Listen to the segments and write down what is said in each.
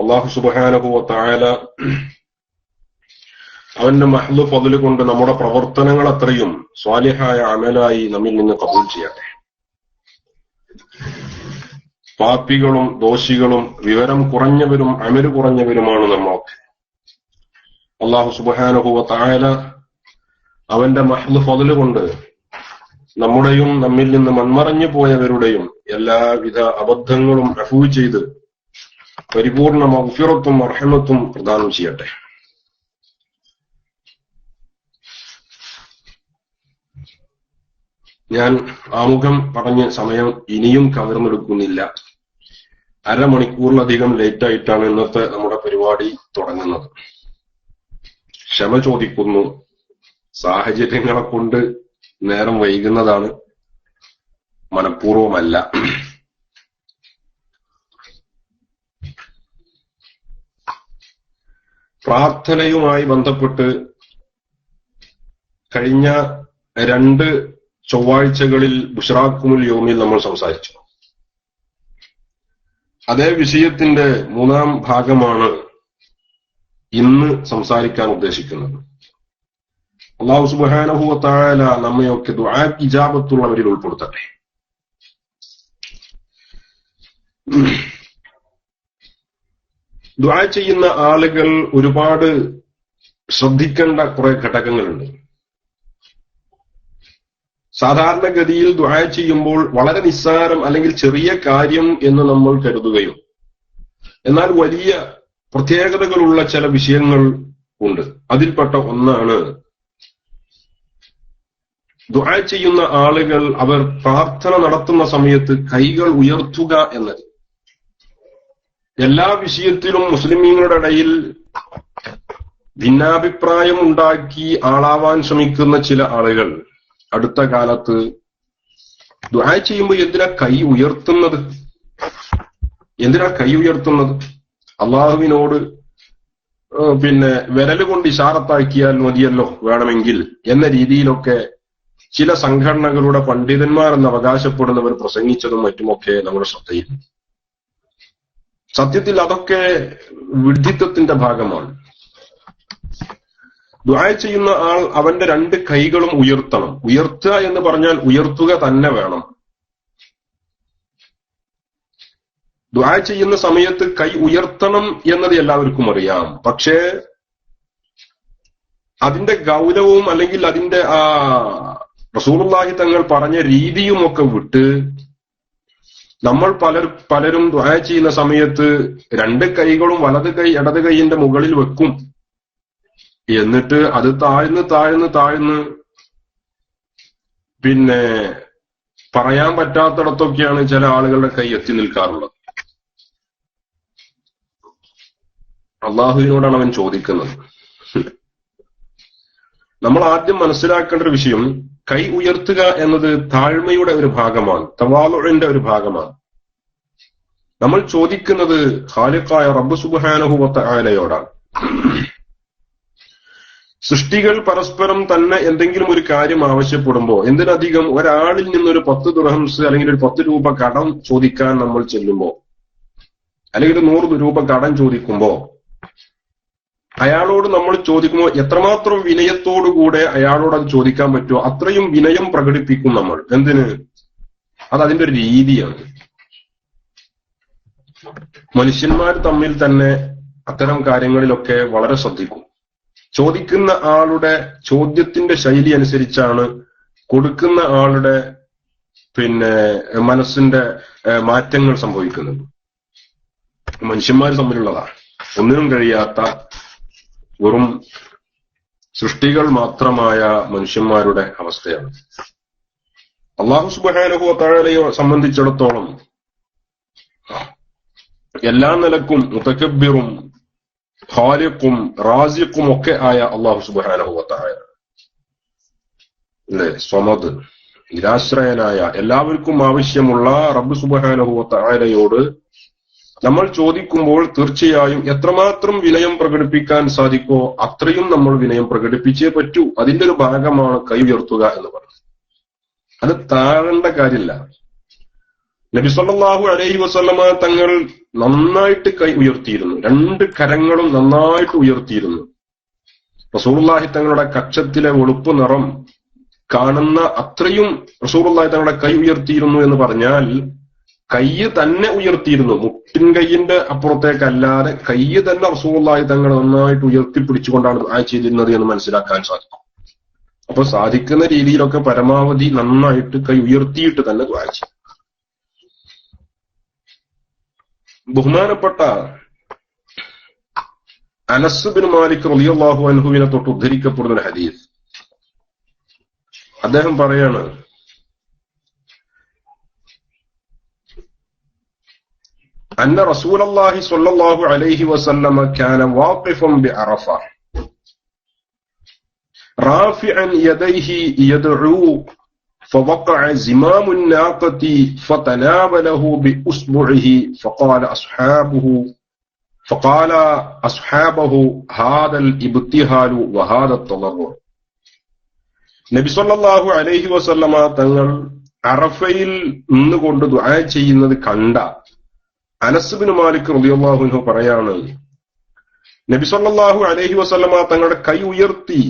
അല്ലാഹു സുബ്ഹാനഹു വ തആല അവന്റെ മഹ്ളു ഫദ്ല് കൊണ്ട് നമ്മുടെ പ്രവർത്തനങ്ങൾ അത്രയും സ്വാലിഹായ അമലായി നമ്മിൽ നിന്ന് ഖബൂൽ ചെയ്യട്ടെ. പാപികളും ദോഷികളും വിവരം കുറഞ്ഞവരും അമല് കുറഞ്ഞവരുമാണ് നമ്മളൊക്കെ. അല്ലാഹു സുബ്ഹാനഹു വ തആല അവന്റെ മഹ്ളു ഫദ്ല് കൊണ്ട് നമ്മുടെയും നമ്മിൽ നിന്ന് മൺമറഞ്ഞു പോയവരുടെയും എല്ലാവിധ അബദ്ധങ്ങളും അഫൂ ചെയ്ത് പരിപൂർണ മഗ്ഫിറത്തും റഹ്മത്തും പ്രദാനം ചെയ്യട്ടെ. ഞാൻ ആമുഖം പറഞ്ഞ സമയം ഇനിയും കവർന്നെടുക്കുന്നില്ല. അരമണിക്കൂറിലധികം ലേറ്റായിട്ടാണ് ഇന്നത്തെ നമ്മുടെ പരിപാടി തുടങ്ങുന്നത്. ക്ഷമ ചോദിക്കുന്നു. സാഹചര്യങ്ങളെ കൊണ്ട് നേരം വൈകുന്നതാണ്, മനഃപൂർവമല്ല. പ്രാർത്ഥനയുമായി ബന്ധപ്പെട്ട് കഴിഞ്ഞ 2 ചൊവ്വാഴ്ചകളിൽ ബുശ്റാക്കുമുൽ യൗമിൽ നമ്മൾ സംസാരിച്ചു. അതേ വിഷയത്തിന്റെ 3ാം ഭാഗമാണ് ഇന്ന് സംസാരിക്കാൻ ഉദ്ദേശിക്കുന്നത്. അല്ലാഹു സുബ്ഹാനഹു വ തആല നമ്മയൊക്കെ ദുആ ഇജാബത്തുള്ളവരിൽ ഉൾപ്പെടുത്തട്ടെ. ദുആ ചെയ്യുന്ന ആളുകൾ ഒരുപാട് ശ്രദ്ധിക്കേണ്ട കുറെ ഘടകങ്ങളുണ്ട്. സാധാരണഗതിയിൽ ദുആ ചെയ്യുമ്പോൾ വളരെ നിസ്സാരം അല്ലെങ്കിൽ ചെറിയ കാര്യം എന്ന് നമ്മൾ കരുതുകയും എന്നാൽ വലിയ പ്രത്യേകതകളുള്ള ചില വിഷയങ്ങൾ ഉണ്ട്. അതിൽപ്പെട്ട ഒന്നാണ് ദുആ ചെയ്യുന്ന ആളുകൾ അവർ പ്രാർത്ഥന നടത്തുന്ന സമയത്ത് കൈകൾ ഉയർത്തുക എന്നത്. എല്ലാ വിഷയത്തിലും മുസ്ലിമീങ്ങളുടെ ഇടയിൽ ഭിന്നാഭിപ്രായം ഉണ്ടാക്കി ആളാവാൻ ശ്രമിക്കുന്ന ചില ആളുകൾ അടുത്ത കാലത്ത് ദുആ ചെയ്യുമ്പോൾ എന്തിനാ കൈ ഉയർത്തുന്നത്? അള്ളാഹുവിനോട് വിരല് കൊണ്ട് ഇശാറത്താക്കിയാൽ മതിയല്ലോ വേണമെങ്കിൽ എന്ന രീതിയിലൊക്കെ ചില സംഘടനകളുടെ പണ്ഡിതന്മാരെന്ന് അവകാശപ്പെടുന്നവർ പ്രസംഗിച്ചതും മറ്റുമൊക്കെ നമ്മുടെ ശ്രദ്ധയിൽ. സത്യത്തിൽ അതൊക്കെ വിഡ്ഢിത്തത്തിന്റെ ഭാഗമാണ്. ദുആ ചെയ്യുന്ന ആൾ അവന്റെ 2 കൈകളും ഉയർത്തണം. ഉയർത്തുക എന്ന് പറഞ്ഞാൽ ഉയർത്തുക തന്നെ വേണം. ദുആ ചെയ്യുന്ന സമയത്ത് കൈ ഉയർത്തണം എന്നത് എല്ലാവർക്കും അറിയാം. പക്ഷേ അതിന്റെ ഗൗരവവും അല്ലെങ്കിൽ അതിന്റെ റസൂലുള്ളാഹി തങ്ങൾ പറഞ്ഞ രീതിയുമൊക്കെ വിട്ട് നമ്മൾ പലരും ദുആ ചെയ്യുന്ന സമയത്ത് 2 കൈകളും വലത് കൈ ഇടത് കൈയിന്റെ മുകളിൽ വെക്കും. എന്നിട്ട് അത് താഴ്ന്ന് പറയാൻ പറ്റാത്തിടത്തൊക്കെയാണ് ചില ആളുകളുടെ കൈ എത്തി നിൽക്കാറുള്ളത്. അള്ളാഹുവിനോടാണ് അവൻ ചോദിക്കുന്നത്. നമ്മൾ ആദ്യം മനസ്സിലാക്കേണ്ട ഒരു വിഷയം, കൈ ഉയർത്തുക എന്നത് താഴ്മയുടെ ഒരു ഭാഗമാണ്, തവാളുഇന്റെ ഒരു ഭാഗമാണ്. നമ്മൾ ചോദിക്കുന്നത് ഖാലിഖായ റബ്ബ് സുബ്ഹാനഹു വ തആലയോടാണ്. സൃഷ്ടികൾ പരസ്പരം തന്നെ എന്തെങ്കിലും ഒരു കാര്യം ആവശ്യപ്പെടുമ്പോ, എന്തിനധികം ഒരാളിൽ നിന്നൊരു 10 ദിർഹംസ് അല്ലെങ്കിൽ ഒരു 10 രൂപ കടം ചോദിക്കാൻ നമ്മൾ ചെല്ലുമ്പോ, അല്ലെങ്കിൽ 100 രൂപ കടം ചോദിക്കുമ്പോ, അയാളോട് നമ്മൾ ചോദിക്കുമ്പോൾ എത്രമാത്രം വിനയത്തോടുകൂടെ അയാളോട് അത് ചോദിക്കാൻ പറ്റുമോ അത്രയും വിനയം പ്രകടിപ്പിക്കും നമ്മൾ. എന്തിന്? അതതിന്റെ ഒരു രീതിയാണ്. മനുഷ്യന്മാർ തമ്മിൽ തന്നെ അത്തരം കാര്യങ്ങളിലൊക്കെ വളരെ ശ്രദ്ധിക്കും. ചോദിക്കുന്ന ആളുടെ ചോദ്യത്തിന്റെ ശൈലി അനുസരിച്ചാണ് കൊടുക്കുന്ന ആളുടെ മനസ്സിന്റെ മാറ്റങ്ങൾ സംഭവിക്കുന്നത്. മനുഷ്യന്മാർ തമ്മിലുള്ളതാണ്. ഒന്നിനും കഴിയാത്ത വെറും സൃഷ്ടികൾ മാത്രമായ മനുഷ്യന്മാരുടെ അവസ്ഥയാണ്. അല്ലാഹു സുബ്ഹാനഹു വ തആലയെ സംബന്ധിച്ചിടത്തോളം എല്ലാ നിലക്കും മുതകബ്ബിറും ഖാലിഖും റാസിഖും ഒക്കെ ആയ അല്ലാഹു സുബ്ഹാനഹു വ തആല സ്വമദ്, നിരാശ്രയനായ, എല്ലാവർക്കും ആവശ്യമുള്ള റബ്ബ് സുബ്ഹാനഹു വ തആലയോട് നമ്മൾ ചോദിക്കുമ്പോൾ തീർച്ചയായും എത്രമാത്രം വിനയം പ്രകടിപ്പിക്കാൻ സാധിക്കോ അത്രയും നമ്മൾ വിനയം പ്രകടിപ്പിച്ചേ പറ്റൂ. അതിന്റെ ഒരു ഭാഗമാണ് കൈ ഉയർത്തുക എന്ന് പറയുന്നത്. അത് താഴേണ്ട കാര്യമില്ല. നബി സല്ലല്ലാഹു അലൈഹി വസല്ലമ തങ്ങൾ നന്നായിട്ട് കൈ ഉയർത്തിയിരുന്നു, രണ്ട് കരങ്ങളും നന്നായിട്ട് ഉയർത്തിയിരുന്നു. റസൂലുള്ളാഹി തങ്ങളുടെ കക്ഷത്തിലെ വെളുപ്പ് നിറം കാണുന്ന അത്രയും റസൂലുള്ളാഹി തങ്ങളുടെ കൈ ഉയർത്തിയിരുന്നു എന്ന് പറഞ്ഞാൽ കൈ തന്നെ ഉയർത്തിയിരുന്നു, മുട്ടിൻ കൈയിന്റെ അപ്പുറത്തേക്കല്ലാതെ കൈ തന്നെ റസൂലുള്ളാഹി തങ്ങൾ നന്നായിട്ട് ഉയർത്തിപ്പിടിച്ചുകൊണ്ടാണ് ദുആ ചെയ്തിരുന്നത് എന്ന് മനസ്സിലാക്കാൻ സാധിക്കും. അപ്പൊ സാധിക്കുന്ന രീതിയിലൊക്കെ പരമാവധി നന്നായിട്ട് കൈ ഉയർത്തിയിട്ട് തന്നെ ദുആ ചെയ്യും. ബഹുമാനപ്പെട്ട അനസ് ബിൻ മാലിക് റളിയല്ലാഹു അൻഹുവിനെ തൊട്ട് ഉദ്ധരിക്കപ്പെടുന്ന ഒരു ഹദീസ്, അദ്ദേഹം പറയാണ്, അന്ന റസൂലല്ലാഹി സ്വല്ലല്ലാഹു അലൈഹി വസല്ലമ കാന വാഖിഫൻ ബിഅറഫ റാഫിഅൻ യദൈഹി യദ്ഉ فوقع زمام الناقة فتناوله بأصبعه فقال أصحابه هذا الابتهال وهذا التضرع. നബി സല്ലല്ലാഹു അലൈഹി വസല്ലമ തങ്ങൾ അറഫയിൽ നിന്നുകൊണ്ട് ദുആ ചെയ്യുന്നത് കണ്ട അനസ് ബിൻ മാലിക് റളിയല്ലാഹു അൻഹു പറയാണ്, നബി സല്ലല്ലാഹു അലൈഹി വസല്ലമ തങ്ങളുടെ കൈ ഉയർത്തി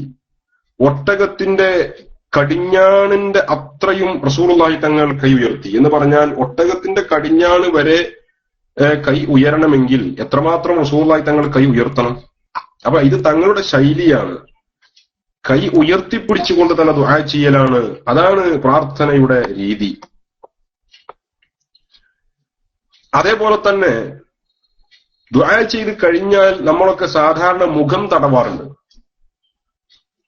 ഒട്ടകത്തിന്റെ കടിഞ്ഞാണിന്റെ അത്രയും റസൂലുള്ളാഹി തങ്ങൾ കൈ ഉയർത്തി എന്ന് പറഞ്ഞാൽ ഒട്ടകത്തിന്റെ കടിഞ്ഞാണ് വരെ കൈ ഉയരണമെങ്കിൽ എത്രമാത്രം റസൂലുള്ളാഹി തങ്ങൾ കൈ ഉയർത്തണം. അപ്പൊ ഇത് തങ്ങളുടെ ശൈലിയാണ്, കൈ ഉയർത്തിപ്പിടിച്ചുകൊണ്ട് തന്നെ ദുആ ചെയ്യലാണ്, അതാണ് പ്രാർത്ഥനയുടെ രീതി. അതേപോലെ തന്നെ ദുആ ചെയ്ത് കഴിഞ്ഞാൽ നമ്മളൊക്കെ സാധാരണ മുഖം തടവാറുണ്ട്.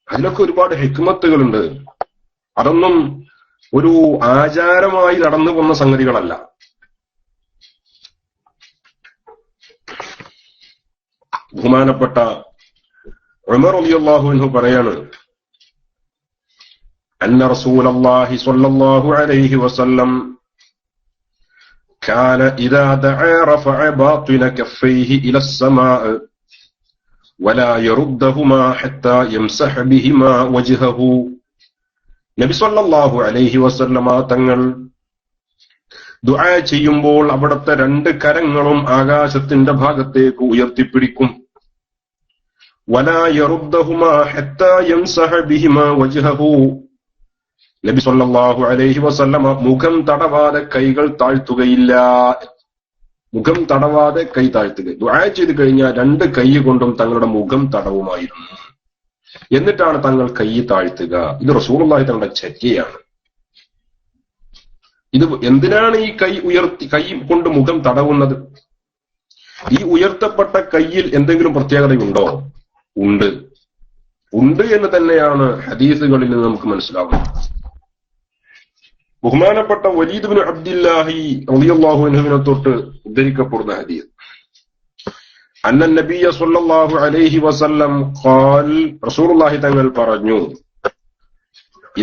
അതിലൊക്കെ ഒരുപാട് ഹിക്മത്തുകളുണ്ട്. അതൊന്നും ഒരു ആചാരമായി നടന്നു വന്ന സംഗതികളല്ല. ബഹുമാനപ്പെട്ട ഉമർ റളിയല്ലാഹു അൻഹു പറയാണ്, അന്ന റസൂലല്ലാഹി സ്വല്ലല്ലാഹു അലൈഹി വസല്ലം കാന ഇദാ ദഅ റഫഅ ബാത്തിന കഫൈഹി ഇല السماء ولا يردهما حتى يمسح بهما وجهه. നബി സല്ലല്ലാഹു അലൈഹി വസല്ലമ തങ്ങൾ ദുആ ചെയ്യുമ്പോൾ അവിടുത്തെ രണ്ട് കരങ്ങളും ആകാശത്തിന്റെ ഭാഗത്തേക്ക് ഉയർത്തിപ്പിടിക്കും. വലാ യറുദ്ദഹുമാ ഹത്താ യംസഹ ബിഹിമാ വജ്ഹഹു. നബി സല്ലല്ലാഹു അലൈഹി വസല്ലമ മുഖം തടവാതെ കൈകൾ താഴ്ത്തുകയില്ല. മുഖം തടവാതെ കൈ താഴ്ത്തുക. ദുആ ചെയ്ത് കഴിഞ്ഞാൽ രണ്ട് കൈ കൊണ്ടും തങ്ങളുടെ മുഖം തടവുമായിരുന്നു. എന്നിട്ടാണ് തങ്ങൾ കൈ താഴ്ത്തുക. ഇത് റസൂലുള്ളാഹി തങ്ങളുടെ ചര്യയാണ്. ഇത് എന്തിനാണ് ഈ കൈ കൊണ്ട് മുഖം തടവുന്നത്? ഈ ഉയർത്തപ്പെട്ട കൈയിൽ എന്തെങ്കിലും പ്രത്യേകതയുണ്ടോ? ഉണ്ട് എന്ന് തന്നെയാണ് ഹദീസുകളിൽ നിന്ന് നമുക്ക് മനസ്സിലാവുന്നത്. ബഹുമാനപ്പെട്ട വലീദ് ബിൻ അബ്ദില്ലാഹി റളിയല്ലാഹു അൻഹുവിനെ തൊട്ട് ഉദ്ധരിക്കപ്പെടുന്ന ഹദീസ്, അന്ന നബിയ സ്വല്ലല്ലാഹു അലൈഹി വസല്ലം ഖാൽ, റസൂലുള്ളാഹി തങ്ങൾ പറഞ്ഞു,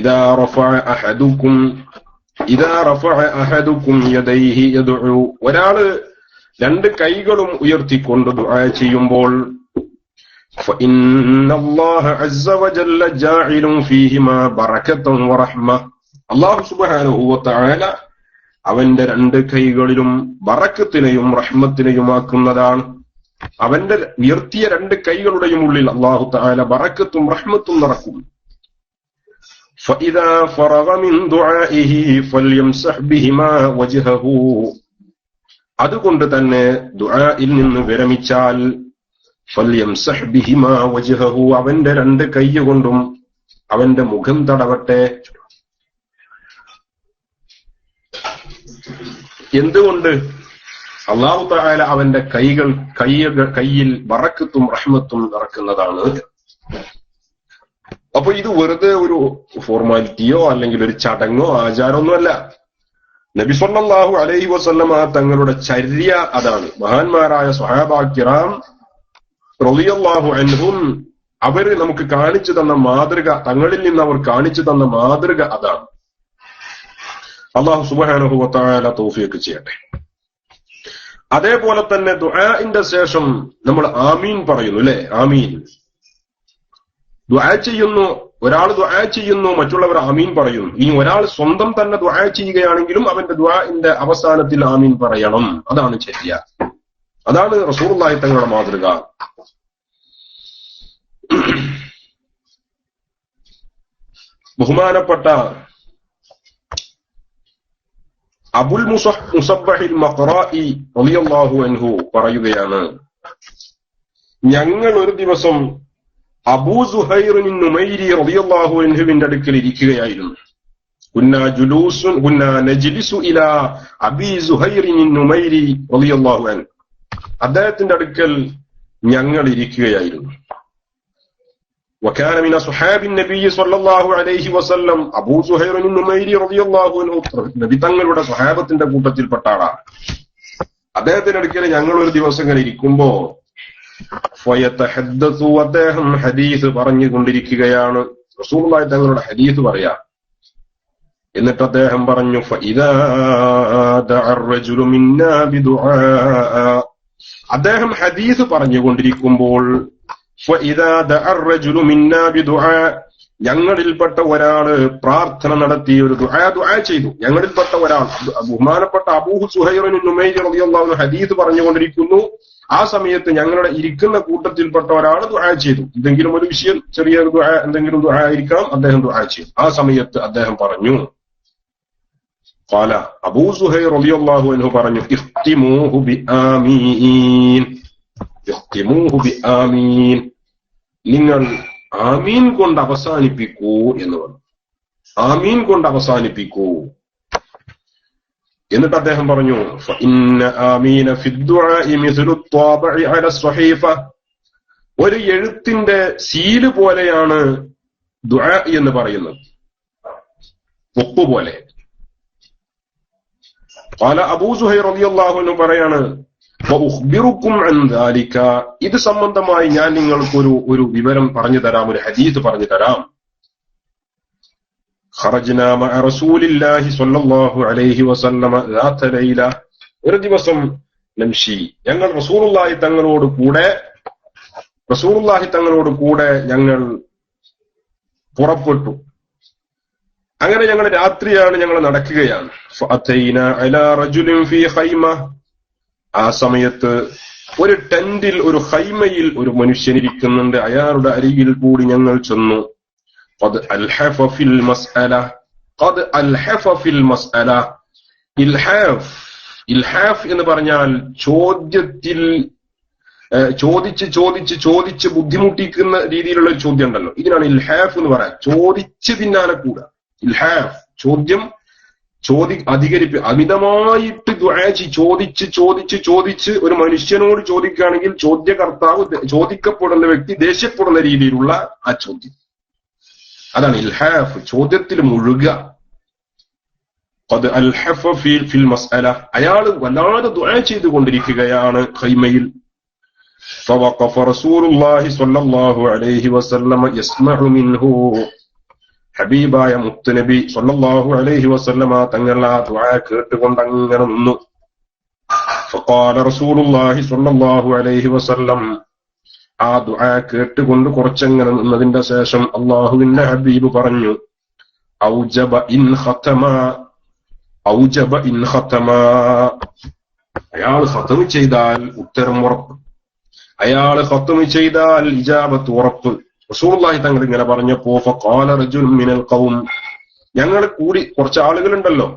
ഇദാ റഫഅ അഹദുക്കും യദൈഹി യദ്ഉ, ഒരാള് രണ്ട് കൈകളും ഉയർത്തിക്കൊണ്ട് ദുആ ചെയ്യുമ്പോൾ, ഫഇന്നല്ലാഹ അസ്സ വജല്ല ജാഇലുൻ ഫീഹിമാ ബറകതൻ വറഹ്മ, അല്ലാഹു സുബ്ഹാനഹു വ തആല അവന്റെ രണ്ട് കൈകളിലും ബറക്കത്തിനെയും റഹ്മത്തിനെയുമാക്കുന്നതാണ്. അവന്റെ ഉയർത്തിയ രണ്ട് കൈകളുടെയും ഉള്ളിൽ അല്ലാഹു തആല ബറക്കത്തും റഹ്മത്തും നിറക്കും. ഫഇദാ ഫറഗ മിൻ ദുആഇഹി ഫൽയംസഹ് ബിഹിമാ വജ്ഹഹു, അതുകൊണ്ട് തന്നെ ദുആഇൽ നിന്ന് വിരമിച്ചാൽ ഫൽയംസഹ് ബിഹിമാ വജ്ഹഹു, അവന്റെ രണ്ട് കൈ കൊണ്ടും അവന്റെ മുഖം തടവട്ടെ. എന്തുകൊണ്ട്? അല്ലാഹു തആല അവന്റെ കയ്യിൽ ബറക്കത്തും റഹ്മത്തും നിറക്കുന്നതാണ്. അപ്പൊ ഇത് വെറുതെ ഒരു ഫോർമാലിറ്റിയോ അല്ലെങ്കിൽ ഒരു ചടങ്ങോ ആചാരമൊന്നുമല്ല. നബി സല്ലല്ലാഹു അലൈഹി വസല്ലമ തങ്ങളുടെ ചര്യ അതാണ്. മഹാന്മാരായ സ്വഹാബാ കിറാം റളിയല്ലാഹു അൻഹും അവര് നമുക്ക് കാണിച്ചു തന്ന മാതൃക, തങ്ങളിൽ നിന്ന് അവർ കാണിച്ചു തന്ന മാതൃക അതാണ്. അല്ലാഹു സുബ്ഹാനഹു വ തആല തൗഫീഖ് ചെയ്യട്ടെ. അതേപോലെ തന്നെ ദുആഇന്റെ ശേഷം നമ്മൾ ആമീൻ പറയുന്നു, അല്ലെ? ആമീൻ ദുആ ചെയ്യുന്നു. ഒരാൾ ദുആ ചെയ്യുന്നു, മറ്റുള്ളവർ ആമീൻ പറയുന്നു. ഇനി ഒരാൾ സ്വന്തം തന്നെ ദുആ ചെയ്യുകയാണെങ്കിലും അവന്റെ ദുആഇന്റെ അവസാനത്തിൽ ആമീൻ പറയണം. അതാണ് ചര്യ. അതാണ് റസൂലുള്ളാഹി തങ്ങളുടെ മാതൃക. ബഹുമാനപ്പെട്ട അബുൽ മുസബ്ബഹിൽ മഖ്റാഇ റളിയല്ലാഹു അൻഹു പറയുകയാണ്, ഞങ്ങൾ ഒരു ദിവസം അബൂ സുഹൈറിൻ നുമൈരി റളിയല്ലാഹു അൻഹുവിന്റെ അടുക്കൽ ഇരിക്കുകയായിരുന്നു. കുന്നാ നജ്ലിസു ഇലാ അബീ സുഹൈറിൻ നുമൈരി റളിയല്ലാഹു അൻഹു. അദ്ദേഹത്തിന്റെ അടുക്കൽ ഞങ്ങൾ ഇരിക്കുകയായിരുന്നു. وكان من أصحاب النبي صلى الله عليه وسلم അബൂ സുഹൈറിൻ നുമൈരി റളിയല്ലാഹു അൻഹു നബി തങ്ങളുടെ സ്വഹാബത്തിന്റെ കൂട്ടത്തിൽപ്പെട്ട ആളാണ്. അദ്ദേഹത്തിന്റെ അടുക്കൽ ഞങ്ങൾ ഒരു ദിവസം ഇങ്ങനെ ഇരിക്കുമ്പോ ഫയതഹദ്ദസു, അദ്ദേഹം ഹദീസ് പറഞ്ഞുകൊണ്ടിരിക്കുകയാണ്. റസൂലുള്ളാഹി തങ്ങളുടെ ഹദീസ് പറയാ. എന്നിട്ട് അദ്ദേഹം പറഞ്ഞു, ഫഇദാ ദഅ അർ-റജുലു മിന്നാ ബിദുആ, അദ്ദേഹം ഹദീസ് പറഞ്ഞുകൊണ്ടിരിക്കുമ്പോൾ ഫഇദാ ദഅ അർ-റജുലു മിന്നാ ബിദുആ, ഞങ്ങളിൽപ്പെട്ട ഒരാള് പ്രാർത്ഥന നടത്തി, ഒരു ദുആ ചെയ്തു. ഞങ്ങളിൽപ്പെട്ട ഒരാൾ, ബഹുമാനപ്പെട്ട അബൂ സുഹൈറിൻ നുമൈരി റളിയല്ലാഹു അൻഹു ഹദീസ് പറഞ്ഞുകൊണ്ടിരിക്കുന്നു. ആ സമയത്ത് ഞങ്ങളുടെ ഇരിക്കുന്ന കൂട്ടത്തിൽപ്പെട്ട ഒരാൾ ദുആ ചെയ്തു. എന്തെങ്കിലും ഒരു വിഷയം, ചെറിയൊരു ദുആ, എന്തെങ്കിലും ദുആ ആയിരിക്കാം, അദ്ദേഹം ദുആ ചെയ്തു. ആ സമയത്ത് അദ്ദേഹം പറഞ്ഞു, ഖാല, അബൂ സുഹൈർ റളിയല്ലാഹു അൻഹു പറഞ്ഞു, ഇഖ്തിമൂഹു ബിആമീൻ, ഇഖ്തിമൂഹു ബിആമീൻ, നിങ്ങൾ ആമീൻ കൊണ്ട് അവസാനിപ്പിക്കൂ എന്ന് പറഞ്ഞു. ആമീൻ കൊണ്ട് അവസാനിപ്പിക്കൂ. എന്നിട്ട് അദ്ദേഹം പറഞ്ഞു, ഫഇന്ന ആമീന ഫിദ്ദുആഇ മിസ്ലു ത്വാബഇ അല സ്വഹീഫ, ഒരു എഴുത്തിന്റെ സീല് പോലെയാണ് ദുആ എന്ന് പറയുന്നത്, ഒപ്പ് പോലെ. ഖാല അബൂ സുഹൈർ റളിയല്ലാഹു അൻഹു പറയാണ്, വഉഖ്ബിറുക്കും അൻ ദാലിക, ഇത് സംബന്ധമായി ഞാൻ നിങ്ങൾക്ക് ഒരു വിവരം പറഞ്ഞു തരാം, ഒരു ഹദീസ് പറഞ്ഞു തരാം. ഖറജ്നാ മഅ റസൂലില്ലാഹി സ്വല്ലല്ലാഹു അലൈഹി വസല്ലമ ദാത ലൈല, ഒരു ദിവസം നംശി, ഞങ്ങൾ റസൂലുള്ളാഹി തങ്ങളോട് കൂടെ ഞങ്ങൾ പുറപ്പെട്ടു. അങ്ങനെ ഞങ്ങൾ രാത്രിയാണ്, ഞങ്ങൾ നടക്കുകയാണ്. ഫഅതൈനാ അലാ റജുലിൻ ഫീ ഖൈമ, ആ സമയത്ത് ഒരു ടെന്റിൽ, ഒരു ഖൈമയിൽ ഒരു മനുഷ്യൻ ഇരിക്കുന്നുണ്ട്. അയാളുടെ അരികിൽ കൂടി ഞങ്ങൾ ചെന്നു. ഖദ് അൽഹഫ ഫിൽ മസ്അല, ഖദ് അൽഹഫ ഫിൽ മസ്അല. ഇൽഹാഫ് എന്ന് പറഞ്ഞാൽ ചോദ്യത്തിൽ ചോദിച്ച് ബുദ്ധിമുട്ടിക്കുന്ന രീതിയിലുള്ള ഒരു ചോദ്യം ഉണ്ടല്ലോ, ഇതിനാണ് ഇൽഹാഫ് എന്ന് പറയാൻ. ചോദിച്ച് പിന്നാലെ കൂടാ ഇൽഹാഫ്, ചോദ്യം അമിതമായിട്ട് ചോദിച്ച് ഒരു മനുഷ്യനോട് ചോദിക്കുകയാണെങ്കിൽ ചോദ്യകർത്താവ്, ചോദിക്കപ്പെടുന്ന വ്യക്തി ദേഷ്യപ്പെടുന്ന രീതിയിലുള്ള ആ ചോദ്യം, അതാണ് ഇൽഹാഫ്, ചോദ്യത്തിൽ മുഴുക. ഖദ് അൽഹഫ ഫിൽ മസ്അല, അയാൾ വല്ലാതെ ദുആ ചെയ്തുകൊണ്ടിരിക്കുകയാണ് ഖൈമയിൽ. ഫവഖഫ റസൂലുള്ളാഹി സ്വല്ലല്ലാഹു അലൈഹി വസല്ലമ യസ്മഉ മിൻഹു, ഹബീബായ മുത്തുനബി സ്വല്ലല്ലാഹു അലൈഹി വസല്ലമ തങ്ങൾ ആ ദുആ കേട്ടുകൊണ്ട് അങ്ങനെ നിന്നു. ഫഖാല റസൂലുള്ളാഹി സ്വല്ലല്ലാഹു അലൈഹി വസല്ലം, ആ ദുആ കേട്ടുകൊണ്ട് കുറച്ചങ്ങനെ നിന്നതിന്റെ ശേഷം അല്ലാഹുവിന്റെ ഹബീബ് പറഞ്ഞു, ഔജബ ഇൻ ഖതമ, അയാൾ ഖതം ചെയ്താൽ ഉത്തരം ഉറപ്പ്, അയാൾ ഖതം ചെയ്താൽ ഇജാബത്ത് ഉറപ്പ്. റസൂലുള്ളാഹി തങ്ങൾ ഇങ്ങനെ പറഞ്ഞപ്പോ ഫഖാല റജുലുൻ മിനൽ ഖൗം, ഞങ്ങൾ കൂടി കുറച്ച് ആളുകളുണ്ടല്ലോ,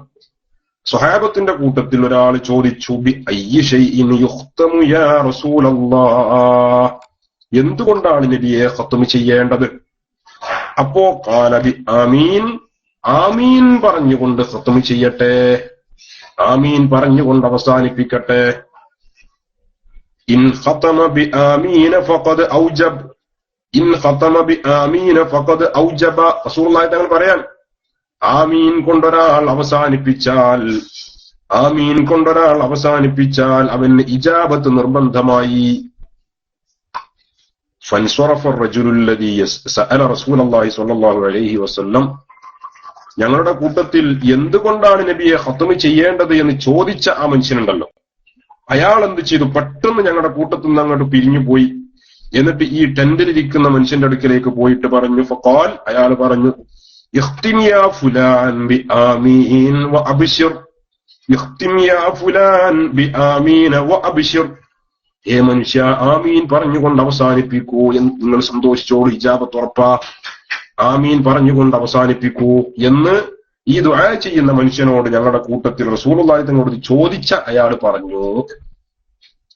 സ്വഹാബത്തിന്റെ കൂട്ടത്തിൽ ഒരാൾ ചോദിച്ചു, ബി അയ്യി ശൈഇൻ യുഖ്തമു യാ റസൂലല്ലാഹ്, എന്തുകൊണ്ടാണ് നബിയെ ഖത്ം ചെയ്യേണ്ടത്? അപ്പോ ഖാല ബി ആമീൻ, ആമീൻ പറഞ്ഞുകൊണ്ട് ഖത്ം ചെയ്യട്ടെ, ആമീൻ പറഞ്ഞുകൊണ്ട് അവസാനിപ്പിക്കട്ടെ. ഇൻ ഖതമ ബി ആമീന ഫഖദ് ഔജബ, ഇൻ ഖതമ ബി ആമീന ഫഖദ് ഔജബ, റസൂലുള്ളാഹി തങ്ങൾ പറയാൻ, ആമീൻ കൊണ്ടൊരാൾ അവസാനിപ്പിച്ചാൽ അവന് ഇജാബത്ത് നിർബന്ധമായി. ഫൻസറഫ الرجل الذي سأل رسول الله صلى الله عليه وسلم, ഞങ്ങളുടെ കൂട്ടത്തിൽ എന്തുകൊണ്ടാണ് നബിയെ ഖത്ം ചെയ്യേണ്ടത് എന്ന് ചോദിച്ച ആ മനുഷ്യനുണ്ടല്ലോ, അയാൾ എന്ത് ചെയ്തു? പെട്ടെന്ന് ഞങ്ങളുടെ കൂട്ടത്തിൽ നിന്ന് അങ്ങോട്ട് പിരിഞ്ഞു പോയി. എന്നിട്ട് ഈ ടെന്റിലിരിക്കുന്ന മനുഷ്യന്റെ അടുക്കിലേക്ക് പോയിട്ട് പറഞ്ഞു, ഫഖാൽ, അയാൾ പറഞ്ഞു, ഇഖ്തിം യാ ഫുലാൻ ബി ആമീൻ വ അബ്ശിർ, ഇഖ്തിം യാ ഫുലാൻ ബി ആമീൻ വ അബ്ശിർ. ഏ മനുഷ്യ, ആമീൻ പറഞ്ഞുകൊണ്ട് അവസാനിപ്പിക്കൂ, നിങ്ങൾ സന്തോഷിച്ചോളൂ, ഇജാബത്ത് ഉറപ്പാ, ആമീൻ പറഞ്ഞുകൊണ്ട് അവസാനിപ്പിക്കൂ എന്ന് ഈ ദുആ ചെയ്യുന്ന മനുഷ്യനോട് ഞങ്ങളുടെ കൂട്ടത്തിൽ റസൂലുള്ളാഹി തങ്ങളോട് ചോദിച്ച അയാൾ പറഞ്ഞു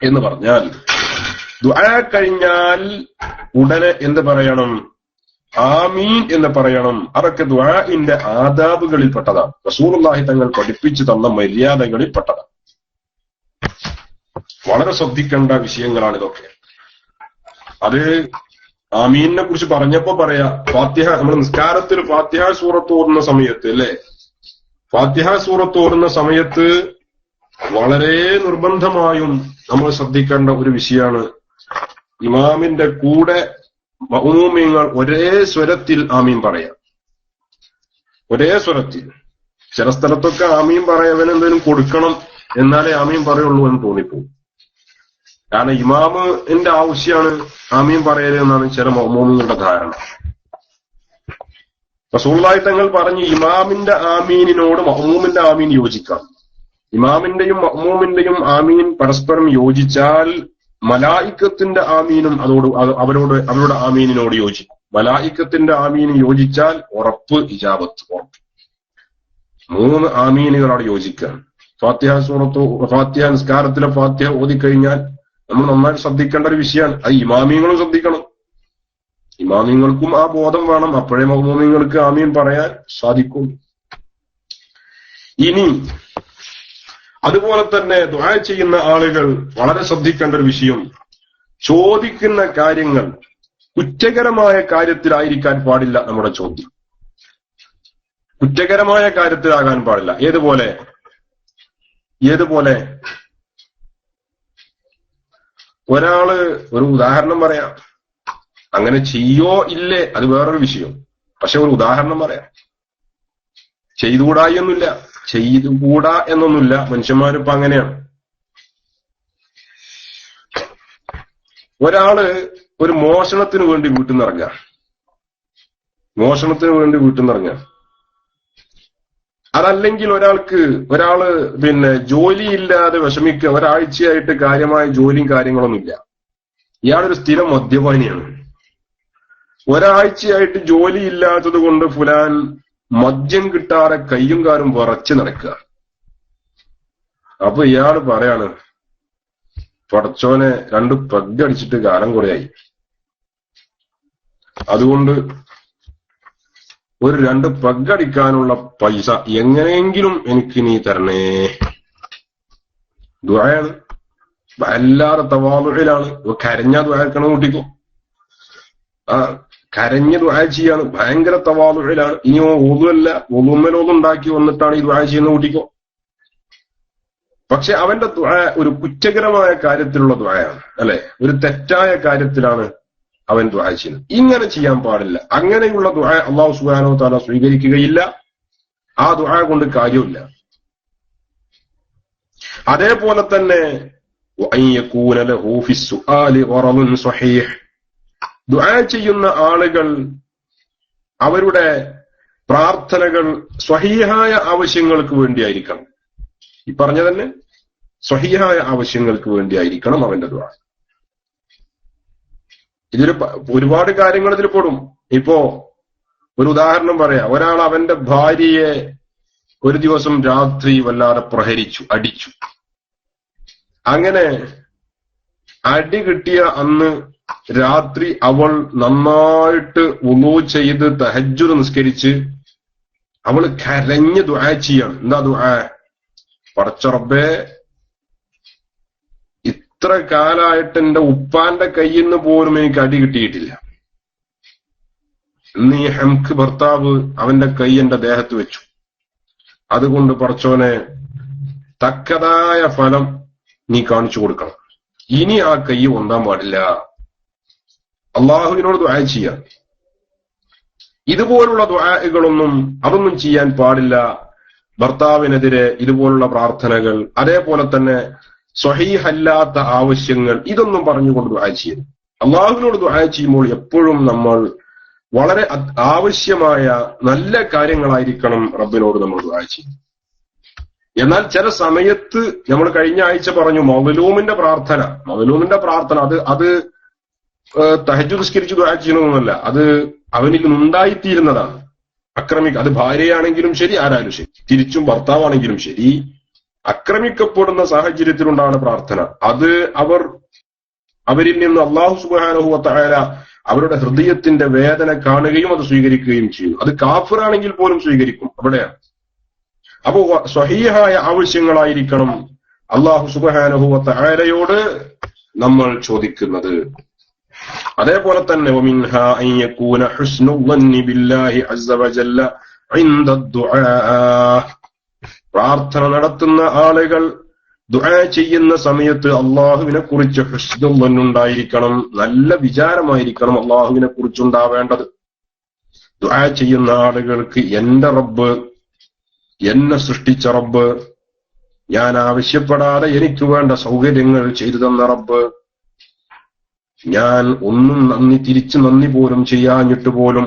എന്ന് പറഞ്ഞാൽ, ദുആ കഴിഞ്ഞാൽ ഉടനെ എന്ത് പറയണം? ആമീൻ എന്ന് പറയണം. അതൊക്കെ ദുആഇന്റെ ആദാബുകളിൽ പെട്ടതാണ്, റസൂലുള്ളാഹി തങ്ങൾ പഠിപ്പിച്ചു തന്ന മര്യാദകളിൽ പെട്ടതാണ്. വളരെ ശ്രദ്ധിക്കേണ്ട വിഷയങ്ങളാണ് ഇതൊക്കെ. അത് ആമീനെ കുറിച്ച് പറഞ്ഞപ്പോ പറയാ, ഫാത്തിഹ, നമ്മൾ നിസ്കാരത്തിൽ ഫാത്തിഹ സൂറത്ത് ഓടുന്ന സമയത്ത് അല്ലെ, ഫാത്തിഹ സൂറത്ത് ഓടുന്ന സമയത്ത് വളരെ നിർബന്ധമായും നമ്മൾ ശ്രദ്ധിക്കേണ്ട ഒരു വിഷയമാണ്, ഇമാമിന്റെ കൂടെ മഅ്മൂമിങ്ങൾ ഒരേ സ്വരത്തിൽ ആമീൻ പറയാം. ഒരേ സ്വരത്തിൽ. ചില സ്ഥലത്തൊക്കെ ആമീൻ പറയവന് എന്തെങ്കിലും കൊടുക്കണം എന്നാലേ ആമീൻ പറയുള്ളൂ എന്ന് തോന്നിപ്പോകും. കാരണം ഇമാമിന്റെ ആവശ്യമാണ് ആമീൻ പറയല് എന്നാണ് ചില മഅ്മൂമിങ്ങളുടെ ധാരണ. റസൂലുള്ളാഹി തങ്ങൾ പറഞ്ഞു, ഇമാമിന്റെ ആമീനിനോട് മഅ്മൂമിന്റെ ആമീൻ യോജിക്കാം. ഇമാമിന്റെയും മഅ്മൂമിന്റെയും ആമീൻ പരസ്പരം യോജിച്ചാൽ മലായിക്കത്തിന്റെ ആമീനും അവരുടെ ആമീനിനോട് യോജിക്കും. മലായിക്കത്തിന്റെ ആമീൻ യോജിച്ചാൽ ഉറപ്പ് ഇജാബത്ത്, ഉറപ്പ്. 3 ആമീനുകളാണ് യോജിക്കാൻ. ഫാത്തിഹ നിസ്കാരത്തിലെ ഫാത്തിഹ ഓതിക്കഴിഞ്ഞാൽ നമ്മൾ നന്നായി ശ്രദ്ധിക്കേണ്ട ഒരു വിഷയമാണ്. അത് ഇമാമിങ്ങളും ശ്രദ്ധിക്കണം. ഇമാമിങ്ങൾക്കും ആ ബോധം വേണം, അപ്പോഴേ മഅ്മൂമിങ്ങൾക്ക് ആമീൻ പറയാൻ സാധിക്കും. ഇനി അതുപോലെ തന്നെ ദുആ ചെയ്യുന്ന ആളുകൾ വളരെ ശ്രദ്ധിക്കേണ്ട ഒരു വിഷയം, ചോദിക്കുന്ന കാര്യങ്ങൾ കുറ്റകരമായ കാര്യത്തിലായിരിക്കാൻ പാടില്ല. നമ്മുടെ ചോദ്യം കുറ്റകരമായ കാര്യത്തിലാകാൻ പാടില്ല. ഏതുപോലെ ഒരാള്, ഒരു ഉദാഹരണം പറയാം, അങ്ങനെ ചെയ്യോ ഇല്ലേ അത് വേറൊരു വിഷയം, പക്ഷെ ഒരു ഉദാഹരണം പറയാം. ചെയ്തുകൂടാ എന്നൊന്നുമില്ല, മനുഷ്യന്മാരിപ്പോ അങ്ങനെയാണ്. ഒരാള് ഒരു മോഷണത്തിന് വേണ്ടി വീട്ടിൽ നിന്ന് ഇറങ്ങാം. അതല്ലെങ്കിൽ ഒരാള് ജോലിയില്ലാതെ വിഷമിക്കുക, ഒരാഴ്ചയായിട്ട് കാര്യമായ ജോലിയും കാര്യങ്ങളൊന്നുമില്ല. ഇയാളൊരു സ്ഥിരം മദ്യപാനിയാണ്. ഒരാഴ്ചയായിട്ട് ജോലിയില്ലാത്തത് കൊണ്ട് ഫുലാൻ മദ്യം കിട്ടാതെ കയ്യും കാലും വിറച്ച് നടക്കുക. അപ്പൊ ഇയാള് പറയാണ്, പടച്ചോനെ 2 പെഗ് അടിച്ചിട്ട് കാലം കുറയായി, അതുകൊണ്ട് ഒരു 2 പെഗ് അടിക്കാനുള്ള പൈസ എങ്ങനെയെങ്കിലും എനിക്ക് നീ തരണേ. ദുആയാണ്, വല്ലാതെ തവാളുഇലാണ്. കരഞ്ഞ ദുആക്കണം കൂട്ടിക്കോ. കരഞ്ഞ് ദുആ ചെയ്യാണ്, ഭയങ്കര തവാളുഇലാണ്. ഇനി ഒന്നുണ്ടാക്കി വന്നിട്ടാണ് ഈ ദുആ ചെയ്യുന്ന കൂട്ടിക്കോ. പക്ഷെ അവന്റെ ദുആ ഒരു കുറ്റകരമായ കാര്യത്തിലുള്ള ദുആയാണ്, അല്ലെ? ഒരു തെറ്റായ കാര്യത്തിലാണ് അവൻ ദുആ ചെയ്യുന്നത്. ഇങ്ങനെ ചെയ്യാൻ പാടില്ല. അങ്ങനെയുള്ള ദുആ അല്ലാഹു സുബ്ഹാനഹു വ തആല സ്വീകരിക്കുകയില്ല. ആ ദുആ കൊണ്ട് കാര്യമില്ല. അതേപോലെ തന്നെ ദുആ ചെയ്യുന്ന ആളുകൾ അവരുടെ പ്രാർത്ഥനകൾ സ്വഹീഹായ ആവശ്യങ്ങൾക്ക് വേണ്ടിയായിരിക്കണം. ഈ പറഞ്ഞ തന്നെ സ്വഹീഹായ ആവശ്യങ്ങൾക്ക് വേണ്ടിയായിരിക്കണം അവന്റെ ദുആ. ഇതിൽ ഒരുപാട് കാര്യങ്ങൾ ഇതിൽ പെടും. ഇപ്പോ ഒരു ഉദാഹരണം പറയാം. ഒരാൾ അവന്റെ ഭാര്യയെ ഒരു ദിവസം രാത്രി വല്ലാതെ അടിച്ചു. അങ്ങനെ അടി കിട്ടിയ അന്ന് രാത്രി അവൾ നന്നായിട്ട് വുളൂ ചെയ്ത് തഹജ്ജുദ് നിസ്കരിച്ച് അവൾ കരഞ്ഞ് ദുആ ചെയ്യാണ്. എന്താ ദുആ? പടച്ച റബ്ബേ, ഇത്ര കാലായിട്ട് എന്റെ ഉപ്പാന്റെ കയ്യിൽ നിന്ന് പോലും എനിക്ക് അടി കിട്ടിയിട്ടില്ല. ഇന്ന് ഈ ഹംക്ക് ഭർത്താവ് അവന്റെ കൈ എന്റെ ദേഹത്ത് വെച്ചു. അതുകൊണ്ട് പടച്ചോനെ തക്കതായ ഫലം നീ കാണിച്ചു കൊടുക്കണം. ഇനി ആ കൈ ഒന്നാൻ പാടില്ല. അള്ളാഹുവിനോട് ദുആ ചെയ്യാം. ഇതുപോലുള്ള ദുആകളൊന്നും അതൊന്നും ചെയ്യാൻ പാടില്ല. ഭർത്താവിനെതിരെ ഇതുപോലുള്ള പ്രാർത്ഥനകൾ, അതേപോലെ തന്നെ സ്വഹീഹല്ലാത്ത ആവശ്യങ്ങൾ, ഇതൊന്നും പറഞ്ഞുകൊണ്ട് ദുആ ചെയ്യരുത്. അള്ളാഹുവിനോട് ദുആ ചെയ്യുമ്പോൾ എപ്പോഴും നമ്മൾ വളരെ ആവശ്യമായ നല്ല കാര്യങ്ങളായിരിക്കണം റബ്ബിനോട് നമ്മൾ ദുആ ചെയ്യുന്നത്. എന്നാൽ ചില സമയത്ത് നമ്മൾ കഴിഞ്ഞ ആഴ്ച പറഞ്ഞു മദ്ലൂമിന്റെ പ്രാർത്ഥന അത് തഹജ്ജുദ് നിസ്കരിച്ച് ദുആ ചെയ്യണമെന്നല്ല, അത് അവനിൽ ഉണ്ടായിത്തീരുന്നതാണ്. അത് ഭാര്യയാണെങ്കിലും ശരി, ആരായാലും ശരി, തിരിച്ചും ഭർത്താവാണെങ്കിലും ശരി, ആക്രമിക്കപ്പെടുന്ന സാഹചര്യത്തിലുണ്ടാകുന്ന പ്രാർത്ഥന അത് അവരിൽ നിന്ന് അല്ലാഹു സുബ്ഹാനഹു വ തആല അവരുടെ ഹൃദയത്തിന്റെ വേദന കാണുകയും അത് സ്വീകരിക്കുകയും ചെയ്യും. അത് കാഫിറാണെങ്കിൽ പോലും സ്വീകരിക്കും. അവിടെയാണ്. അപ്പോ സ്വഹീഹായ ആവശ്യങ്ങളായിരിക്കണം അല്ലാഹു സുബ്ഹാനഹു വ തആലയോട് നമ്മൾ ചോദിക്കുന്നത്. അതേപോലെ തന്നെ വമിൻഹാ അൻ യകൂന ഹുസ്നുൽ വന്നി ബില്ലാഹി അസ്സ വജല്ല ഇൻദ ദുആ. പ്രാർത്ഥന നടത്തുന്ന ആളുകൾ ദുആ ചെയ്യുന്ന സമയത്ത് അള്ളാഹുവിനെ കുറിച്ച് ഹുസ്നുൽ വന്നുണ്ടായിരിക്കണം, നല്ല വിചാരമായിരിക്കണം അള്ളാഹുവിനെ കുറിച്ചുണ്ടാവേണ്ടത്. ദുആ ചെയ്യുന്ന ആളുകൾക്ക് എന്റെ റബ്ബ്, എന്നെ സൃഷ്ടിച്ച റബ്ബ്, ഞാൻ ആവശ്യപ്പെടാതെ എനിക്ക് വേണ്ട സൗകര്യങ്ങൾ ചെയ്തു തന്ന റബ്ബ്, ഞാൻ ഒന്നും തിരിച്ച് നന്ദി പോലും ചെയ്യാഞ്ഞിട്ട് പോലും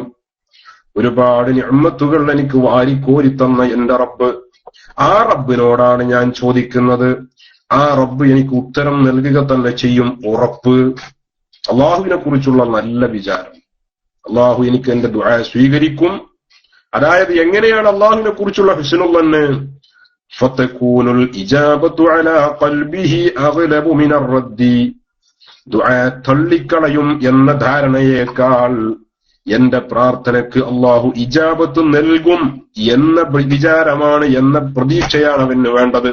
ഒരുപാട് നിഅ്മത്തുകൾ എനിക്ക് വാരിക്കോരി തന്ന എന്റെ റബ്ബ്, ആ റബ്ബിനോടാണ് ഞാൻ ചോദിക്കുന്നത്. ആ റബ്ബ് എനിക്ക് ഉത്തരം നൽകുക തന്നെ ചെയ്യും, ഉറപ്പ്. അള്ളാഹുവിനെ കുറിച്ചുള്ള നല്ല വിചാരം, അള്ളാഹു എനിക്ക് എന്റെ ദുആ സ്വീകരിക്കും. അതായത് എങ്ങനെയാണ് അള്ളാഹുവിനെ കുറിച്ചുള്ള ഹുസ്നുൽ വന്ന്? ഫതകൂനുൽ ഇജാബത്തു അലാ ഖൽബിഹി അഗ്ലബു മിനർ റദ്ദി. ദുആ തള്ളിക്കളയും എന്ന ധാരണയേക്കാൾ എന്റെ പ്രാർത്ഥനയ്ക്ക് അള്ളാഹു ഇജാബത്ത് നൽകും എന്ന വിചാരമാണ്, എന്ന പ്രതീക്ഷയാണ് അവന് വേണ്ടത്.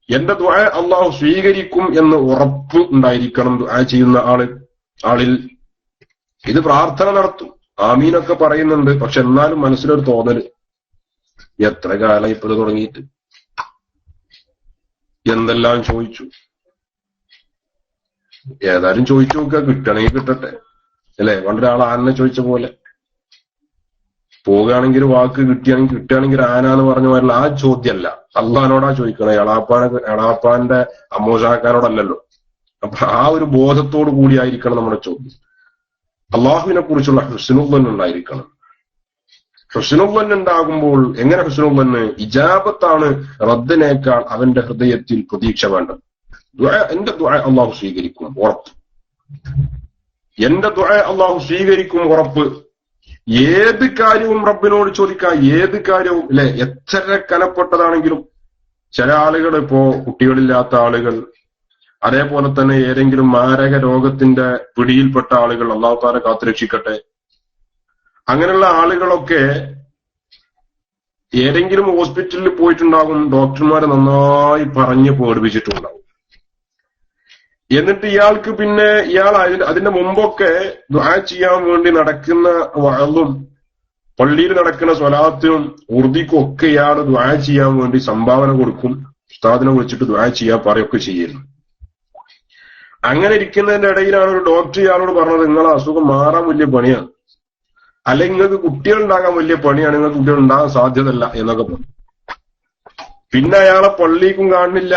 എന്റെ ദുആ അള്ളാഹു സ്വീകരിക്കും എന്ന് ഉറപ്പ് ഉണ്ടായിരിക്കണം ദുആ ചെയ്യുന്ന ആളിൽ. ഇത് പ്രാർത്ഥന നടത്തും, ആമീനൊക്കെ പറയുന്നുണ്ട്, പക്ഷെ എന്നാലും മനസ്സിലൊരു തോന്നല്, എത്ര കാലം ഇപ്പൊ തുടങ്ങിയിട്ട് എന്തെല്ലാം ചോദിച്ചു. ഏതായാലും ചോദിച്ചു നോക്കുക, കിട്ടണമെങ്കിൽ കിട്ടട്ടെ അല്ലെ? പണ്ടൊരാൾ ആനനെ ചോദിച്ച പോലെ, പോകുകയാണെങ്കിൽ വാക്ക് കിട്ടുകയാണെങ്കിൽ ആന എന്ന് പറഞ്ഞ പോലെ ആ ചോദ്യമല്ല, അള്ളഹാനോടാ ചോദിക്കണേ, എളാപ്പാന്റെ അമ്മോഷാക്കാനോടല്ലല്ലോ. അപ്പൊ ആ ഒരു ബോധത്തോടു കൂടിയായിരിക്കണം നമ്മുടെ ചോദ്യം. അള്ളാഹുവിനെ കുറിച്ചുള്ള ഹുസ്നുൽ വന്ന് ഉണ്ടായിരിക്കണം. ഹുസ്നുൽ വന്ന് ഉണ്ടാകുമ്പോൾ എങ്ങനെ ഹുസ്നുൽ വന്ന്? ഇജാബത്താണ് റദ്ദിനേക്കാൾ അവന്റെ ഹൃദയത്തിൽ പ്രതീക്ഷ വേണ്ടത്. എന്റെ ദുആ അള്ളാഹു സ്വീകരിക്കും, ഉറപ്പ്. എന്റെ ദുആ അള്ളാഹു സ്വീകരിക്കും, ഉറപ്പ്. ഏത് കാര്യവും റബ്ബിനോട് ചോദിക്കാം, ഏത് കാര്യവും അല്ലെ, എത്ര കനപ്പെട്ടതാണെങ്കിലും. ചില ആളുകൾ, ഇപ്പോ കുട്ടികളില്ലാത്ത ആളുകൾ, അതേപോലെ തന്നെ ഏതെങ്കിലും മാരക രോഗത്തിന്റെ പിടിയിൽപ്പെട്ട ആളുകൾ, അല്ലാഹു തആല കാത്തുരക്ഷിക്കട്ടെ, അങ്ങനെയുള്ള ആളുകളൊക്കെ ഏതെങ്കിലും ഹോസ്പിറ്റലിൽ പോയിട്ടുണ്ടാകും, ഡോക്ടർമാരെ നന്നായി പറഞ്ഞ് പേടിപ്പിച്ചിട്ടുണ്ടാകും. എന്നിട്ട് ഇയാൾക്ക് പിന്നെ അതിന്റെ മുമ്പൊക്കെ ദുആ ചെയ്യാൻ വേണ്ടി നടക്കുന്ന വഅളും പള്ളിയിൽ നടക്കുന്ന സ്വലാത്തിനും ഉറുദിക്കും ഒക്കെ ഇയാൾ ദുആ ചെയ്യാൻ വേണ്ടി സംഭാവന കൊടുക്കും, ഉസ്താദിനെ വിളിച്ചിട്ട് ദുആ ചെയ്യാൻ പറയൊക്കെ ചെയ്യുന്നു. അങ്ങനെ ഇരിക്കുന്നതിന്റെ ഇടയിലാണ് ഒരു ഡോക്ടർ ഇയാളോട് പറഞ്ഞത്, നിങ്ങളെ അസുഖം മാറാൻ വലിയ പണിയാണ്, അല്ലെങ്കിൽ നിങ്ങൾക്ക് കുട്ടികൾ ഉണ്ടാകാൻ വലിയ പണിയാണ്, നിങ്ങൾക്ക് കുട്ടികൾ ഉണ്ടാകാൻ സാധ്യതയല്ല എന്നൊക്കെ പറഞ്ഞു. പിന്നെ അയാളെ പള്ളിക്കും കാണുന്നില്ല,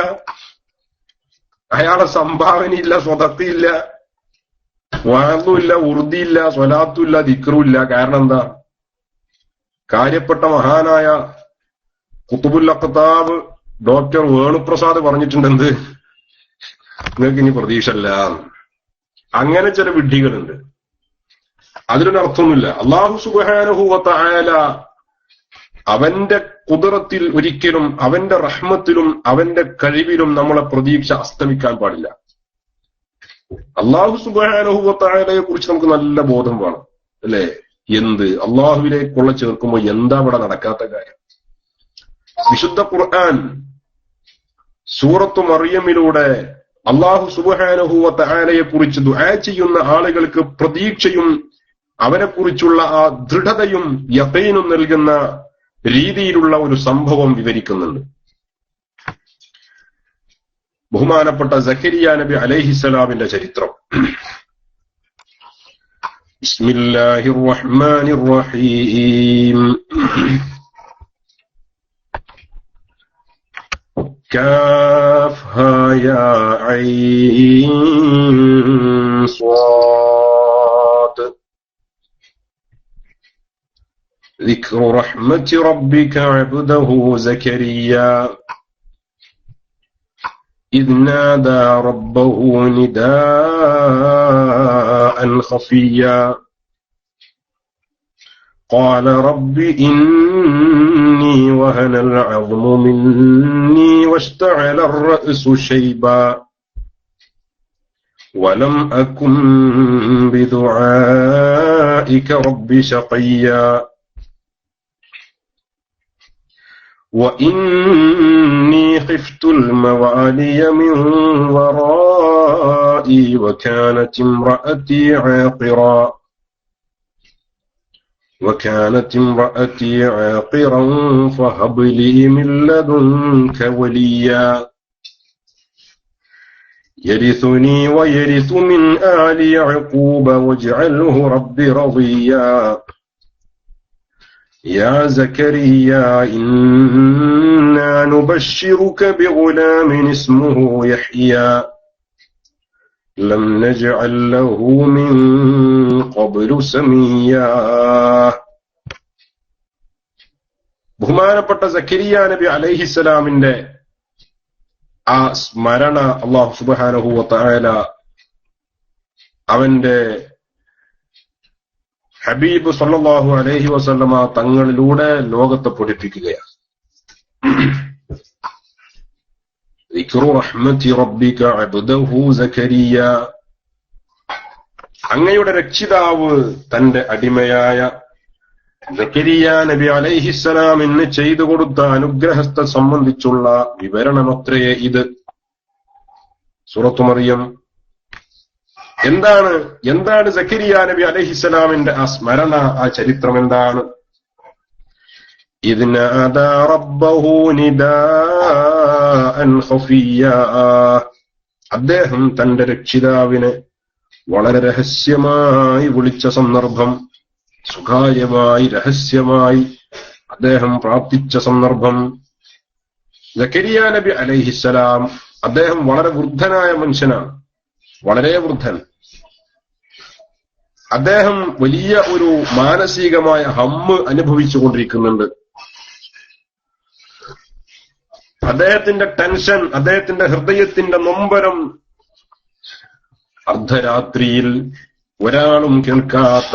അയാളെ സംഭാവനയില്ല, സ്വതത്തിയില്ല, വഅളുമില്ല, ഉറുദിയില്ല, സ്വലാത്തുമില്ല, ദിക്റുമില്ല. കാരണം എന്താ? കാര്യപ്പെട്ട മഹാനായ ഖുതുബുൽ അഖ്താബ് ഡോക്ടർ വേണുപ്രസാദ് പറഞ്ഞിട്ടുണ്ടെന്ത്, നിങ്ങൾക്ക് ഇനി പ്രതീക്ഷല്ല. അങ്ങനെ ചില വിഡ്ഢികളുണ്ട്, അതിനൊരു അർത്ഥമൊന്നുമില്ല. അല്ലാഹു സുബ്ഹാനഹു വ തആല അവന്റെ ഖുദ്റത്തിൽ ഒരിക്കലും, അവന്റെ റഹ്മത്തിലും അവന്റെ കഴിവിലും നമ്മളെ പ്രതീക്ഷ അസ്തമിക്കാൻ പാടില്ല. അല്ലാഹു സുബ്ഹാനഹു വ തആലയെ കുറിച്ച് നമുക്ക് നല്ല ബോധം വേണം അല്ലെ? എന്ത് അള്ളാഹുവിലേക്കുള്ള ചേർക്കുമ്പോൾ എന്താ ഇവിടെ നടക്കാത്ത കാര്യം? വിശുദ്ധ ഖുർആൻ സൂറത്തു മറിയമിലൂടെ അല്ലാഹു സുബ്ഹാനഹു വ തആലയെ കുറിച്ച് ദുആ ചെയ്യുന്ന ആളുകൾക്ക് പ്രതീക്ഷയും അവനെ കുറിച്ചുള്ള ആ ദൃഢതയും യഖീനും നൽകുന്ന രീതിയിലുള്ള ഒരു സംഭവം വിവരിക്കുന്നുണ്ട്. ബഹുമാനപ്പെട്ട സക്കരിയ നബി അലൈഹിസ്സലാമിന്റെ ചരിത്രം. ബിസ്മില്ലാഹിർ റഹ്മാനിർ റഹീം. കാഫ് ഹാ യാ ഐൻ ذكر رحمة ربك عبده زكريا إذ نادى ربه نداء خفيا قال رب إني وهن العظم مني واشتعل الرأس شيبا ولم أكن بدعائك رب شقيا وإني خفت الموالي من ورائي وكانت امرأتي عاقرا فهب لي من لدنك وليا يرثني ويرث من آل يعقوب واجعله رب رضيا يا زكريا إنا نبشرك بغلام اسمه يحيى لم نجعل له من قبل سميا. ബഹുമാനപ്പെട്ട സക്കരിയ നബി അലൈഹിസ്സലാമിന്റെ ആ സ്മരണ അല്ലാഹു സുബ്ഹാനഹു വ തആല അവന്റെ ഹബീബ് സല്ലല്ലാഹു അലൈഹി വസല്ലമ തങ്ങളിലൂടെ ലോകത്തെ പഠിപ്പിക്കുകയാണ്. ദിക്റു റഹ്മത്തി റബ്ബിക അബ്ദഹു സക്കരിയ, അങ്ങയുടെ രക്ഷിതാവ് തന്റെ അടിമയായ സക്കരിയ നബി അലൈഹിസ്സലാമിന് ചെയ്തു കൊടുത്ത അനുഗ്രഹത്തെ സംബന്ധിച്ചുള്ള വിവരണമത്രയേ ഇത്. സൂറത്തു മറിയം. എന്താണ് സക്കരിയ നബി അലൈഹിസ്സലാമിന്റെ ആ സ്മരണ, ആ ചരിത്രം എന്താണ്? ഇദ് നാദാ റബ്ബഹു നിദാഅൻ ഖഫിയ്യാ, അദ്ദേഹം തന്റെ രക്ഷിതാവിനെ വളരെ രഹസ്യമായി വിളിച്ച സന്ദർഭം, സ്വകാര്യമായി രഹസ്യമായി അദ്ദേഹം പ്രാർത്ഥിച്ച സന്ദർഭം. സക്കരിയ നബി അലൈഹിസ്സലാം അദ്ദേഹം വളരെ വൃദ്ധനായ മനുഷ്യനാണ്, വളരെ വൃദ്ധൻ. അദ്ദേഹം വലിയ ഒരു മാനസികമായ ഹമ്മ് അനുഭവിച്ചു കൊണ്ടിരിക്കുന്നുണ്ട്. അദ്ദേഹത്തിന്റെ ടെൻഷൻ, അദ്ദേഹത്തിന്റെ ഹൃദയത്തിന്റെ നൊമ്പരം അർദ്ധരാത്രിയിൽ ഒരാളും കേൾക്കാത്ത,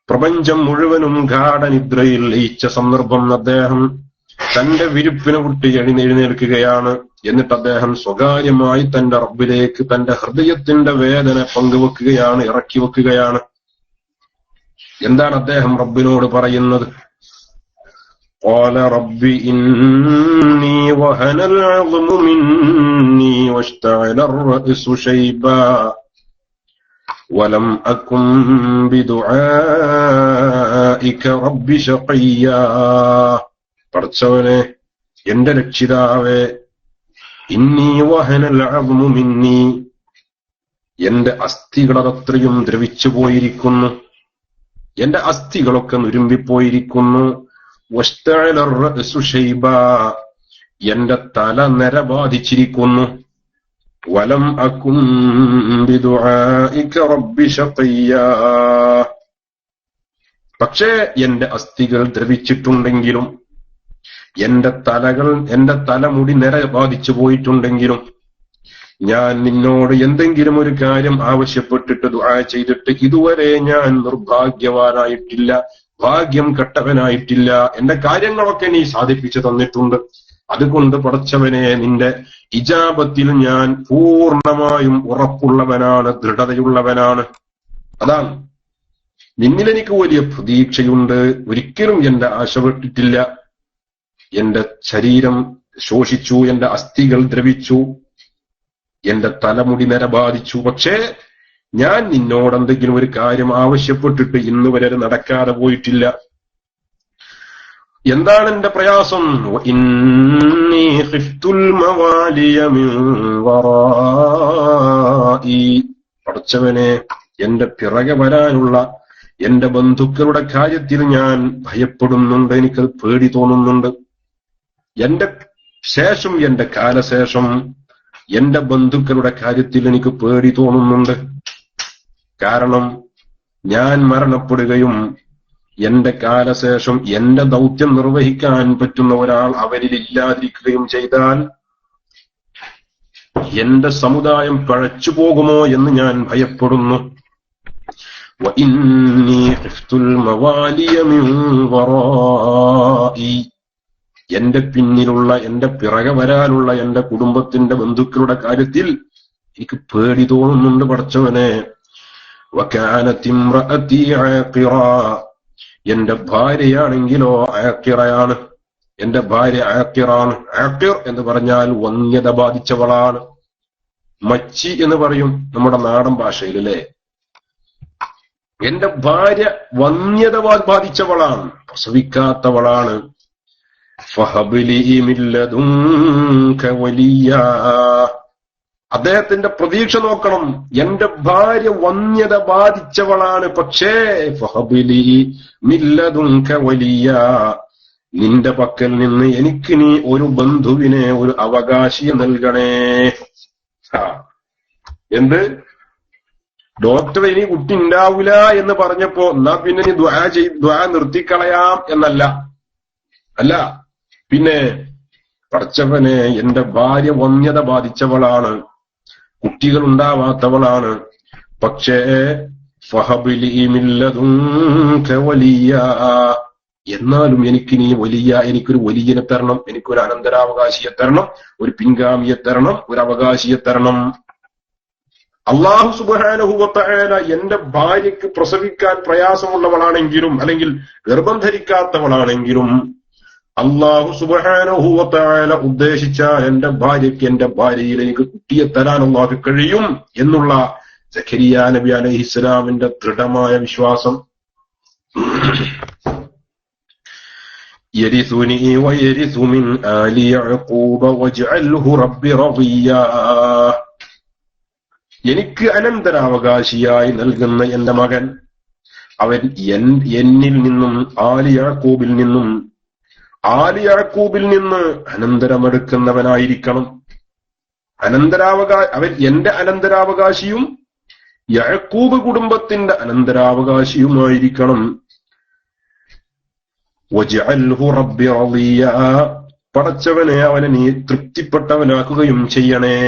പ്രപഞ്ചം മുഴുവനും ഗാഠനിദ്രയിൽ ലയിച്ച സന്ദർഭം അദ്ദേഹം തന്റെ വിരിപ്പിനെ വിട്ട് എഴുന്നേൽക്കുകയാണ്. എന്നിട്ട് അദ്ദേഹം സ്വകാര്യമായി തന്റെ റബ്ബിലേക്ക് തന്റെ ഹൃദയത്തിന്റെ വേദന പങ്കുവെക്കുകയാണ്, ഇറക്കി വെക്കുകയാണ്. എന്താണ് അദ്ദേഹം റബ്ബിനോട് പറയുന്നത്? قال رب إني وهن العظم مني واشتعل الرأس شيبا ولم أكن بدعائك رب شقيا. പടച്ചവനെ, എന്റെ രക്ഷിതാവേ, ഇന്നി വഹനൽ അദ്മു മിന്നി, എന്റെ അസ്ഥികളത്രയും ദ്രവിച്ചു പോയിരിക്കുന്നു, എന്റെ അസ്ഥികളൊക്കെ നുരുമ്പിപ്പോയിരിക്കുന്നു. വസ്തഅല റഅസു ശൈബാ, എന്റെ തല നര ബാധിച്ചിരിക്കുന്നു. വലം അകുൻ ബിദുആഇക റബ്ബി ശഖിയ്യാ, പക്ഷേ എന്റെ അസ്ഥികൾ ദ്രവിച്ചിട്ടുണ്ടെങ്കിലും, എന്റെ തലമുടി നിര ബാധിച്ചു പോയിട്ടുണ്ടെങ്കിലും, ഞാൻ നിന്നോട് എന്തെങ്കിലും ഒരു കാര്യം ആവശ്യപ്പെട്ടിട്ട് ദുആ ചെയ്തിട്ട് ഇതുവരെ ഞാൻ നിർഭാഗ്യവാനായിട്ടില്ല, ഭാഗ്യം കെട്ടവനായിട്ടില്ല. എന്റെ കാര്യങ്ങളൊക്കെ നീ സാധിപ്പിച്ചു തന്നിട്ടുണ്ട്. അതുകൊണ്ട് പടച്ചവനെ, നിന്റെ ഇജാബത്തിൽ ഞാൻ പൂർണ്ണമായും ഉറപ്പുള്ളവനാണ്, ദൃഢതയുള്ളവനാണ്. അതാണ്, നിന്നിലെനിക്ക് വലിയ പ്രതീക്ഷയുണ്ട്. ഒരിക്കലും എന്റെ ആശ വിട്ടിട്ടില്ല. എന്റെ ശരീരം ശോഷിച്ചു, എന്റെ അസ്ഥികൾ ദ്രവിച്ചു, എന്റെ തലമുടി നിര ബാധിച്ചു. പക്ഷേ ഞാൻ നിന്നോട് എന്തെങ്കിലും ഒരു കാര്യം ആവശ്യപ്പെട്ടിട്ട് ഇന്ന് വരെ നടക്കാതെ പോയിട്ടില്ല. എന്താണ് എന്റെ പ്രയാസം? ഇന്നി ഖിഫ്തുൽ മവാലിയ മിൻ വറാഇ, പടച്ചവനെ, എന്റെ പിറകെ വരാനുള്ള എന്റെ ബന്ധുക്കളുടെ കാര്യത്തിൽ ഞാൻ ഭയപ്പെടുന്നുണ്ട്, എനിക്കത് പേടി തോന്നുന്നുണ്ട്. എന്റെ ശേഷം, എന്റെ കാലശേഷം എന്റെ ബന്ധുക്കളുടെ കാര്യത്തിൽ എനിക്ക് പേടി തോന്നുന്നുണ്ട്. കാരണം ഞാൻ മരണപ്പെടുകയും എന്റെ കാലശേഷം എന്റെ ദൗത്യം നിർവഹിക്കാൻ പറ്റുന്ന ഒരാൾ അവരിൽ ഇല്ലാതിരിക്കുകയും ചെയ്താൽ എന്റെ സമുദായം പഴച്ചു പോകുമോ എന്ന് ഞാൻ ഭയപ്പെടുന്നു. എന്റെ പിന്നിലുള്ള, എന്റെ പിറകെ വരാനുള്ള എന്റെ കുടുംബത്തിന്റെ ബന്ധുക്കളുടെ കാര്യത്തിൽ എനിക്ക് പേടി തോന്നുന്നുണ്ട് പടച്ചവനെ. എന്റെ ഭാര്യയാണെങ്കിലോ ആഖിറയാണ്, എന്റെ ഭാര്യ ആഖിറാണ്. ആഖിർ എന്ന് പറഞ്ഞാൽ വന്യത ബാധിച്ചവളാണ്. മച്ചി എന്ന് പറയും നമ്മുടെ നാടൻ ഭാഷയിൽ അല്ലേ. എന്റെ ഭാര്യ വന്യത ബാധിച്ചവളാണ്, പ്രസവിക്കാത്തവളാണ്. ഫഹബ്ലി മിൻ ലദുൻക വലിയ. അദ്ദേഹത്തിന്റെ പ്രതീക്ഷ നോക്കണം. എന്റെ ഭാര്യ വന്യത ബാധിച്ചവളാണ്, പക്ഷേ ഫഹബ്ലി മിൻ ലദുൻക വലിയ, നിന്റെ പക്കൽ നിന്ന് എനിക്ക് നീ ഒരു ബന്ധുവിനെ, ഒരു അവകാശിയെ നൽകണേ. എന്ത് ഡോക്ടർ ഇനി കുട്ടി ഉണ്ടാവില്ല എന്ന് പറഞ്ഞപ്പോ എന്നാ പിന്നെ നീ ദുആ നിർത്തിക്കളയാം എന്നല്ല, അല്ല, പിന്നെ പടച്ചവനെ എന്റെ ഭാര്യ വന്യത ബാധിച്ചവളാണ്, കുട്ടികൾ ഉണ്ടാവാത്തവളാണ്, പക്ഷേ ഫഹബ്ലി മിൻ ലദുൻക വലിയ, എന്നാലും എനിക്ക് നീ വലിയ, എനിക്കൊരു വലിയനെ തരണം, എനിക്കൊരു അനന്തരാവകാശിയെ തരണം, ഒരു പിൻഗാമിയെ തരണം, ഒരു അവകാശിയെ തരണം. അല്ലാഹു സുബ്ഹാനഹു വ തആല എന്റെ ഭാര്യയ്ക്ക് പ്രസവിക്കാൻ പ്രയാസമുള്ളവളാണെങ്കിലും അല്ലെങ്കിൽ ഗർഭം ധരിക്കാത്തവളാണെങ്കിലും അല്ലാഹു സുബ്ഹാനഹു വ തആല ഉദ്ദേശിച്ചാൽ എന്റെ ഭാര്യയ്ക്ക്, എന്റെ ഭാര്യയിൽ എനിക്ക് കുട്ടിയെ തരാൻ അല്ലാഹു കഴിയും എന്നുള്ള സക്കരിയ നബി അലൈഹിസ്സലാമിന്റെ ദൃഢമായ വിശ്വാസം. യരിസുനി വയരിസു മിൻ ആലി യഅഖൂബ വജ്അൽഹു റബ്ബി റളിയ. എനിക്ക് അനന്തരാവകാശിയായി നൽകുന്ന എന്റെ മകൻ അവൻ എന്നിൽ നിന്നും ആലി യഅഖൂബിൽ നിന്ന് അനന്തരമെടുക്കുന്നവനായിരിക്കണം. അവൻ എന്റെ അനന്തരാവകാശിയും യഅഖൂബ് കുടുംബത്തിന്റെ അനന്തരാവകാശിയുമായിരിക്കണം. വജ്അൽഹു റബ്ബി റളിയ, പടച്ചവനെ അവനെ നീ തൃപ്തിപ്പെട്ടവനാക്കുകയും ചെയ്യണേ.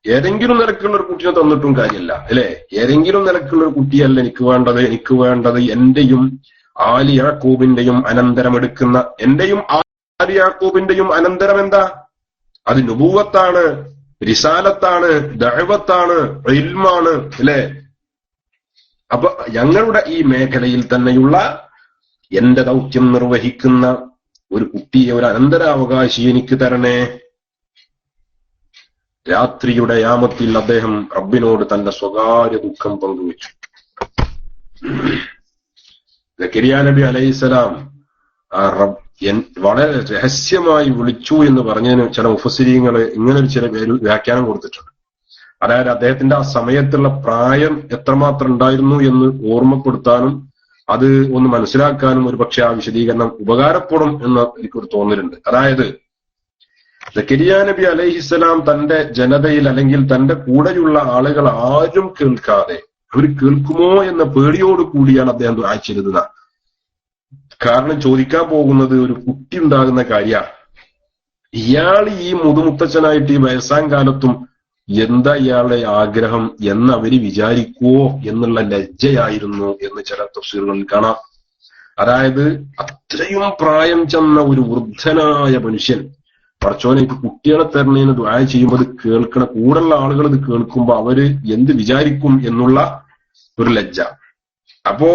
ഏതെങ്കിലും നിലക്കുള്ള ഒരു കുട്ടിയെ തന്നിട്ടും കാര്യമല്ല അല്ലെ. ഏതെങ്കിലും നിലക്കുള്ള ഒരു കുട്ടിയല്ല എനിക്ക് വേണ്ടത്. എനിക്ക് വേണ്ടത് എന്റെയും ആലി യാക്കൂബിന്റെയും അനന്തരമെടുക്കുന്ന, എന്റെയും ആലി യാക്കൂബിന്റെയും അനന്തരം എന്താ? അത് നുബുവത്താണ്, റിസാലത്താണ്, ദഅവത്താണ്, ഇൽമാണ് അല്ലെ. അപ്പൊ ഞങ്ങളുടെ ഈ മേഖലയിൽ തന്നെയുള്ള എന്റെ ദൗത്യം നിർവഹിക്കുന്ന ഒരു കുട്ടിയെ, ഒരു അനന്തരാവകാശി എനിക്ക് തരണേ. രാത്രിയുടെ യാമത്തിൽ അദ്ദേഹം റബ്ബിനോട് തന്റെ സ്വകാര്യ ദുഃഖം പങ്കുവച്ചു. സക്കരിയ നബി അലൈഹിസ്സലാം വളരെ രഹസ്യമായി വിളിച്ചു എന്ന് പറഞ്ഞതിന് ചില മുഫസ്സിരീങ്ങള് ഇങ്ങനെ ചില വ്യാഖ്യാനം കൊടുത്തിട്ടുണ്ട്. അതായത് അദ്ദേഹത്തിന്റെ ആ സമയത്തുള്ള പ്രായം എത്രമാത്രം ഉണ്ടായിരുന്നു എന്ന് ഓർമ്മപ്പെടുത്താനും അത് ഒന്ന് മനസ്സിലാക്കാനും ഒരു പക്ഷെ ആ വിശദീകരണം ഉപകാരപ്പെടും എന്ന് എനിക്കൊരു തോന്നലുണ്ട്. അതായത് സക്കരിയ നബി അലൈഹിസ്സലാം തന്റെ ജനതയിൽ അല്ലെങ്കിൽ തന്റെ കൂടെയുള്ള ആളുകൾ ആരും കേൾക്കാതെ, അവർ കേൾക്കുമോ എന്ന പേടിയോട് കൂടിയാണ് അദ്ദേഹം ദുആ ചെയ്തത്. കാരണം ചോദിക്കാൻ പോകുന്നത് ഒരു കുട്ടി ഉണ്ടാകുന്ന കാര്യമാണ്. ഇയാൾ ഈ മുതുമുത്തച്ഛനായിട്ട് ഈ വയസ്സാം കാലത്തും എന്താ ഇയാളുടെ ആഗ്രഹം എന്ന് അവര് വിചാരിക്കുവോ എന്നുള്ള ലജ്ജയായിരുന്നു എന്ന് ചില തഫ്സീറുകളിൽ കാണാം. അതായത് അത്രയും പ്രായം ചെന്ന ഒരു വൃദ്ധനായ മനുഷ്യൻ പടച്ചോനെ എനിക്ക് കുട്ടികളെ തരണേന്ന് ദുആ ചെയ്യുമ്പോൾ അത് കേൾക്കണ കൂടെയുള്ള ആളുകൾ ഇത് കേൾക്കുമ്പോ അവര് എന്ത് വിചാരിക്കും എന്നുള്ള ഒരു ലജ്ജ. അപ്പോ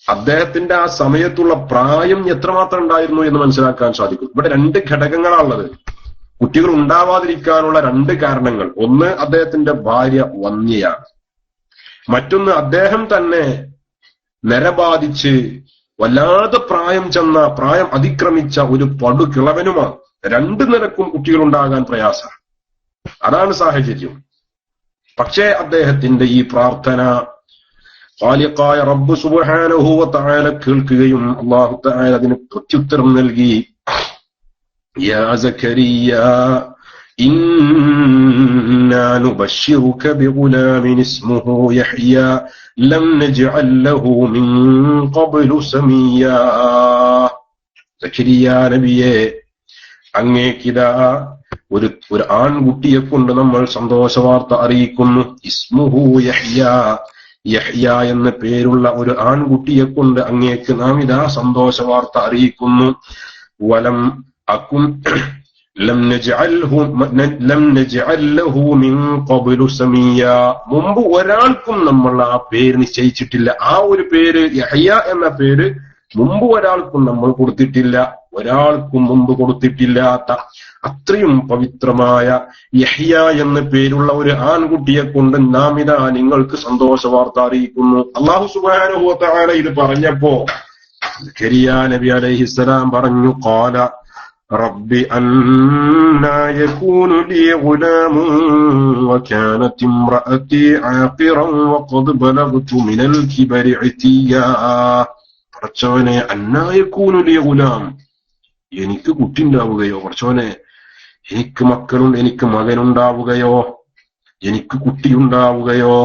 അദ്ദേഹത്തിന്റെ ആ സമയത്തുള്ള പ്രായം എത്രമാത്രം ഉണ്ടായിരുന്നു എന്ന് മനസ്സിലാക്കാൻ സാധിക്കും. ഇവിടെ രണ്ട് ഘടകങ്ങളാണുള്ളത്. കുട്ടികൾ ഉണ്ടാവാതിരിക്കാനുള്ള രണ്ട് കാരണങ്ങൾ. ഒന്ന്, അദ്ദേഹത്തിന്റെ ഭാര്യ വന്യയാണ്. മറ്റൊന്ന്, അദ്ദേഹം തന്നെ നരബാധിച്ച് വല്ലാതെ പ്രായം അതിക്രമിച്ച ഒരു പടുകിളവനുമാണ്. രണ്ടു നിരക്കും കുട്ടികൾ ഉണ്ടാകാൻ പ്രയാസമാണ്. അതാണ് സാഹചര്യം. പക്ഷേ അദ്ദേഹത്തിന്റെ ഈ പ്രാർത്ഥന ഖാലിഖായ റബ്ബ് സുബ്ഹാനഹു വ തആല കേൾക്കുകയും അല്ലാഹു തആല അതിന് പ്രത്യുത്തരം നൽകി. യാ സക്കരിയ ഇന്നാ നുബശ്ശിറുക ബിഗുലാമിൻ ഇസ്മുഹു യഹ്യ ലം നജ്അൽ ലഹു മിൻ ഖബ്ലു സമീയാ. സക്കരിയ നബിയെ, അങ്ങേക്കിതാ ഒരു ആൺകുട്ടിയെ കൊണ്ട് നമ്മൾ സന്തോഷവാർത്ത അറിയിക്കുന്നു. ഇസ്മുഹു യഹ്യ, യഹ്യ എന്ന പേരുള്ള ഒരു ആൺകുട്ടിയെ കൊണ്ട് അങ്ങേക്ക് നാം ഇതാ സന്തോഷവാർത്ത അറിയിക്കുന്നു. വലം അകും ലം നജ്അൽ ലഹു മിൻ ഖബ്ലു സമീയ. മുമ്പ് ഒരാൾക്കും നമ്മൾ ആ പേര് നിശ്ചയിച്ചിട്ടില്ല. ആ ഒരു പേര് യഹ്യ എന്ന പേര് മുമ്പ് ഒരാൾക്കും നമ്മൾ കൊടുത്തിട്ടില്ല, ഒരാൾക്കും മുമ്പ് കൊടുത്തിട്ടില്ലാത്ത അത്രയും പവിത്രമായ യഹ്യ എന്ന പേരുള്ള ഒരു ആൺകുട്ടിയെ കൊണ്ട് നാം ഇതാ നിങ്ങൾക്ക് സന്തോഷ വാർത്ത അറിയിക്കുന്നു. അല്ലാഹു സുബ്ഹാനഹു വ തആല ഇത് പറഞ്ഞപ്പോ സക്കരിയ നബി അലൈഹിസ്സലാം പറഞ്ഞു, ഖാല റബ്ബി അന്നാ യകൂനു ലീ ഗുലാമുൻ വകാനത് ഇംറഅതി ആഖിറൻ വഖദ് ബലഗ്തു മിനൽ കിബരി ഇതിയാ. പടച്ചവനെ, അന്നാ യകൂനു ലീ ഗുലാം, എനിക്ക് കുട്ടി ഉണ്ടാവുകയോ, പടച്ചവനെ എനിക്ക് മക്കളുണ്ട്, എനിക്ക് മകനുണ്ടാവുകയോ, എനിക്ക് കുട്ടിയുണ്ടാവുകയോ.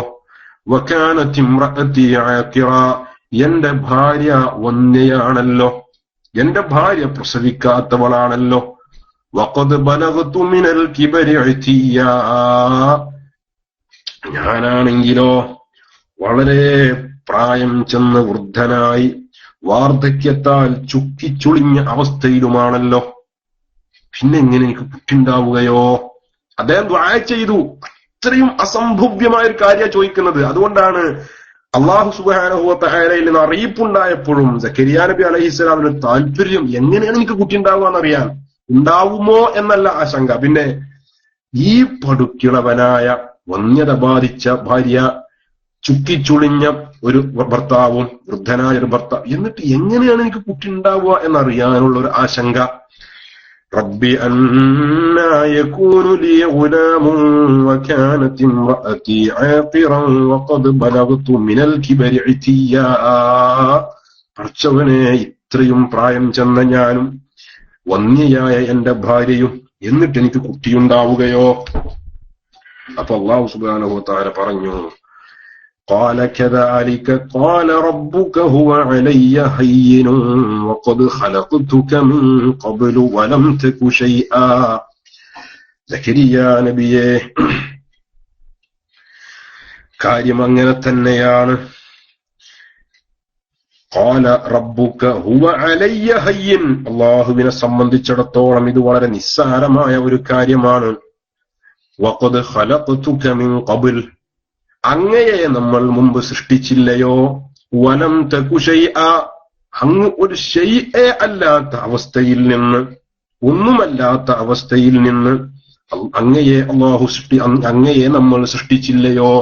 വകാനത് ഇംറഅതി ആഖിറ, എന്റെ ഭാര്യ വന്യയാണല്ലോ, എന്റെ ഭാര്യ പ്രസവിക്കാത്തവളാണല്ലോ. വഖദ് ബലഗ്തു മിനൽ കിബരി ഇതിയാ, ഞാനാണെങ്കിലോ വളരെ പ്രായം ചെന്ന് വൃദ്ധനായി വാർദ്ധക്യത്താൽ ചുക്കിച്ചുളിഞ്ഞ അവസ്ഥയിലുമാണല്ലോ. പിന്നെ എങ്ങനെ എനിക്ക് കുട്ടിയുണ്ടാവുകയോ? അദ്ദേഹം ദുആ ചെയ്തു. അത്രയും അസംഭവ്യമായ ഒരു കാര്യമാണ് ചോദിക്കുന്നത്. അതുകൊണ്ടാണ് അല്ലാഹു സുബ്ഹാനഹു വ തആലയിൽ നിന്ന് അറിയിപ്പുണ്ടായപ്പോഴും സക്കരിയ നബി അലൈഹിസ്സലാമിന് താല്പര്യം എങ്ങനെയാണ് എനിക്ക് കുട്ടി ഉണ്ടാവുകയെന്നറിയാൻ. ഉണ്ടാവുമോ എന്നല്ല ആശങ്ക. പിന്നെ ഈ പടുക്കിളവനായ വന്യത ബാധിച്ച ഭാര്യ, ചുക്കിച്ചുളിഞ്ഞ ഒരു ഭർത്താവും, വൃദ്ധനായ ഒരു ഭർത്താവ്, എന്നിട്ട് എങ്ങനെയാണ് എനിക്ക് കുട്ടി ഉണ്ടാവുക എന്നറിയാനുള്ള ഒരു ആശങ്ക. റബ്ബി അന്നാ യകൂനു ലീ ഗുലാമുൻ വകാനത് ഇംറഅതി ആഖിറൻ വഖദ് ബലഗ്തു മിനൽ കിബരി ഇതിയാ. പടച്ചവനെ, ഇത്രയും പ്രായം ചെന്ന ഞാനും വന്യയായ എന്റെ ഭാര്യയും, എന്നിട്ട് എനിക്ക് കുട്ടിയുണ്ടാവുകയോ? അപ്പൊ അല്ലാഹു സുബ്ഹാനഹു വ തആല പറഞ്ഞു, قال كذلك قال ربك هو علي هين وقد خلقتك من قبل ولم تك شيئا. സക്കരിയ നബിയെ, കാര്യം അങ്ങനെ തന്നെയാണ്. قال ربك هو علي هين, അല്ലാഹുവിനെ സംബന്ധിച്ചിടത്തോളം ഇത് വളരെ നിസ്സാരമായ ഒരു കാര്യമാണ്. وقد خلقتك من قبل, അങ്ങയെ നമ്മൾ മുമ്പ് സൃഷ്ടിച്ചില്ലയോ. വലം തകു ശൈഅ, അങ്ങ് ഒരു ശൈഅ അല്ലാത്ത അവസ്ഥയിൽ നിന്ന്, ഒന്നുമല്ലാത്ത അവസ്ഥയിൽ നിന്ന് അങ്ങയെ അങ്ങയെ നമ്മൾ സൃഷ്ടിച്ചില്ലയോ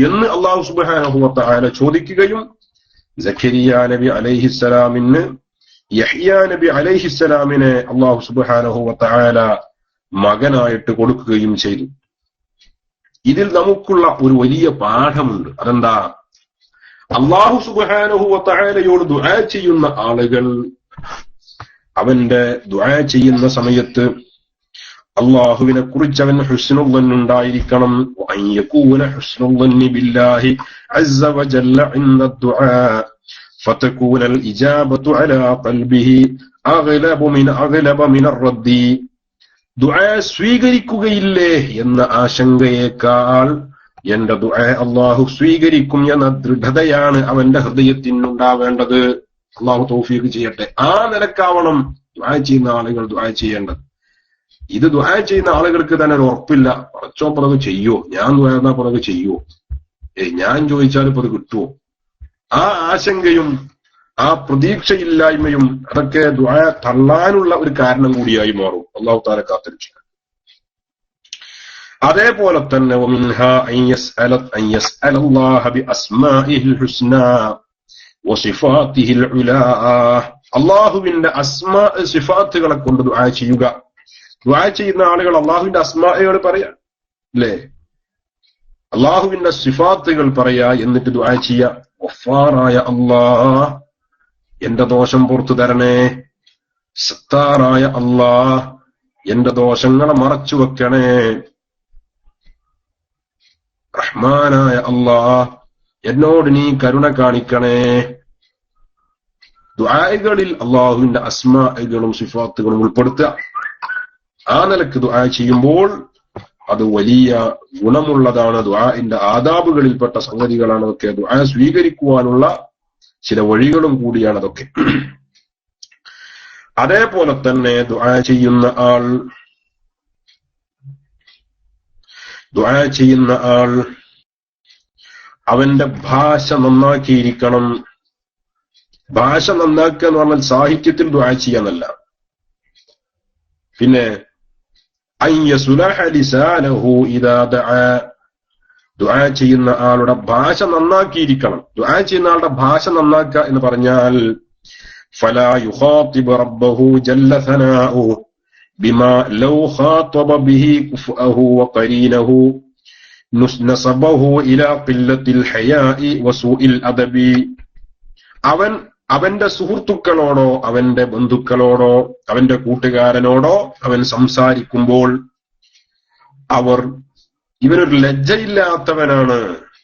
എന്ന് അല്ലാഹു സുബ്ഹാനഹു വ തആല ചോദിക്കുകയും സക്കരിയ നബി അലൈഹിസ്സലാമിന് യഹ്യ നബി അലൈഹിസ്സലാമിനെ അല്ലാഹു സുബ്ഹാനഹു വ തആല മകനായിട്ട് കൊടുക്കുകയും ചെയ്തു. ഇതിൽ നമുക്കുള്ള ഒരു വലിയ പാഠമുണ്ട്. അതെന്താ? അല്ലാഹു സുബ്ഹാനഹു വ തആലയോട് ദുആ ചെയ്യുന്ന ആളുകൾ അവന്റെ ദുആ ചെയ്യുന്ന സമയത്ത് അല്ലാഹുവിനെ കുറിച്ച് അവൻ ഹുസ്നുൽ ളന്ന് ഉണ്ടായിരിക്കണം. വഅൻ യകൂന ഹുസ്നുൽ ളന്ന് ബില്ലാഹി അസ്സ വജല്ല ഇൻദ ദുആ ഫതകൂന അൽ ഇജാബതു അലാ ഖൽബിഹി അഗ്ലബ മിൻ അർ-റദ്ദി. ദുആ സ്വീകരിക്കുകയില്ലേ എന്ന ആശങ്കയേക്കാൾ എന്റെ ദുആ അല്ലാഹു സ്വീകരിക്കും എന്ന ദൃഢതയാണ് അവന്റെ ഹൃദയത്തിനുണ്ടാവേണ്ടത്. അല്ലാഹു തൗഫീഖ് ചെയ്യട്ടെ. ആ നിലക്കാവണം ദുആ ചെയ്യുന്ന ആളുകൾ ദുആ ചെയ്യേണ്ടത്. ഇത് ദുആ ചെയ്യുന്ന ആളുകൾക്ക് തന്നെ ഒരു ഉറപ്പില്ല. പടച്ചോൻ പുറകെ ചെയ്യോ, ഞാൻ ദുആ പുറകെ ചെയ്യോ, ഞാൻ ചോദിച്ചാൽ ഇപ്പൊ അത് കിട്ടുമോ? ആ ആശങ്കയും ആ പ്രതീക്ഷയില്ലായ്മയും അതൊക്കെ ദുആ തള്ളാനുള്ള ഒരു കാരണം കൂടിയായി മാറും. അല്ലാഹു തആല കാത്തിരക്ഷിക്കട്ടെ. അതേപോലെ തന്നെ വമിൻഹാ അൻ യസ്അലല്ലാഹ ബിഅസ്മാഇഹിൽ ഹുസ്നാ വസിഫാതിഹിൽ ഉലാ, അല്ലാഹുവിന്റെ അസ്മാ സിഫാത്തുകളെ കൊണ്ട് ദുആ ചെയ്യുക. ദുആ ചെയ്യുന്ന ആളുകൾ അല്ലാഹുവിന്റെ അസ്മാഅകൾ പറയാ, അല്ലേ? അല്ലാഹുവിന്റെ സിഫാത്തുകൾ പറയാ, എന്നിട്ട് ദുആ ചെയ്യാ. ഗഫാറായ അല്ലാഹ്, എന്റെ ദോഷം പുറത്തു തരണേ. സത്താറായ അല്ലാഹ്, എന്റെ ദോഷങ്ങളെ മറച്ചു വെക്കണേ. റഹ്മാനായ അല്ലാഹ് എന്നോട് നീ കരുണ കാണിക്കണേ. ദുആകളിൽ അല്ലാഹുവിന്റെ അസ്മാഅകളും സിഫാത്തുകളും ഉൾപ്പെടുത്തുക. ആ നിലക്ക് ദുആ ചെയ്യുമ്പോൾ അത് വലിയ ഗുണമുള്ളതാണ്. ദുആഇന്റെ ആദാബുകളിൽപ്പെട്ട സംഗതികളാണ് അതൊക്കെ. ദുആ സ്വീകരിക്കുവാനുള്ള ചില വഴികളും കൂടിയാണ് അതൊക്കെ. അതേപോലെ തന്നെ ദുആ ചെയ്യുന്ന ആൾ അവന്റെ ഭാഷ നന്നാക്കിയിരിക്കണം. ഭാഷ നന്നാക്കുക എന്ന് പറഞ്ഞാൽ സാഹിത്യത്തിൽ ദുആ ചെയ്യാന്നല്ല. പിന്നെ ദുആ ചെയ്യുന്ന ആളുടെ ഭാഷ നന്നാക്കിയിരിക്കണം. ദുആ ചെയ്യുന്ന ആളുടെ ഭാഷ നന്നാക്കുക എന്ന് പറഞ്ഞാൽ فلا يخاطب ربه جل ثناؤه بما لو خاطب به كفؤه وقرينه نسبه إلى قلة الحياء وسوء الأدب. അവന്റെ സുഹൃത്തുക്കളോടോ അവന്റെ ബന്ധുക്കളോടോ അവന്റെ കൂട്ടുകാരനോടോ അവൻ സംസാരിക്കുമ്പോൾ ഇവനൊരു ലജ്ജയില്ലാത്തവനാണ്,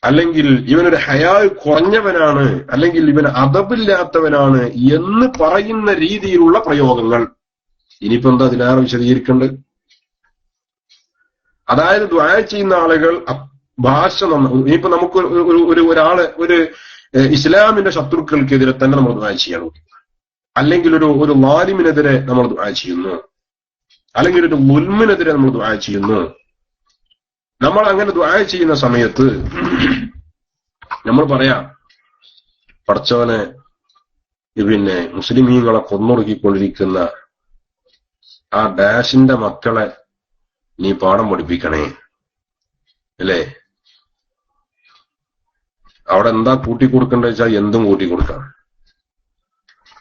അല്ലെങ്കിൽ ഇവനൊരു ഹയാ കുറഞ്ഞവനാണ്, അല്ലെങ്കിൽ ഇവൻ അദബില്ലാത്തവനാണ് എന്ന് പറയുന്ന രീതിയിലുള്ള പ്രയോഗങ്ങൾ. ഇനിയിപ്പോ എന്താ അതിലേറെ വിശദീകരിക്കേണ്ടത്? അതായത് ദുആ ചെയ്യുന്ന ആളുകൾ ഭാഷ ഇനിയിപ്പോ നമുക്ക് ഒരു ഇസ്ലാമിന്റെ ശത്രുക്കൾക്കെതിരെ തന്നെ നമ്മൾ ദുആ ചെയ്യണം, അല്ലെങ്കിൽ ഒരു ലാലിമിനെതിരെ നമ്മൾ ദുആ ചെയ്യുന്നു, അല്ലെങ്കിൽ ഒരു മുൽമിനെതിരെ നമ്മൾ ദുആ ചെയ്യുന്നു. നമ്മൾ അങ്ങനെ ദുആ ചെയ്യുന്ന സമയത്ത് നമ്മൾ പറയാം, പടച്ചവനെ പിന്നെ മുസ്ലിമീങ്ങളെ കൊന്നൊടുക്കിക്കൊണ്ടിരിക്കുന്ന ആ ഡാഷിന്റെ മക്കളെ നീ പാഠം പഠിപ്പിക്കണേ, അല്ലേ? അവിടെ എന്താ കൂട്ടിക്കൊടുക്കണ്ടെന്ന് വെച്ചാൽ എന്തും കൂട്ടിക്കൊടുക്കാം.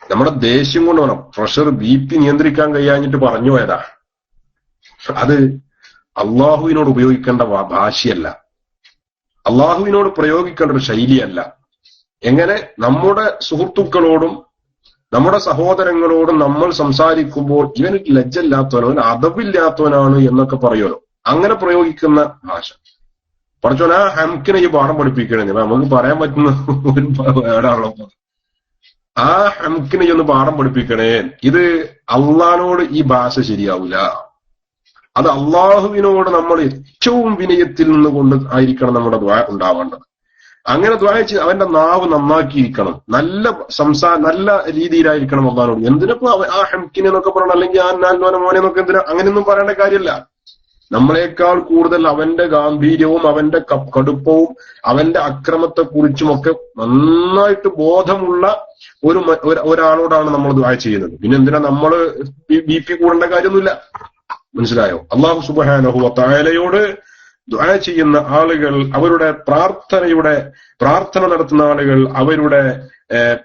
നമ്മുടെ ദേഷ്യം കൊണ്ട് വേണം, പ്രഷർ BP നിയന്ത്രിക്കാൻ കഴിയാഞ്ഞിട്ട് പറഞ്ഞു പോയതാ. അത് അള്ളാഹുവിനോട് ഉപയോഗിക്കേണ്ട ഭാഷയല്ല, അള്ളാഹുവിനോട് പ്രയോഗിക്കേണ്ട ഒരു ശൈലിയല്ല. എങ്ങനെ നമ്മുടെ സുഹൃത്തുക്കളോടും നമ്മുടെ സഹോദരങ്ങളോടും നമ്മൾ സംസാരിക്കുമ്പോൾ ഇവന് ലജ്ജയില്ലാത്തവനോ അവൻ അദബില്ലാത്തവനാണ് എന്നൊക്കെ പറയുമല്ലോ, അങ്ങനെ പ്രയോഗിക്കുന്ന ഭാഷ. പഠിച്ചോൻ ആ ഹംക്കിനെ ഈ പാഠം പഠിപ്പിക്കണേ, നമുക്ക് പറയാൻ പറ്റുന്ന ഒരു വേടാണല്ലോ. ആ ഹംക്കിനെ ഒന്ന് പാഠം പഠിപ്പിക്കണേ. ഇത് അള്ളാഹിനോട് ഈ ഭാഷ ശരിയാവൂല. അത് അള്ളാഹുവിനോട് നമ്മൾ ഏറ്റവും വിനയത്തിൽ നിന്നുകൊണ്ട് ആയിരിക്കണം നമ്മുടെ ദുആ ഉണ്ടാവേണ്ടത്. അങ്ങനെ ദുആ ചെയ്ത് അവന്റെ നാവ് നന്നാക്കിയിരിക്കണം, നല്ല രീതിയിലായിരിക്കണം അള്ളാഹിനോട്. എന്തിനപ്പോ ആ ഹംക്കിനെ എന്നൊക്കെ പറയണം, അല്ലെങ്കിൽ ആ നാലോനെ മോനെ എന്നൊക്കെ എന്തിനാ അങ്ങനെയൊന്നും പറയേണ്ട കാര്യമില്ല. നമ്മളെക്കാൾ കൂടുതൽ അവന്റെ ഗാംഭീര്യവും അവന്റെ കടുപ്പവും അവന്റെ അക്രമത്തെക്കുറിച്ചുമൊക്കെ നന്നായിട്ട് ബോധമുള്ള ഒരാളോടാണ് നമ്മൾ ദുആ ചെയ്യുന്നത്. പിന്നെ എന്തിനാ നമ്മള് BP കൂടേണ്ട കാര്യമൊന്നുമില്ല. മനസ്സിലായോ? അല്ലാഹു സുബ്ഹാനഹു വ തആലയോട് ദുആ ചെയ്യുന്ന ആളുകൾ, അവരുടെ പ്രാർത്ഥന നടത്തുന്ന ആളുകൾ അവരുടെ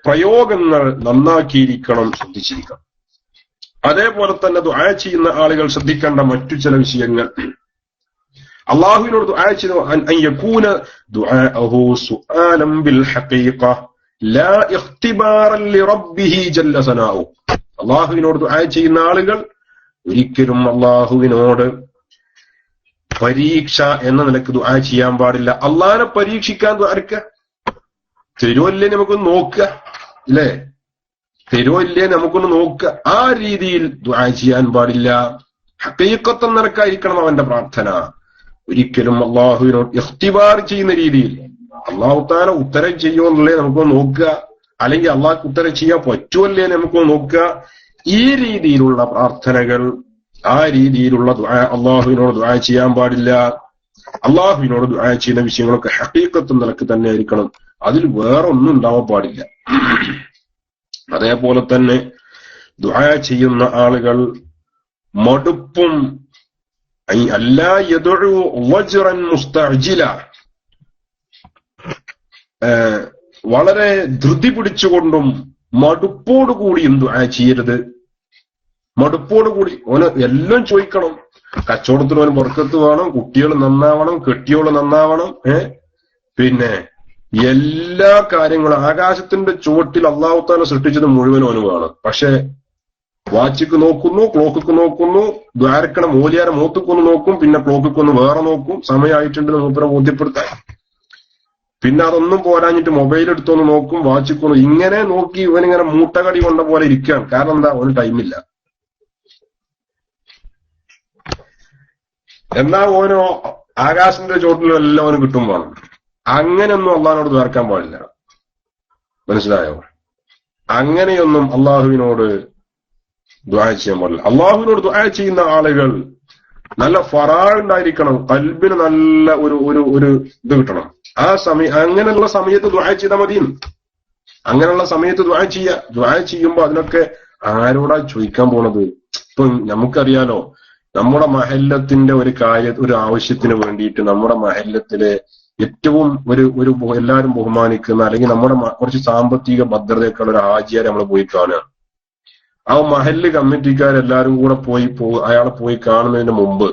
പ്രയോഗങ്ങൾ നന്നാക്കിയിരിക്കണം, ശ്രദ്ധിച്ചിരിക്കണം. അതേപോലെ തന്നെ ദുആ ചെയ്യുന്ന ആളുകൾ ശ്രദ്ധിക്കേണ്ട മറ്റു ചില വിഷയങ്ങൾ, അല്ലാഹുവിനോട് ദുആ ചെയ്യുന്ന അൻ യകൂന ദുആഅഹു സുആലൻ ബിൽ ഹഖീഖ ലാ ഇഖ്തിബാറൻ ലിറബ്ബിഹി ജല്ല സനാഉ. അല്ലാഹുവിനോട് ദുആ ചെയ്യുന്ന ആളുകൾ ഒരിക്കലും അല്ലാഹുവിനോട് പരീക്ഷ എന്ന നിലക്ക് ദുആ ചെയ്യാൻ പാടില്ല. അള്ളാഹിനെ പരീക്ഷിക്കാൻ ദുആർക്ക തരുവല്ലേ നമുക്കൊന്ന് നോക്കുക, അല്ലേ? തരുവല്ലേ നമുക്കൊന്ന് നോക്കുക. ആ രീതിയിൽ ദുആ ചെയ്യാൻ പാടില്ല. ഹഖീഖത്ത് നിലക്കായിരിക്കണം അവന്റെ പ്രാർത്ഥന. ഒരിക്കലും അള്ളാഹുവിനോട് ഇഖ്തിബാർ ചെയ്യുന്ന രീതിയിൽ അള്ളാഹു തആല ഉത്തരം ചെയ്യുമെന്നുള്ളേ നമുക്കൊന്ന് നോക്കുക, അല്ലെങ്കിൽ അള്ളാഹ്ക്ക് ഉത്തരം ചെയ്യാൻ പറ്റുമല്ലേ നമുക്കൊന്ന് നോക്കുക. ഈ രീതിയിലുള്ള പ്രാർത്ഥനകൾ, ആ രീതിയിലുള്ള ദുആ അള്ളാഹുവിനോട് ദുആ ചെയ്യാൻ പാടില്ല. അള്ളാഹുവിനോട് ദുആ ചെയ്യുന്ന വിഷയങ്ങളൊക്കെ ഹഖീഖത്ത് നിലക്ക് തന്നെ ആയിരിക്കണം, അതിൽ വേറെ ഒന്നും ഉണ്ടാവാൻ പാടില്ല. അതേപോലെ തന്നെ ദുആ ചെയ്യുന്ന ആളുകൾ മടുപ്പും അല്ലാ യദ്ഉ വജ്റൻ മുസ്തഅജില, വളരെ ധൃതി പിടിച്ചുകൊണ്ടും മടുപ്പോടുകൂടിയും ദുആ ചെയ്യരുത്. മടുപ്പോടുകൂടി ഓന് എല്ലാം ചോദിക്കണം. കച്ചവടത്തിന് ഓന് ബർക്കത്ത് വേണം, കുട്ടികൾ നന്നാവണം, കെട്ടിയോള് നന്നാവണം, പിന്നെ എല്ലാ കാര്യങ്ങളും. ആകാശത്തിന്റെ ചുവട്ടിൽ അല്ലാഹു തആല സൃഷ്ടിച്ചത് മുഴുവൻ ഓന് വേണം. പക്ഷെ വാച്ചിക്ക് നോക്കുന്നു, ക്ലോക്ക് നോക്കുന്നു, ദ്വാരക്കണ മൂലിയാരെ മൂത്തുക്കൊന്ന് നോക്കും, പിന്നെ ക്ലോക്കൊന്ന് വേറെ നോക്കും, സമയമായിട്ടുണ്ടെന്ന് മൂപ്പരെ ബോധ്യപ്പെടുത്താൻ. പിന്നെ അതൊന്നും പോരാഞ്ഞിട്ട് മൊബൈൽ എടുത്തൊന്ന് നോക്കും, വാച്ചിക്കൊന്ന്, ഇങ്ങനെ നോക്കി ഇവനിങ്ങനെ മൂട്ടകടി കൊണ്ട പോലെ ഇരിക്കുകയാണ്. കാരണം എന്താ? ഒരു ടൈമില്ല. എന്നാ ഓരോ ആകാശത്തിന്റെ ചോട്ടിലും എല്ലാം അവന് കിട്ടും വേണം. അങ്ങനെയൊന്നും അള്ളാഹിനോട് ദ്വാരക്കാൻ പാടില്ല. മനസ്സിലായോ? അങ്ങനെയൊന്നും അള്ളാഹുവിനോട് ദുആ ചെയ്യാൻ പാടില്ല. അള്ളാഹുവിനോട് ദുആ ചെയ്യുന്ന ആളുകൾ നല്ല ഫറാഉണ്ടായിരിക്കണം, ഖൽബിന് നല്ല ഒരു ഇത് കിട്ടണം. ആ സമയം അങ്ങനെയുള്ള സമയത്ത് ദുആ ചെയ്താൽ മതി. അങ്ങനെയുള്ള സമയത്ത് ദുആ ചെയ്യുമ്പോ അതിനൊക്കെ ആരോടാ ചോദിക്കാൻ പോണത്? ഇപ്പൊ നമുക്കറിയാലോ, നമ്മുടെ മഹല്ലത്തിന്റെ ഒരു ആവശ്യത്തിന് വേണ്ടിയിട്ട് നമ്മുടെ മഹല്ലത്തിലെ ഏറ്റവും ഒരു എല്ലാവരും ബഹുമാനിക്കുന്ന, അല്ലെങ്കിൽ നമ്മുടെ കുറച്ച് സാമ്പത്തിക ഭദ്രതയൊക്കെയുള്ള ഒരു ഹാജിയാരെ നമ്മൾ പോയി കാണുക. ആ മഹല്ല് കമ്മിറ്റിക്കാരെല്ലാരും കൂടെ അയാളെ പോയി കാണുന്നതിന് മുമ്പ്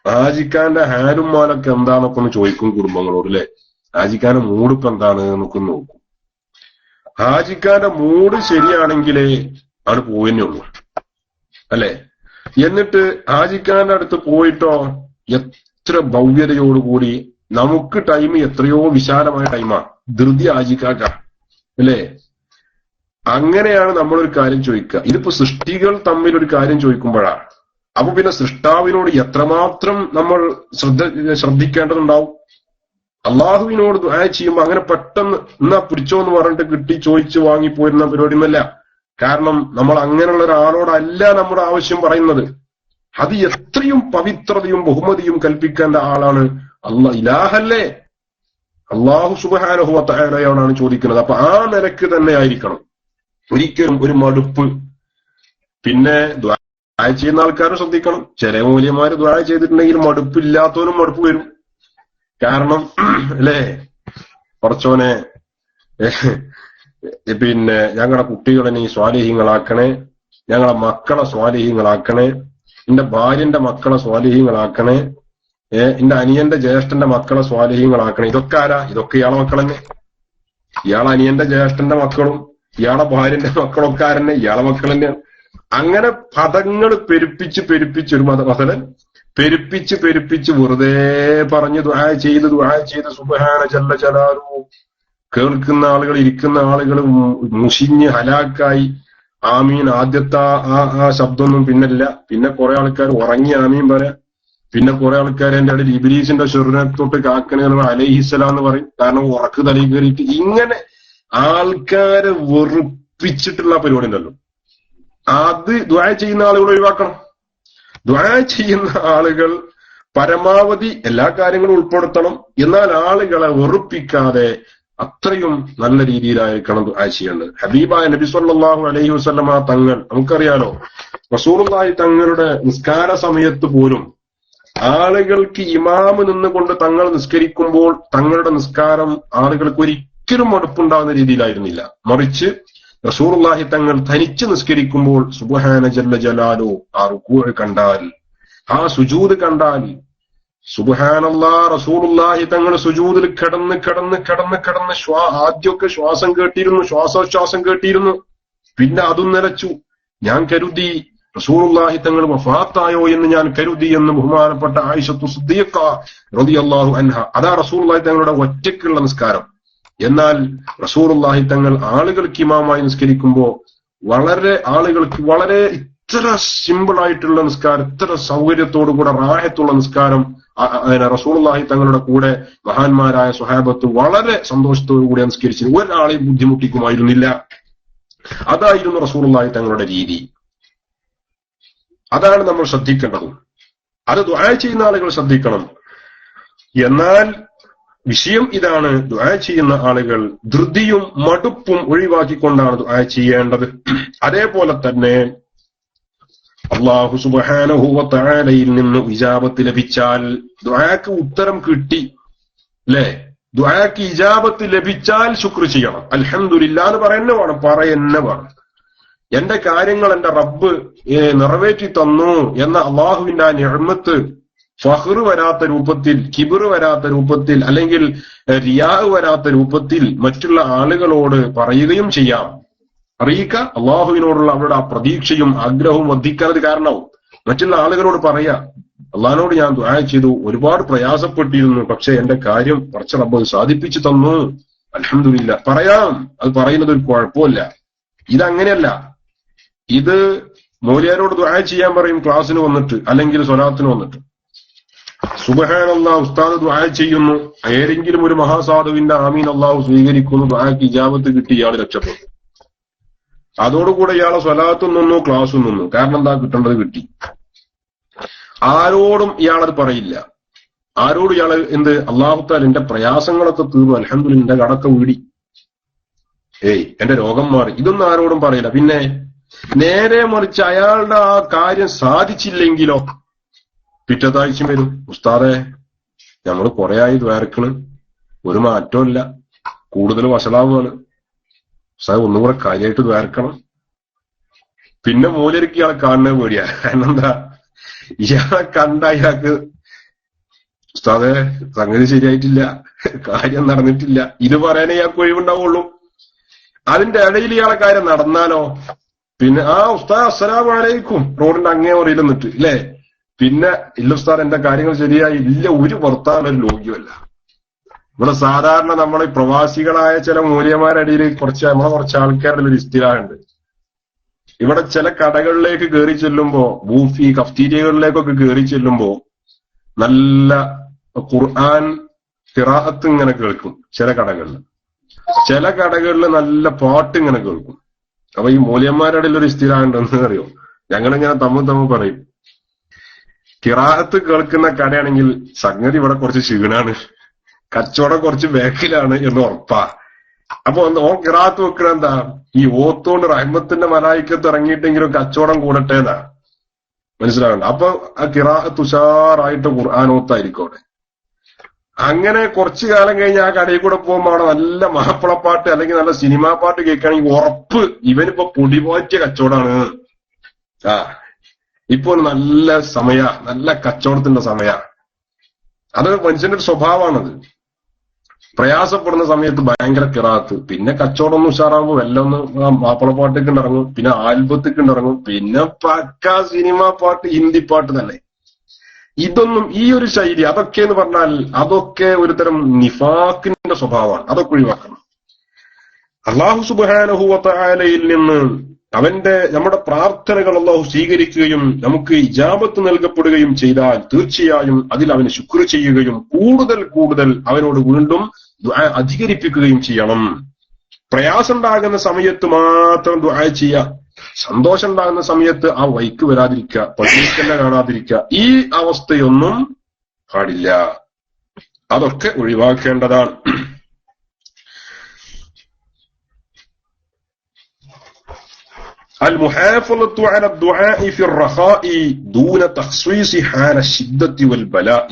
ഹാജിക്കാന്റെ ഹാലും മാലൊക്കെ എന്താന്നൊക്കെ ഒന്ന് ചോദിക്കും കുടുംബങ്ങളോട്, അല്ലെ? ഹാജിക്കാന്റെ മൂഡിപ്പോ എന്താണ് എന്നൊക്കെ നോക്കും. ഹാജിക്കാന്റെ മൂഡ് ശരിയാണെങ്കിലേ ആണ് പോവുന്നേ ഉള്ളൂ, അല്ലെ? എന്നിട്ട് ഹാജിക്കാന്റെ അടുത്ത് പോയിട്ടോ എത്ര ഭവ്യതയോടുകൂടി, നമുക്ക് ടൈം എത്രയോ വിശാലമായ ടൈമാ, ധൃതി ഹാജിക്കാക്ക, അല്ലേ? അങ്ങനെയാണ് നമ്മളൊരു കാര്യം ചോദിക്കുക. ഇതിപ്പോ സൃഷ്ടികൾ തമ്മിൽ ഒരു കാര്യം ചോദിക്കുമ്പോഴാണ്. അപ്പൊ പിന്നെ സൃഷ്ടാവിനോട് എത്രമാത്രം നമ്മൾ ശ്രദ്ധിക്കേണ്ടതുണ്ടാവും. അള്ളാഹുവിനോട് ദുആ ചെയ്യുമ്പോ അങ്ങനെ പെട്ടെന്ന് എന്നാ പിടിച്ചോന്ന് പറഞ്ഞിട്ട് കിട്ടി ചോദിച്ചു വാങ്ങിപ്പോരുന്ന പരിപാടിയൊന്നുമല്ല. കാരണം നമ്മൾ അങ്ങനെയുള്ള ഒരാളോടല്ല നമ്മുടെ ആവശ്യം പറയുന്നത്. അത് എത്രയും പവിത്രതയും ബഹുമതിയും കൽപ്പിക്കേണ്ട ആളാണ് ഇലാഹല്ലേ, അള്ളാഹു സുബ്ഹാനഹു വ തആലയോടാണ് ചോദിക്കുന്നത്. അപ്പൊ ആ നിലക്ക് തന്നെ ആയിരിക്കണം. ഒരിക്കലും ഒരു മടുപ്പ്. പിന്നെ ദുആ ചെയ്യുന്ന ആൾക്കാരും ശ്രദ്ധിക്കണം. ചില മൂല്യന്മാര് ദുആ ചെയ്തിട്ടുണ്ടെങ്കിൽ മടുപ്പില്ലാത്തവനും മടുപ്പ് വരും. കാരണം അല്ലേ, കുറച്ചോനെ പിന്നെ ഞങ്ങളുടെ കുട്ടികളെ നീ സ്വാലിഹീങ്ങളാക്കണേ, ഞങ്ങളെ മക്കളെ സ്വാലിഹീങ്ങളാക്കണേ, എന്റെ ഭാര്യന്റെ മക്കളെ സ്വാലിഹീങ്ങളാക്കണേ, എന്റെ അനിയന്റെ ജ്യേഷ്ഠന്റെ മക്കളെ സ്വാലിഹീങ്ങളാക്കണേ. ഇതൊക്കെ ആരാ? ഇതൊക്കെ ഇയാളെ മക്കൾ തന്നെ. ഇയാളെ അനിയന്റെ ജ്യേഷ്ഠന്റെ മക്കളും ഇയാളെ ഭാര്യന്റെ മക്കളൊക്കെ ആരെന്നെ? ഇയാളെ മക്കൾ തന്നെയാണ്. അങ്ങനെ പദങ്ങൾ പെരുപ്പിച്ച് ഒരു മതമസലൻ പെരുപ്പിച്ച് വെറുതെ പറഞ്ഞ് ദുആ ചെയ്ത് സുബ്ഹാന ജല്ല ജലാലുഹു കേൾക്കുന്ന ആളുകൾ, ഇരിക്കുന്ന ആളുകൾ മുഷിഞ്ഞ് ഹലാക്കായി. ആമീൻ ആദ്യത്തെ ആ ശബ്ദമൊന്നും പിന്നില്ല. പിന്നെ കുറെ ആൾക്കാർ ഉറങ്ങി ആമീൻ പറയാം. പിന്നെ കുറെ ആൾക്കാർ എന്റെ ഇടയിൽ ഇബ്ലീസിന്റെ തൊട്ട് കാക്കനുകൾ അലൈഹിസ്സലാം എന്ന് പറയും. കാരണം ഉറക്ക് തലയിൽ കയറിയിട്ട് ഇങ്ങനെ ആൾക്കാരെ വെറുപ്പിച്ചിട്ടുള്ള പരിപാടി ഉണ്ടല്ലോ. അത് ദുആ ചെയ്യുന്ന ആളുകൾ ഒഴിവാക്കണം. ദുആ ചെയ്യുന്ന ആളുകൾ പരമാവധി എല്ലാ കാര്യങ്ങളും ഉൾപ്പെടുത്തണം. എന്നാൽ ആളുകളെ വെറുപ്പിക്കാതെ അത്രയും നല്ല രീതിയിലായിരിക്കണം ദുആ ചെയ്യേണ്ടത്. ഹബീബായ നബി സല്ലല്ലാഹു അലൈഹി വസല്ലമ തങ്ങൾ, നമുക്കറിയാലോ, റസൂലുള്ളാഹി തങ്ങളുടെ നിസ്കാര സമയത്ത് പോലും ആളുകൾക്ക് ഇമാമ് നിന്നുകൊണ്ട് തങ്ങൾ നിസ്കരിക്കുമ്പോൾ തങ്ങളുടെ നിസ്കാരം ആളുകൾക്ക് ഒരിക്കലും മടുപ്പുണ്ടാകുന്ന രീതിയിലായിരുന്നില്ല. മറിച്ച് റസൂലുള്ളാഹി തങ്ങൾ തനിച്ച് നിസ്കരിക്കുമ്പോൾ സുബ്ഹാന ജല്ല ജലാലു ആ റുകൂഅ് കണ്ടാൽ, ആ സുജൂദ് കണ്ടാൽ, സുബ്ഹാനല്ലാഹ്, റസൂലുള്ളാഹി തങ്ങൾ സുജൂദിൽ കിടന്ന് ആദ്യമൊക്കെ ശ്വാസം കേട്ടിരുന്നു, ശ്വാസോച്ഛ്വാസം കേട്ടിരുന്നു. പിന്നെ അതും നിലച്ചു. ഞാൻ കരുതി റസൂലുള്ളാഹി തങ്ങൾ വഫാത്തായോ എന്ന് ഞാൻ കരുതി എന്ന് ബഹുമാനപ്പെട്ട ആയിഷത്തു സിദ്ദീഖ റളിയല്ലാഹു അൻഹ. അതാ റസൂലുള്ളാഹി തങ്ങളുടെ ഒറ്റയ്ക്കുള്ള നിസ്കാരം. എന്നാൽ റസൂലുള്ളാഹി തങ്ങൾ ആളുകൾക്ക് ഇമാമായി നിസ്കരിക്കുമ്പോ ആളുകൾക്ക് വളരെ ഇത്ര സിമ്പിൾ ആയിട്ടുള്ള നിസ്കാരം, ഇത്ര സൗകര്യത്തോടുകൂടെ റാഹത്തുള്ള നിസ്കാരം റസൂലുള്ളാഹി തങ്ങളുടെ കൂടെ മഹാന്മാരായ സ്വഹാബത്ത് വളരെ സന്തോഷത്തോടു കൂടി നിസ്കരിച്ചു. ഒരാളെയും ബുദ്ധിമുട്ടിക്കുമായിരുന്നില്ല. അതായിരുന്നു റസൂലുള്ളാഹി തങ്ങളുടെ രീതി. അതാണ് നമ്മൾ ശ്രദ്ധിക്കേണ്ടത്. അത് ദുആ ചെയ്യുന്ന ആളുകൾ ശ്രദ്ധിക്കണം. എന്നാൽ വിഷയം ഇതാണ്, ദുആ ചെയ്യുന്ന ആളുകൾ ധൃതിയും മടുപ്പും ഒഴിവാക്കിക്കൊണ്ടാണ് ദുആ ചെയ്യേണ്ടത്. അതേപോലെ തന്നെ അല്ലാഹു സുബ്ഹാനഹു വ തആലയിൽ നിന്ന് ഇജാബത്ത് ലഭിച്ചാൽ, ദുആക്ക് ഉത്തരം കിട്ടി, അല്ലേ? ദുആക്ക് ഇജാബത്ത് ലഭിച്ചാൽ ശുക്ർ ചെയ്യണം. അൽഹംദുലില്ലാഹ് എന്ന് പറയന്നെ വേണം. എന്റെ കാര്യങ്ങൾ എന്റെ റബ്ബ് നിറവേറ്റി തന്നു എന്ന അള്ളാഹുവിന്റെ ആ നിഅമത്ത് ഫഖ്റ് വരാത്ത രൂപത്തിൽ, കിബ്ർ വരാത്ത രൂപത്തിൽ, അല്ലെങ്കിൽ റിയാ വരാത്ത രൂപത്തിൽ മറ്റുള്ള ആളുകളോട് പറയുകയും ചെയ്യാം. അറിയിക്കുക. അള്ളാഹുവിനോടുള്ള അവരുടെ ആ പ്രതീക്ഷയും ആഗ്രഹവും വർദ്ധിക്കാൻ അത് കാരണമാവും. മറ്റുള്ള ആളുകളോട് പറയാ, അള്ളാഹിനോട് ഞാൻ ദുആ ചെയ്തു, ഒരുപാട് പ്രയാസപ്പെട്ടിരുന്നു, പക്ഷെ എന്റെ കാര്യം പടച്ച റബ്ബ് സാധിപ്പിച്ചു തന്നു, അൽഹംദുലില്ലാ പറയാം. അത് പറയുന്നത് ഒരു കുഴപ്പമില്ല. ഇതങ്ങനെയല്ല. ഇത് മൗലിയാരോട് ദുആ ചെയ്യാൻ പറയും ക്ലാസ്സിന് വന്നിട്ട്, അല്ലെങ്കിൽ സ്വലാത്തിന് വന്നിട്ട്. സുബ്ഹാനല്ലാഹ്, ഉസ്താദ് ദുആ ചെയ്യുന്നു, ഏതെങ്കിലും ഒരു മഹാസാധുവിന്റെ ആമീൻ അള്ളാഹു സ്വീകരിക്കുന്നു, ദുആക്ക് ഇജാബത്ത് കിട്ടി, ഇയാൾ രക്ഷപ്പെട്ടു. അതോടുകൂടെ ഇയാളെ സ്വലാത്തും നിന്നു, ക്ലാസ്സും നിന്നു. കാരണം എന്താ, കിട്ടേണ്ടത് കിട്ടി. ആരോടും ഇയാളത് പറയില്ല. ആരോടും ഇയാൾ എന്ത്, അല്ലാഹു തആല എന്റെ പ്രയാസങ്ങളൊക്കെ തീർന്നു, അൽഹംദുലില്ലാഹ് എന്റെ കടക്കെ വീടി, എന്റെ രോഗം മാറി, ഇതൊന്നും ആരോടും പറയില്ല. പിന്നെ നേരെ മറിച്ച് അയാളുടെ ആ കാര്യം സാധിച്ചില്ലെങ്കിലോ പിറ്റത്താഴ്ച വരും, ഉസ്താദെ ഞങ്ങൾ കുറെ ആയി ദ്വാരക്കണ്, ഒരു മാറ്റമില്ല, കൂടുതൽ വഷളാവുകയാണ്, ഉസ്താദ് ഒന്നും കൂടെ കാര്യമായിട്ട് ദ്വാരക്കണം. പിന്നെ മൂലരിക്ക് ഇയാളെ കാണുന്നത് പേടിയാ. കാരണം എന്താ, ഇയാളെ കണ്ട ഇയാൾക്ക് ഉസ്താദെ സംഗതി ശരിയായിട്ടില്ല, കാര്യം നടന്നിട്ടില്ല, ഇത് പറയാനേ ഇയാൾക്ക് ഒഴിവുണ്ടാവുള്ളൂ. അതിന്റെ ഇടയിൽ ഇയാളെ കാര്യം നടന്നാലോ പിന്നെ ആ ഉസ്താദ് അസ്സലാമു അലൈക്കും റോഡിന്റെ അങ്ങേ മുറിയിൽ നിന്നിട്ട് ഇല്ലേ, പിന്നെ ഇല്ല ഉസ്താദ് എന്റെ കാര്യങ്ങൾ ശരിയായി ഇല്ല, ഒരു വർത്താനം ഒരു ലോക്യമല്ല. ഇവിടെ സാധാരണ നമ്മളെ പ്രവാസികളായ ചില മൂല്യന്മാരുടെ ഇടയിൽ കുറച്ച് ആൾക്കാരുടെ ഒരു ഇസ്തിലാഹുണ്ട്. ഇവിടെ ചില കടകളിലേക്ക് കയറി ചെല്ലുമ്പോ, ബൂഫി കഫ്റ്റീരിയകളിലേക്കൊക്കെ കയറി ചെല്ലുമ്പോ നല്ല ഖുർആൻ ഖിറാഅത്ത് ഇങ്ങനെ കേൾക്കും. ചില കടകളിൽ നല്ല പാട്ട് ഇങ്ങനെ കേൾക്കും. അപ്പൊ ഈ മൂല്യന്മാരുടെ ഇടയിൽ ഒരു ഇസ്തിലാഹുണ്ടെന്ന് അറിയോ, ഞങ്ങളിങ്ങനെ തമ്മിൽ പറയും, ഖിറാഅത്ത് കേൾക്കുന്ന കടയാണെങ്കിൽ സംഗതി ഇവിടെ കുറച്ച് ക്ഷീണാണ്, കച്ചവടം കുറച്ച് ബാക്കിലാണ് എന്ന് ഉറപ്പാ. അപ്പൊ ഓ ഖിറാഅത്ത് വെക്കണ എന്താ, ഈ ഓത്തോണ്ട് റഹ്മത്തിന്റെ മലായിക്കത്ത് ഇറങ്ങിയിട്ടെങ്കിലും കച്ചവടം കൂടട്ടെ എന്നാ മനസ്സിലാകണ്ട. അപ്പൊ ആ ഖിറാഅത്ത് ഉഷാറായിട്ട് ഖുർആൻ ഓത്തായിരിക്കും അവിടെ. അങ്ങനെ കുറച്ചു കാലം കഴിഞ്ഞ് ആ കടയിൽ കൂടെ പോകുമ്പോ അവിടെ നല്ല മാപ്പിളപ്പാട്ട് അല്ലെങ്കിൽ നല്ല സിനിമാ പാട്ട് കേൾക്കുകയാണെങ്കിൽ ഉറപ്പ് ഇവനിപ്പോ പൊടിപോറ്റിയ കച്ചവടമാണ്. ഇപ്പൊ ഒരു നല്ല നല്ല കച്ചവടത്തിന്റെ സമയ. അത് മനുഷ്യന്റെ ഒരു സ്വഭാവമാണത്. പ്രയാസപ്പെടുന്ന സമയത്ത് ഭയങ്കര ഖിറാഅത്ത്, പിന്നെ കച്ചവടം ഒന്ന് ഉഷാറാകുമ്പോ വല്ലൊന്ന് മാപ്പിളപ്പാട്ടേക്ക് ഇറങ്ങും, പിന്നെ ആൽബത്തേക്ക് ഇറങ്ങും, പിന്നെ പക്ക സിനിമാ പാട്ട്, ഹിന്ദി പാട്ട് തന്നെ. ഇതൊന്നും ഈ ഒരു ശൈലി, അതൊക്കെ എന്ന് പറഞ്ഞാൽ അതൊക്കെ ഒരു തരം നിഫാഖിന്റെ സ്വഭാവമാണ്. അതൊക്കെ ഒഴിവാക്കണം. അല്ലാഹു സുബ്ഹാനഹു വ തആലയിൽ നിന്ന് നമ്മുടെ പ്രാർത്ഥനകൾ അല്ലാഹു സ്വീകരിക്കുകയും നമുക്ക് ഇജാബത്ത് നൽകപ്പെടുകയും ചെയ്താൽ തീർച്ചയായും അതിൽ അവന് ശുക്ർ ചെയ്യുകയും കൂടുതൽ അവനോട് വീണ്ടും ദുആ അധികരിപ്പിക്കുകയും ചെയ്യണം. പ്രയാസം ഉണ്ടാകുന്ന സമയത്ത് മാത്രം ദുആ ചെയ്യുക, സന്തോഷം ഉണ്ടാകുന്ന സമയത്ത് ആ വൈക്ക് വരാതിരിക്കുക, പള്ളിക്കല്ല കാണാതിരിക്കുക, ഈ അവസ്ഥയൊന്നും പാടില്ല. അതൊക്കെ ഒഴിവാക്കേണ്ടതാണ്. المحافظة على الدعاء في الرخاء دون تخصيص حال الشدة والبلاء.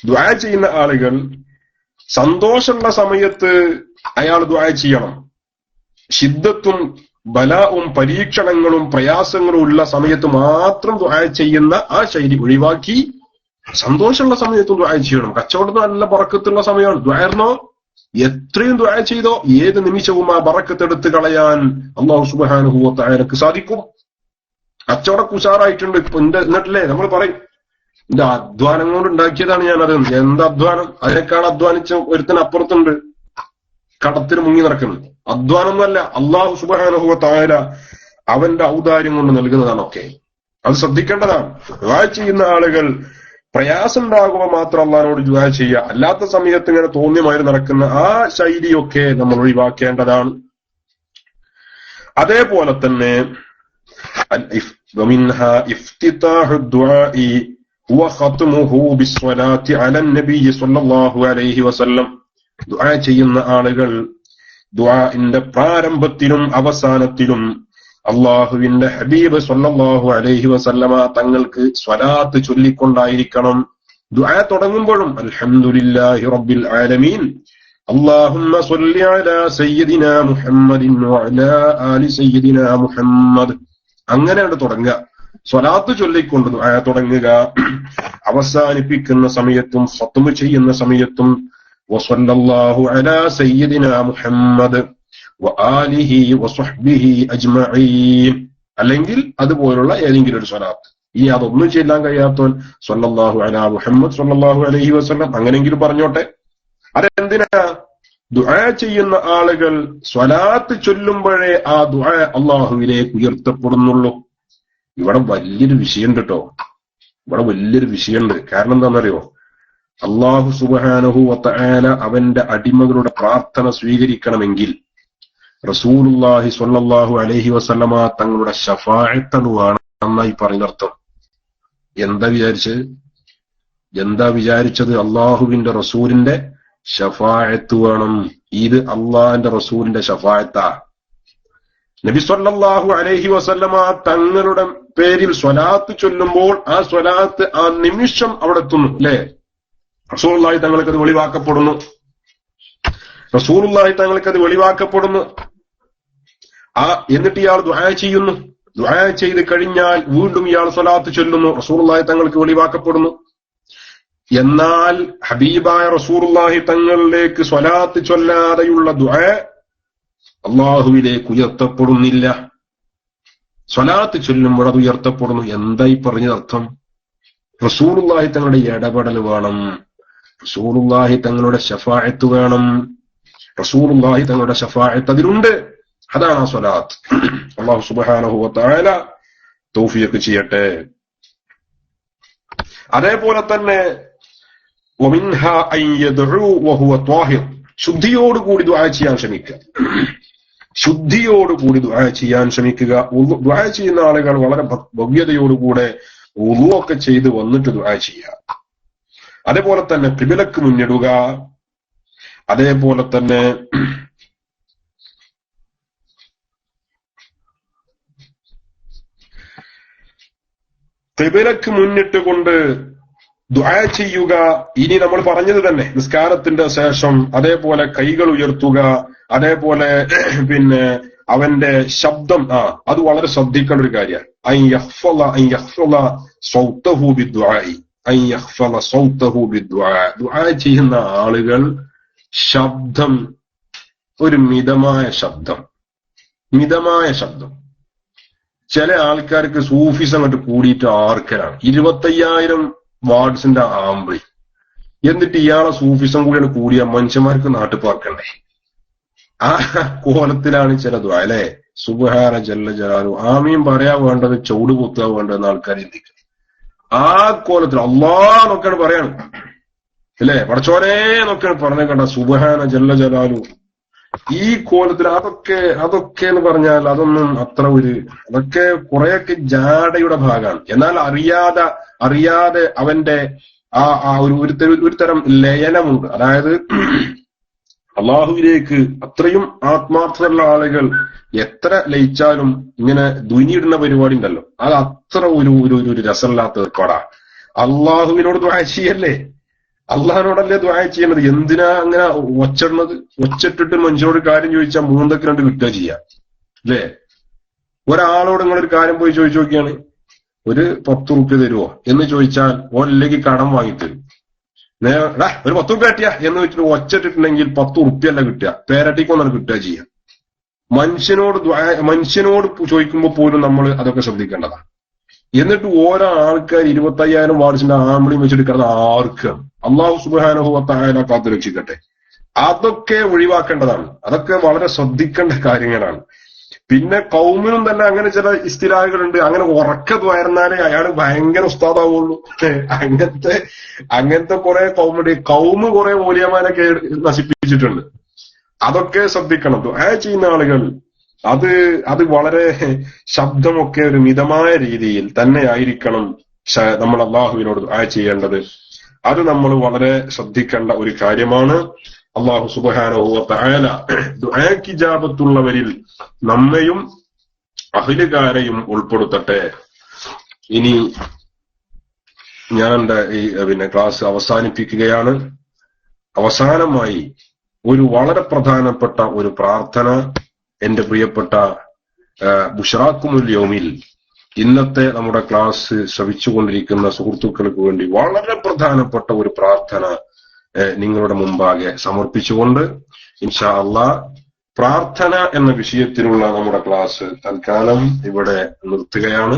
ദുആ ചെയ്യുന്ന ആളുകൾ സന്തോഷമുള്ള സമയത്ത് അയാൾ ദുആ ചെയ്യണം. ശിദ്ദത്തും ബലാവും പരീക്ഷണങ്ങളും പ്രയാസങ്ങളും ഉള്ള സമയത്ത് മാത്രം ദുആ ചെയ്യുന്ന ആ ശൈലി ഒഴിവാക്കി സന്തോഷമുള്ള സമയത്തും ദുആ ചെയ്യണം. കച്ചവടത്തിന് നല്ല ബറക്കത്തുള്ള സമയമാണ്. ദുആർന്നോ എത്രയും ദുആ ചെയ്തോ ഏത് നിമിഷവും ആ ബറക്കത്ത് എടുത്ത് കളയാൻ അല്ലാഹു സുബ്ഹാനഹു വ തആലക്ക് സാധിക്കും. കച്ചവടം ഉഷാറായിട്ടുണ്ട് എന്നിട്ടല്ലേ നമ്മൾ പറയും, എന്റെ അധ്വാനം കൊണ്ട് ഉണ്ടാക്കിയതാണ് ഞാനത്. എന്താ അധ്വാനം? അതിനേക്കാൾ അധ്വാനിച്ച ഒരുത്തിനപ്പുറത്തുണ്ട് കടത്തിന് മുങ്ങി നടക്കുന്നത്. അധ്വാനമൊന്നുമല്ല, അല്ലാഹു സുബ്ഹാനഹു വ തആല അവന്റെ ഔദാര്യം കൊണ്ട് നൽകുന്നതാണൊക്കെ. അത് ശ്രദ്ധിക്കേണ്ടതാണ്. ദുആ ചെയ്യുന്ന ആളുകൾ പ്രയാസം ഉണ്ടാകുമ്പോൾ മാത്രം അല്ലാഹുവോട് ദുആ ചെയ്യുക. അല്ലാത്ത സമയത്ത് ഇങ്ങനെ തോന്നിയമായി നടക്കുന്ന ആ ശൈലിയൊക്കെ നമ്മൾ ഒഴിവാക്കേണ്ടതാണ്. അതേപോലെ തന്നെ ومنها افتتاح الدعاء وختمه بالصلاة على النبي صلى الله عليه وسلم. ദുആ ചെയ്യുന്ന ആളുകൾ ദുആഇന്റെ പ്രാരംഭത്തിലും അവസാനത്തിലും അള്ളാഹുവിന്റെ ഹബീബ് സ്വല്ലല്ലാഹു അലൈഹി വസല്ലമ തങ്ങൾക്ക് സ്വലാത്ത് ചൊല്ലിക്കൊണ്ടായിരിക്കണം. ദുആ തുടങ്ങുമ്പോഴും അൽഹംദുലില്ലാഹി റബ്ബിൽ ആലമീൻ അല്ലാഹുമ്മ സ്വല്ലി അലാ സയ്യിദിനാ മുഹമ്മദിൻ വഅലാ ആലി സയ്യിദിനാ മുഹമ്മദ്, അങ്ങനെയാണ് തുടങ്ങുക. സ്വലാത്ത് ചൊല്ലിക്കൊണ്ട് ദുആ തുടങ്ങുക. അവസാനിപ്പിക്കുന്ന സമയത്തും ഖത്മ് ചെയ്യുന്ന സമയത്തും വസല്ലല്ലാഹു അലാ സയ്യിദിനാ മുഹമ്മദ്, വആലിഹി വസ്വഹ്ബിഹി അജ്മഈൻ, അല്ലെങ്കിൽ അതുപോലുള്ള ഏതെങ്കിലും ഒരു സ്വലാത്ത്. ഇനി അതൊന്നും ചെല്ലാൻ കഴിയാത്തവൻ സ്വല്ലല്ലാഹു അലാ മുഹമ്മദ് സ്വല്ലല്ലാഹു അലൈഹി വസല്ലം അങ്ങനെങ്കിലും പറഞ്ഞോട്ടെ. അതെന്തിനാ? ദുആ ചെയ്യുന്ന ആളുകൾ സ്വലാത്ത് ചൊല്ലുമ്പോഴേ ആ ദുആ അള്ളാഹുവിലേക്ക് ഉയർത്തപ്പെടുന്നുള്ളൂ. ഇവിടെ വലിയൊരു വിഷയമുണ്ട് കേട്ടോ, ഇവിടെ വലിയൊരു വിഷയമുണ്ട്. കാരണം എന്താണെന്നറിയോ? അള്ളാഹു സുബ്ഹാനഹു വതആല അവന്റെ അടിമകളുടെ പ്രാർത്ഥന സ്വീകരിക്കണമെങ്കിൽ റസൂലുള്ളാഹി സ്വല്ലല്ലാഹു അലൈഹി വസല്ലമ തങ്ങളുടെ ശഫാഅത്ത് വേണം എന്നായി പറയുന്നർത്ഥം. എന്താ വിചാരിച്ചത്? അള്ളാഹുവിന്റെ റസൂലിന്റെ ശഫാഅത്ത് വേണം. ഇത് അള്ളാഹിന്റെ റസൂലിന്റെ ശഫാഅത്താ. നബി സ്വല്ലല്ലാഹു അലൈഹി വസല്ലമ തങ്ങളുടെ പേരിൽ സ്വലാത്ത് ചൊല്ലുമ്പോൾ ആ സ്വലാത്ത് ആ നിമിഷം അവിടെ എത്തുന്നു, അല്ലേ? റസൂലുള്ളാഹി തങ്ങൾക്കത് വെളിവാക്കപ്പെടുന്നു. എന്നിട്ട് ഇയാൾ ദുആ ചെയ്യുന്നു. ദുആ ചെയ്ത് കഴിഞ്ഞാൽ വീണ്ടും ഇയാൾ സ്വലാത്ത് ചൊല്ലുന്നു. റസൂലുള്ളാഹി തങ്ങൾക്ക് വെളിവാക്കപ്പെടുന്നു. എന്നാൽ ഹബീബായ റസൂലുള്ളാഹി തങ്ങളിലേക്ക് സ്വലാത്ത് ചൊല്ലാതെയുള്ള ദുആ അള്ളാഹുവിലേക്ക് ഉയർത്തപ്പെടുന്നില്ല. സ്വലാത്ത് ചൊല്ലുമ്പോൾ അത് ഉയർത്തപ്പെടുന്നു. എന്തായി പറഞ്ഞതർത്ഥം? റസൂലുള്ളാഹി തങ്ങളുടെ ഇടപെടൽ വേണം, റസൂലുള്ളാഹി തങ്ങളുടെ ശഫാഅത്ത് വേണം, റസൂലുള്ളാഹി തങ്ങളുടെ ശഫാഅത്ത് അതിലുണ്ട്. അതാണ് ആ സ്വലാത്ത്. അല്ലാഹു സുബ്ഹാനഹു വതആല തൗഫീഖ് ചെയ്യട്ടെ. അതേപോലെ തന്നെ വമിൻഹാ അൻ യദ്ഉ വഹുവ ത്വാഹിർ, ശുദ്ധിയോടുകൂടി ദുആ ചെയ്യാൻ ശ്രമിക്കുക. ശുദ്ധിയോടുകൂടി ദുആ ചെയ്യാൻ ശ്രമിക്കുക. ദുആ ചെയ്യുന്ന ആളുകൾ വളരെ ഭവ്യതയോടുകൂടെ വുളൂഅൊക്കെ ചെയ്ത് വന്നിട്ട് ദുആ ചെയ്യുക. അതേപോലെ തന്നെ ഖിബലക്ക് മുന്നിടുക. അതേപോലെ തന്നെ ഖിബലക്ക് മുന്നിട്ടുകൊണ്ട് ദുആ ചെയ്യുക. ഇനി നമ്മൾ പറഞ്ഞത് തന്നെ നിസ്കാരത്തിന്റെ ശേഷം അതേപോലെ കൈകൾ ഉയർത്തുക. അതേപോലെ പിന്നെ അവന്റെ ശബ്ദം അത് വളരെ ശ്രദ്ധിക്കേണ്ട ഒരു കാര്യമാണ്. അൻ യഖ്ഫള സൗതഹു ബിദ്ദുആഇ, അൻ യഖ്ഫള സൗതഹു ബിദ്ദുആ. ദുആ ചെയ്യുന്ന ആളുകൾ ശബ്ദം ഒരു മിതമായ ശബ്ദം. ചില ആൾക്കാർക്ക് സൂഫിസം അങ്ങോട്ട് കൂടിയിട്ട് ആർക്കലാണ് 25,000 വാട്സിന്റെ ആംബ്ലി. എന്നിട്ട് ഇയാളെ സൂഫിസം കൂടിയാണ് കൂടിയ മനുഷ്യന്മാർക്ക് നാട്ടിൽ പാർക്കണ്ടേ? ആ കോലത്തിലാണ് ചില ദുആ, അല്ലെ? സുബ്ഹാന ജല്ല ജലാലു. ആമീൻ പറയാ വേണ്ടത്, ചൗട് കുത്തുക വേണ്ടതെന്ന് ആൾക്കാർ ചിന്തിക്കുക. ആ കോലത്തിൽ അല്ലാഹ് എന്നൊക്കെയാണ് പറയാണ്, അല്ലെ? പടച്ചോനെ എന്നൊക്കെയാണ് പറഞ്ഞു കണ്ട. സുബ്ഹാന ജല്ല ജലാലു ഈ കോലത്തിൽ അതൊക്കെ എന്ന് പറഞ്ഞാൽ അതൊന്നും അത്ര അതൊക്കെ കുറെയൊക്കെ ജാടയുടെ ഭാഗമാണ്. എന്നാൽ അറിയാതെ അവന്റെ ഒരു തരം ലയനമുണ്ട്. അതായത് അള്ളാഹുവിലേക്ക് അത്രയും ആത്മാർത്ഥമുള്ള ആളുകൾ എത്ര ലയിച്ചാലും ഇങ്ങനെ ധ്വനിയിടുന്ന പരിപാടി ഉണ്ടല്ലോ, അത് അത്ര ഒരു രസമില്ലാത്ത ഏർപ്പാടാ. അള്ളാഹുവിനോട് ദുആ ചെയ്യല്ലേ, അള്ളാഹിനോടല്ലേ ദുആ ചെയ്യണത്. എന്തിനാ അങ്ങനെ ഒച്ചിടുന്നത്? ഒച്ചിട്ടിട്ട് മനുഷ്യനോട് കാര്യം ചോദിച്ചാൽ മൂന്നൊക്കെ രണ്ട് കിട്ടുക ചെയ്യാം, അല്ലേ? ഒരാളോട് നിങ്ങളൊരു കാര്യം പോയി ചോദിച്ചു നോക്കിയാണ്, ഒരു 10 റുപ്യ തരുമോ എന്ന് ചോദിച്ചാൽ ഓല്ലെങ്കിൽ കടം വാങ്ങിത്തരും. ഒരു 10 റുപ്യ കിട്ടിയ എന്ന് വെച്ചിട്ട് ഒച്ചിട്ടുണ്ടെങ്കിൽ 10 റുപ്യ അല്ല കിട്ടുക, പേരട്ടിക്കൊന്നാണ് കിട്ടുക ചെയ്യാം. മനുഷ്യനോട് ചോദിക്കുമ്പോൾ പോലും നമ്മൾ അതൊക്കെ ശ്രദ്ധിക്കേണ്ടതാണ്. എന്നിട്ട് ഓരോ ആൾക്കാർ 25,000 വാട്സിന്റെ ആമ്പിളിയും വെച്ചിട്ട് കിടന്ന ആർക്കാണ്? അല്ലാഹു സുബ്ഹാനഹു വതആല കാത്തു രക്ഷിക്കട്ടെ. അതൊക്കെ ഒഴിവാക്കേണ്ടതാണ്. അതൊക്കെ വളരെ ശ്രദ്ധിക്കേണ്ട കാര്യങ്ങളാണ്. പിന്നെ കൗമിനും തന്നെ അങ്ങനെ ചില ഇസ്തിലാഹുകളുണ്ട്. അങ്ങനെ ഉറക്കമായിരുന്നാലേ അയാൾ ഭയങ്കര ഉസ്താദാവുള്ളൂ. അങ്ങനത്തെ കുറെ കൗമ് കുറെ മൂല്യമാനൊക്കെ നശിപ്പിച്ചിട്ടുണ്ട്. അതൊക്കെ ശ്രദ്ധിക്കണം. ദുആ ചെയ്യുന്ന ആളുകൾ അത് വളരെ ശബ്ദമൊക്കെ ഒരു മിതമായ രീതിയിൽ തന്നെ ആയിരിക്കണം നമ്മൾ അള്ളാഹുവിനോട് ദുആ ചെയ്യേണ്ടത്. അത് നമ്മൾ വളരെ ശ്രദ്ധിക്കേണ്ട ഒരു കാര്യമാണ്. അല്ലാഹു സുബ്ഹാനഹു വതആല ദുആക്ക് ഇജാബത്തുള്ളവരിൽ നമ്മയും അഹ്ലുകാരെയും ഉൾപ്പെടുത്തട്ടെ. ഇനി ഞാൻ എന്റെ ക്ലാസ് അവസാനിപ്പിക്കുകയാണ്. അവസാനമായി ഒരു വളരെ പ്രധാനപ്പെട്ട ഒരു പ്രാർത്ഥന എന്റെ പ്രിയപ്പെട്ട ബുശ്റാക്കുമുൽ യൗമിൽ ഇന്നത്തെ നമ്മുടെ ക്ലാസ് ശ്രവിച്ചുകൊണ്ടിരിക്കുന്ന സുഹൃത്തുക്കൾക്ക് വേണ്ടി വളരെ പ്രധാനപ്പെട്ട ഒരു പ്രാർത്ഥന നിങ്ങളുടെ മുമ്പാകെ സമർപ്പിച്ചുകൊണ്ട് ഇൻഷാ അല്ലാഹ് പ്രാർത്ഥന എന്ന വിഷയത്തിലുള്ള നമ്മുടെ ക്ലാസ് തൽക്കാലം ഇവിടെ നിർത്തുകയാണ്.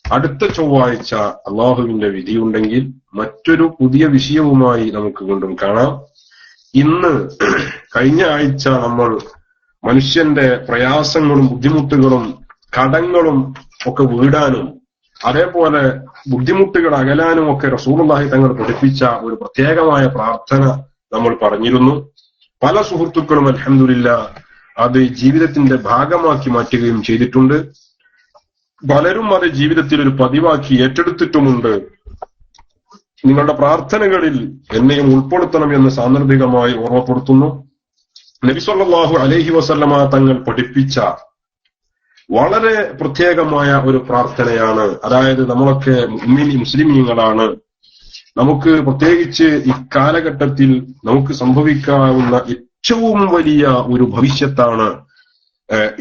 അടുത്ത ചൊവ്വാഴ്ച അള്ളാഹുവിന്റെ വിധിയുണ്ടെങ്കിൽ മറ്റൊരു പുതിയ വിഷയവുമായി നമുക്ക് വീണ്ടും കാണാം. ഇന്ന് കഴിഞ്ഞ ആഴ്ച നമ്മൾ മനുഷ്യന്റെ പ്രയാസങ്ങളും ബുദ്ധിമുട്ടുകളും കടങ്ങളും ഒക്കെ വീടാനും അതേപോലെ ബുദ്ധിമുട്ടുകൾ അകലാനും ഒക്കെ റസൂലുള്ളാഹി തങ്ങൾ പഠിപ്പിച്ച ഒരു പ്രത്യേകമായ പ്രാർത്ഥന നമ്മൾ പറഞ്ഞിരുന്നു. പല സുഹൃത്തുക്കളും അൽഹംദുലില്ലാഹ് അത് ജീവിതത്തിന്റെ ഭാഗമാക്കി മാറ്റുകയും ചെയ്തിട്ടുണ്ട്. പലരും അത് ജീവിതത്തിൽ ഒരു പതിവാക്കി ഏറ്റെടുത്തിട്ടുമുണ്ട്. നിങ്ങളുടെ പ്രാർത്ഥനകളിൽ എന്നെയും ഉൾപ്പെടുത്തണമെന്ന് സാന്ദർഭികമായി ഓർമ്മപ്പെടുത്തുന്നു. നബി സല്ലല്ലാഹു അലൈഹി വസല്ലമ തങ്ങൾ പഠിപ്പിച്ച വളരെ പ്രത്യേകമായ ഒരു പ്രാർത്ഥനയാണ്. അതായത് നമ്മളൊക്കെ മുസ്ലിമീങ്ങളാണ്. നമുക്ക് പ്രത്യേകിച്ച് ഇക്കാലഘട്ടത്തിൽ നമുക്ക് സംഭവിക്കാവുന്ന ഏറ്റവും വലിയ ഒരു ഭവിഷ്യത്താണ്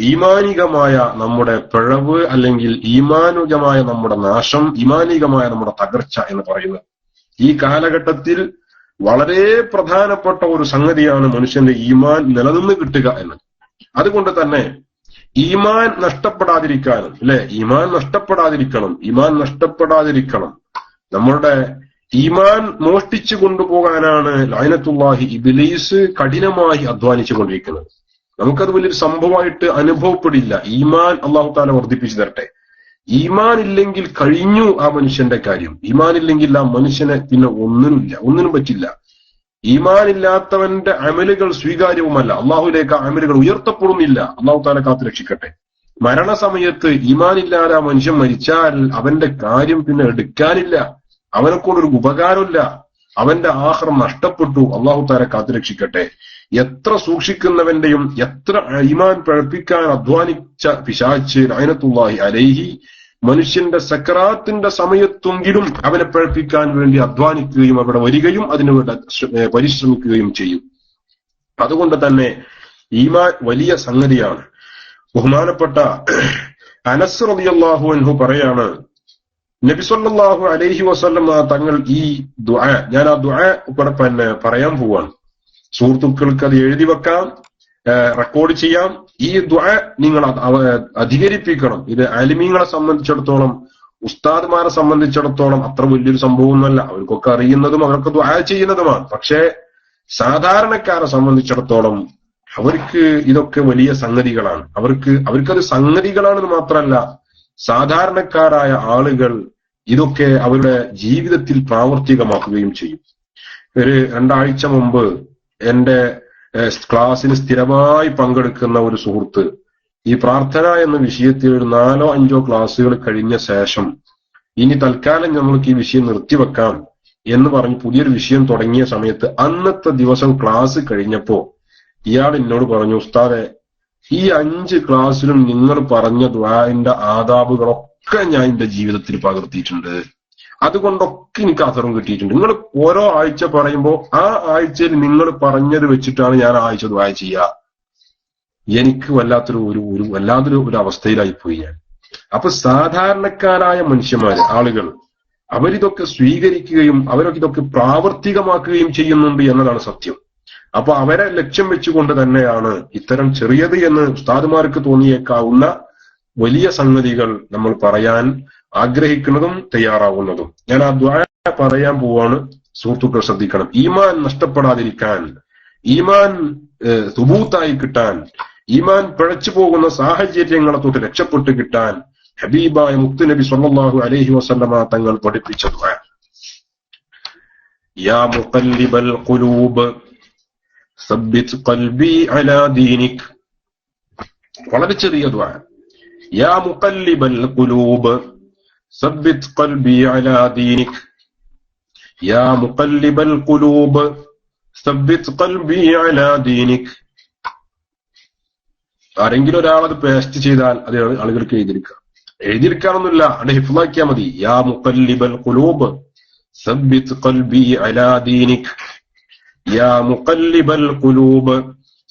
ഈമാനികമായ നമ്മുടെ പിഴവ്, അല്ലെങ്കിൽ ഈമാനികമായ നമ്മുടെ നാശം, ഈമാനികമായ നമ്മുടെ തകർച്ച എന്ന് പറയുന്നത്. ഈ കാലഘട്ടത്തിൽ വളരെ പ്രധാനപ്പെട്ട ഒരു സംഗതിയാണ് മനുഷ്യന്റെ ഈമാൻ നിലനിന്ന് കിട്ടുക എന്നത്. അതുകൊണ്ട് തന്നെ ഈമാൻ നഷ്ടപ്പെടാതിരിക്കാനും ഈമാൻ നഷ്ടപ്പെടാതിരിക്കണം. നമ്മളുടെ ഈമാൻ മോഷ്ടിച്ചു കൊണ്ടുപോകാനാണ് ലഅനത്തുല്ലാഹി ഇബ്ലീസ് കഠിനമായി അധ്വാനിച്ചു കൊണ്ടിരിക്കുന്നത്. നമുക്കത് വലിയൊരു സംഭവമായിട്ട് അനുഭവപ്പെടില്ല. ഈമാൻ അല്ലാഹു തആല വർദ്ധിപ്പിച്ചു തരട്ടെ. ഈമാൻ ഇല്ലെങ്കിൽ കഴിഞ്ഞു ആ മനുഷ്യന്റെ കാര്യം. ഈമാൻ ഇല്ലെങ്കിൽ ആ മനുഷ്യനെ പിന്നെ ഒന്നിനും പറ്റില്ല. ഈമാൻ ഇല്ലാത്തവന്റെ അമലുകൾ സ്വീകാര്യവുമല്ല. അള്ളാഹുലേക്ക് അമലുകൾ ഉയർത്തപ്പെടുന്നില്ല. അള്ളാഹു തആല കാത്തു രക്ഷിക്കട്ടെ. മരണസമയത്ത് ഈമാൻ ഇല്ലാതെ ആ മനുഷ്യൻ മരിച്ചാൽ അവന്റെ കാര്യം പിന്നെ എടുക്കാനില്ല. അവനെക്കൊണ്ടൊരു ഉപകാരമില്ല. അവന്റെ ആഖിറം നഷ്ടപ്പെട്ടു. അള്ളാഹു തആല കാത്തു രക്ഷിക്കട്ടെ. എത്ര സൂക്ഷിക്കുന്നവന്റെയും എത്ര ഈമാൻ പഴപ്പിക്കാൻ അധ്വാനിച്ച പിശാച് ലഅനത്തുല്ലാഹി അലൈഹി മനുഷ്യന്റെ സക്കറാത്തിന്റെ സമയത്തെങ്കിലും അവനെ പഴപ്പിക്കാൻ വേണ്ടി അധ്വാനിക്കുകയും അവിടെ വരികയും അതിനുവേണ്ടി പരിശ്രമിക്കുകയും ചെയ്യും. അതുകൊണ്ട് തന്നെ ഈമാൻ വലിയ സംഗതിയാണ്. ബഹുമാനപ്പെട്ട അനസ് റളിയല്ലാഹു അൻഹു പറയാണ്, നബി സല്ലല്ലാഹു അലൈഹി വസല്ലം തങ്ങൾ ഈ ദുആ, ഞാൻ ആ ദുആ പറയാൻ പോവാണ്. സുഹൃത്തുക്കൾക്ക് അത് എഴുതി വെക്കാം, റെക്കോർഡ് ചെയ്യാം. ഈ ദുആ നിങ്ങൾ അധികരിപ്പിക്കണം. ഇത് ആലിമീങ്ങളെ സംബന്ധിച്ചിടത്തോളം, ഉസ്താദ്മാരെ സംബന്ധിച്ചിടത്തോളം അത്ര വലിയൊരു സംഭവമൊന്നുമല്ല. അവർക്കൊക്കെ അറിയുന്നതും അവർക്ക് ദുആ ചെയ്യുന്നതുമാണ്. പക്ഷേ സാധാരണക്കാരെ സംബന്ധിച്ചിടത്തോളം അവർക്ക് ഇതൊക്കെ വലിയ സംഗതികളാണ്. അവർക്കത് സംഗതികളാണെന്ന് മാത്രമല്ല, സാധാരണക്കാരായ ആളുകൾ ഇതൊക്കെ അവരുടെ ജീവിതത്തിൽ പ്രാവർത്തികമാക്കുകയും ചെയ്യും. ഒരു 2 ആഴ്ച മുമ്പ് എന്റെ ക്ലാസ്സിന് സ്ഥിരമായി പങ്കെടുക്കുന്ന ഒരു സുഹൃത്ത് ഈ പ്രാർത്ഥന എന്ന വിഷയത്തിൽ ഒരു 4-5 ക്ലാസ്സുകൾ കഴിഞ്ഞ ശേഷം ഇനി തൽക്കാലം നമ്മൾക്ക് ഈ വിഷയം നിർത്തിവെക്കാം എന്ന് പറഞ്ഞ് പുതിയൊരു വിഷയം തുടങ്ങിയ സമയത്ത് അന്നത്തെ ദിവസം ക്ലാസ് കഴിഞ്ഞപ്പോ ഇയാൾ എന്നോട് പറഞ്ഞു, ഉസ്താദെ, ഈ 5 ക്ലാസ്സിലും നിങ്ങൾ പറഞ്ഞ ദുആഇന്റെ ആദാബുകളൊക്കെ ഞാൻ എന്റെ ജീവിതത്തിൽ പകർത്തിയിട്ടുണ്ട്. അതുകൊണ്ടൊക്കെ എനിക്ക് അസറും കിട്ടിയിട്ടുണ്ട്. നിങ്ങൾ ഓരോ ആഴ്ച പറയുമ്പോൾ ആ ആഴ്ചയിൽ നിങ്ങൾ പറഞ്ഞത് വെച്ചിട്ടാണ് ഞാൻ ആഴ്ച ദുആ ചെയ്യുക. എനിക്ക് വല്ലാത്തൊരു അവസ്ഥയിലായിപ്പോയി ഞാൻ. അപ്പൊ സാധാരണക്കാരായ മനുഷ്യന്മാര്, ആളുകൾ, അവരിതൊക്കെ സ്വീകരിക്കുകയും അവരൊക്കെ ഇതൊക്കെ പ്രാവർത്തികമാക്കുകയും ചെയ്യുന്നുണ്ട് എന്നതാണ് സത്യം. അപ്പൊ അവരെ ലക്ഷ്യം വെച്ചുകൊണ്ട് തന്നെയാണ് ഇത്തരം ചെറിയത് എന്ന് ഉസ്താദുമാർക്ക് തോന്നിയേക്കാവുന്ന വലിയ സംഗതികൾ നമ്മൾ പറയാൻ ആഗ്രഹിക്കുന്നതും തയ്യാറാവുന്നതും. ഞാൻ ആ ദുആ പറയാൻ പോവാണ്. സുഹൃത്തുക്കൾ ശ്രദ്ധിക്കണം. ഈമാൻ നഷ്ടപ്പെടാതിരിക്കാൻ, ഈമാൻ സുബൂത്തായി കിട്ടാൻ, ഈമാൻ പിഴച്ചു പോകുന്ന സാഹചര്യങ്ങളെ തൊട്ട് രക്ഷപ്പെട്ട് കിട്ടാൻ ഹബീബായ മുത്തുനബി സ്വല്ലല്ലാഹു അലൈഹി വസല്ലമ തങ്ങൾ പഠിപ്പിച്ച ദുആ. യാ മുഖല്ലിബൽ ഖുലൂബ് സബ്ബിത് ഖൽബി അലാ ദീനിക്. വളരെ ചെറിയ ദുആ. യാ മുഖല്ലിബൽ ഖുലൂബ് സബ്ബിത് ഖൽബി അലാ ദീനിക്. യാ മുഖല്ലിബൽ ഖുലൂബ് സബ്ബിത് ഖൽബി അലാ ദീനിക്. ആരെങ്കിലും ഒരാളത് പേസ്റ്റ് ചെയ്താൽ അത് ആളുകൾക്ക് എഴുതിയിരിക്കാനൊന്നുമില്ല, അത് ഹിഫ്ളാക്കിയാൽ മതി. യാ മുഖല്ലിബൽ ഖുലൂബ് സബ്ബിത് ഖൽബി അലാ ദീനിക്. യാ മുഖല്ലിബൽ ഖുലൂബ്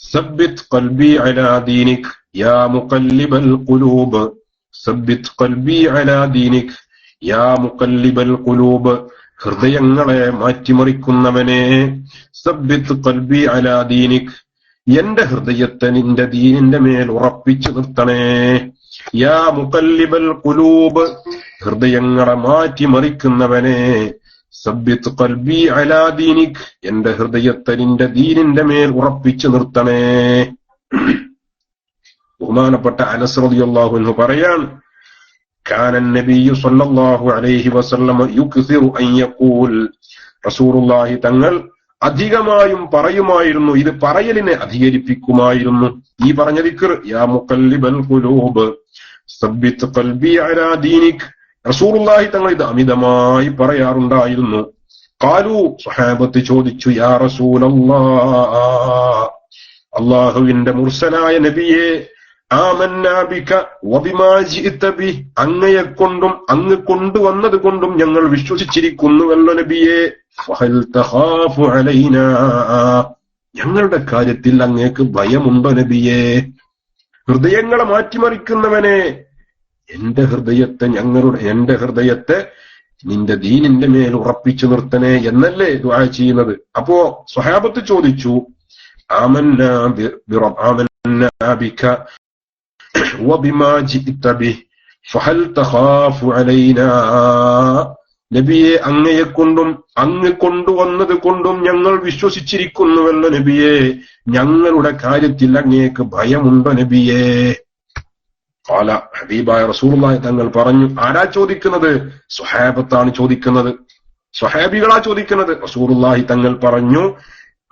സബ്ബിത് ഖൽബി അലാ ദീനിക്. യാ മുഖല്ലിബൽ ഖുലൂബ് സബ്ബിത് ഖൽബി അലാ ദീനിക്. യാ മുഖല്ലിബൽ ഖുലൂബ്, ഹൃദയങ്ങളെ മാറ്റിമറിക്കുന്നവനെ, സബ്ബിത് ഖൽബി അലാ ദീനിക്, എന്റെ ഹൃദയത്തെ നിന്റെ ദീനിന്റെ മേൽ ഉറപ്പിച്ചു നിർത്തണേ. യാ മുഖല്ലിബൽ ഖുലൂബ്, ഹൃദയങ്ങളെ മാറ്റിമറിക്കുന്നവനെ, സബ്ബിത് ഖൽബി അലാ ദീനിക്, എന്റെ ഹൃദയത്തെ നിന്റെ ദീനിന്റെ മേൽ ഉറപ്പിച്ചു നിർത്തണേ. ബഹുമാനപ്പെട്ട അനസ് റളിയല്ലാഹു അൻഹു പറയാൻ, കാന നബിയ്യു സ്വല്ലല്ലാഹു അലൈഹി വസല്ലം യുക്സിറു അൻ യഖൂൽ, റസൂലുള്ളാഹി തങ്ങൾ അധികമായും പറയുമായിരുന്നു, ഇത് പറയലിനെ അധികരിപ്പിക്കുമായിരുന്നു. ഈ പറഞ്ഞ ദിക്ർ, യാ മുഖല്ലിബൽ ഖുലൂബ് സബ്ബിത് ഖൽബി അലാ ദീനിക്, റസൂലുള്ളാഹി തങ്ങൾ ഇത് അമിതമായി പറയാറുണ്ടായിരുന്നു. ഖാലു, സ്വഹാബത്ത് ചോദിച്ചു, യാ റസൂലല്ലാഹ്, അല്ലാഹുവിന്റെ മുർസലായ നബിയെ, ആമന്നാ ബിക വബിമാ ജിഇത ബിഹി, അങ്ങയെക്കൊണ്ടും അങ്ങ് കൊണ്ടുവന്നത് കൊണ്ടും ഞങ്ങൾ വിശ്വസിച്ചിരിക്കുന്നുവല്ലോ നബിയെ. ഫഹൽ തഖാഫു അലൈനാ, ഞങ്ങളുടെ കാര്യത്തിൽ അങ്ങേക്ക് ഭയമുണ്ടോ നബിയെ? ഹൃദയങ്ങളെ മാറ്റിമറിക്കുന്നവനെ, എന്റെ ഹൃദയത്തെ നിന്റെ ദീനിന്റെ മേൽ ഉറപ്പിച്ചു നിർത്തണേ എന്നല്ലേ ദുആ ചെയ്യുന്നത്. അപ്പോ സ്വഹാബത്ത് ചോദിച്ചു, ആമന്നാ ബിക വബിമാ ജിഇത ബിഹി ഫഹൽ തഖാഫു അലൈനാ, നബിയെ അങ്ങയെക്കൊണ്ടും അങ്ങ് കൊണ്ടുവന്നത് കൊണ്ടും ഞങ്ങൾ വിശ്വസിച്ചിരിക്കുന്നുവല്ലോ നബിയെ, ഞങ്ങളുടെ കാര്യത്തിൽ അങ്ങേക്ക് ഭയമുണ്ടോ നബിയെ? ഖാല, ഹബീബായ റസൂലുള്ളാഹി തങ്ങൾ പറഞ്ഞു. ആരാ ചോദിക്കുന്നത്? സ്വഹാബത്താണ് ചോദിക്കുന്നത്, സ്വഹാബികളാ ചോദിക്കുന്നത്. റസൂലുള്ളാഹി തങ്ങൾ പറഞ്ഞു,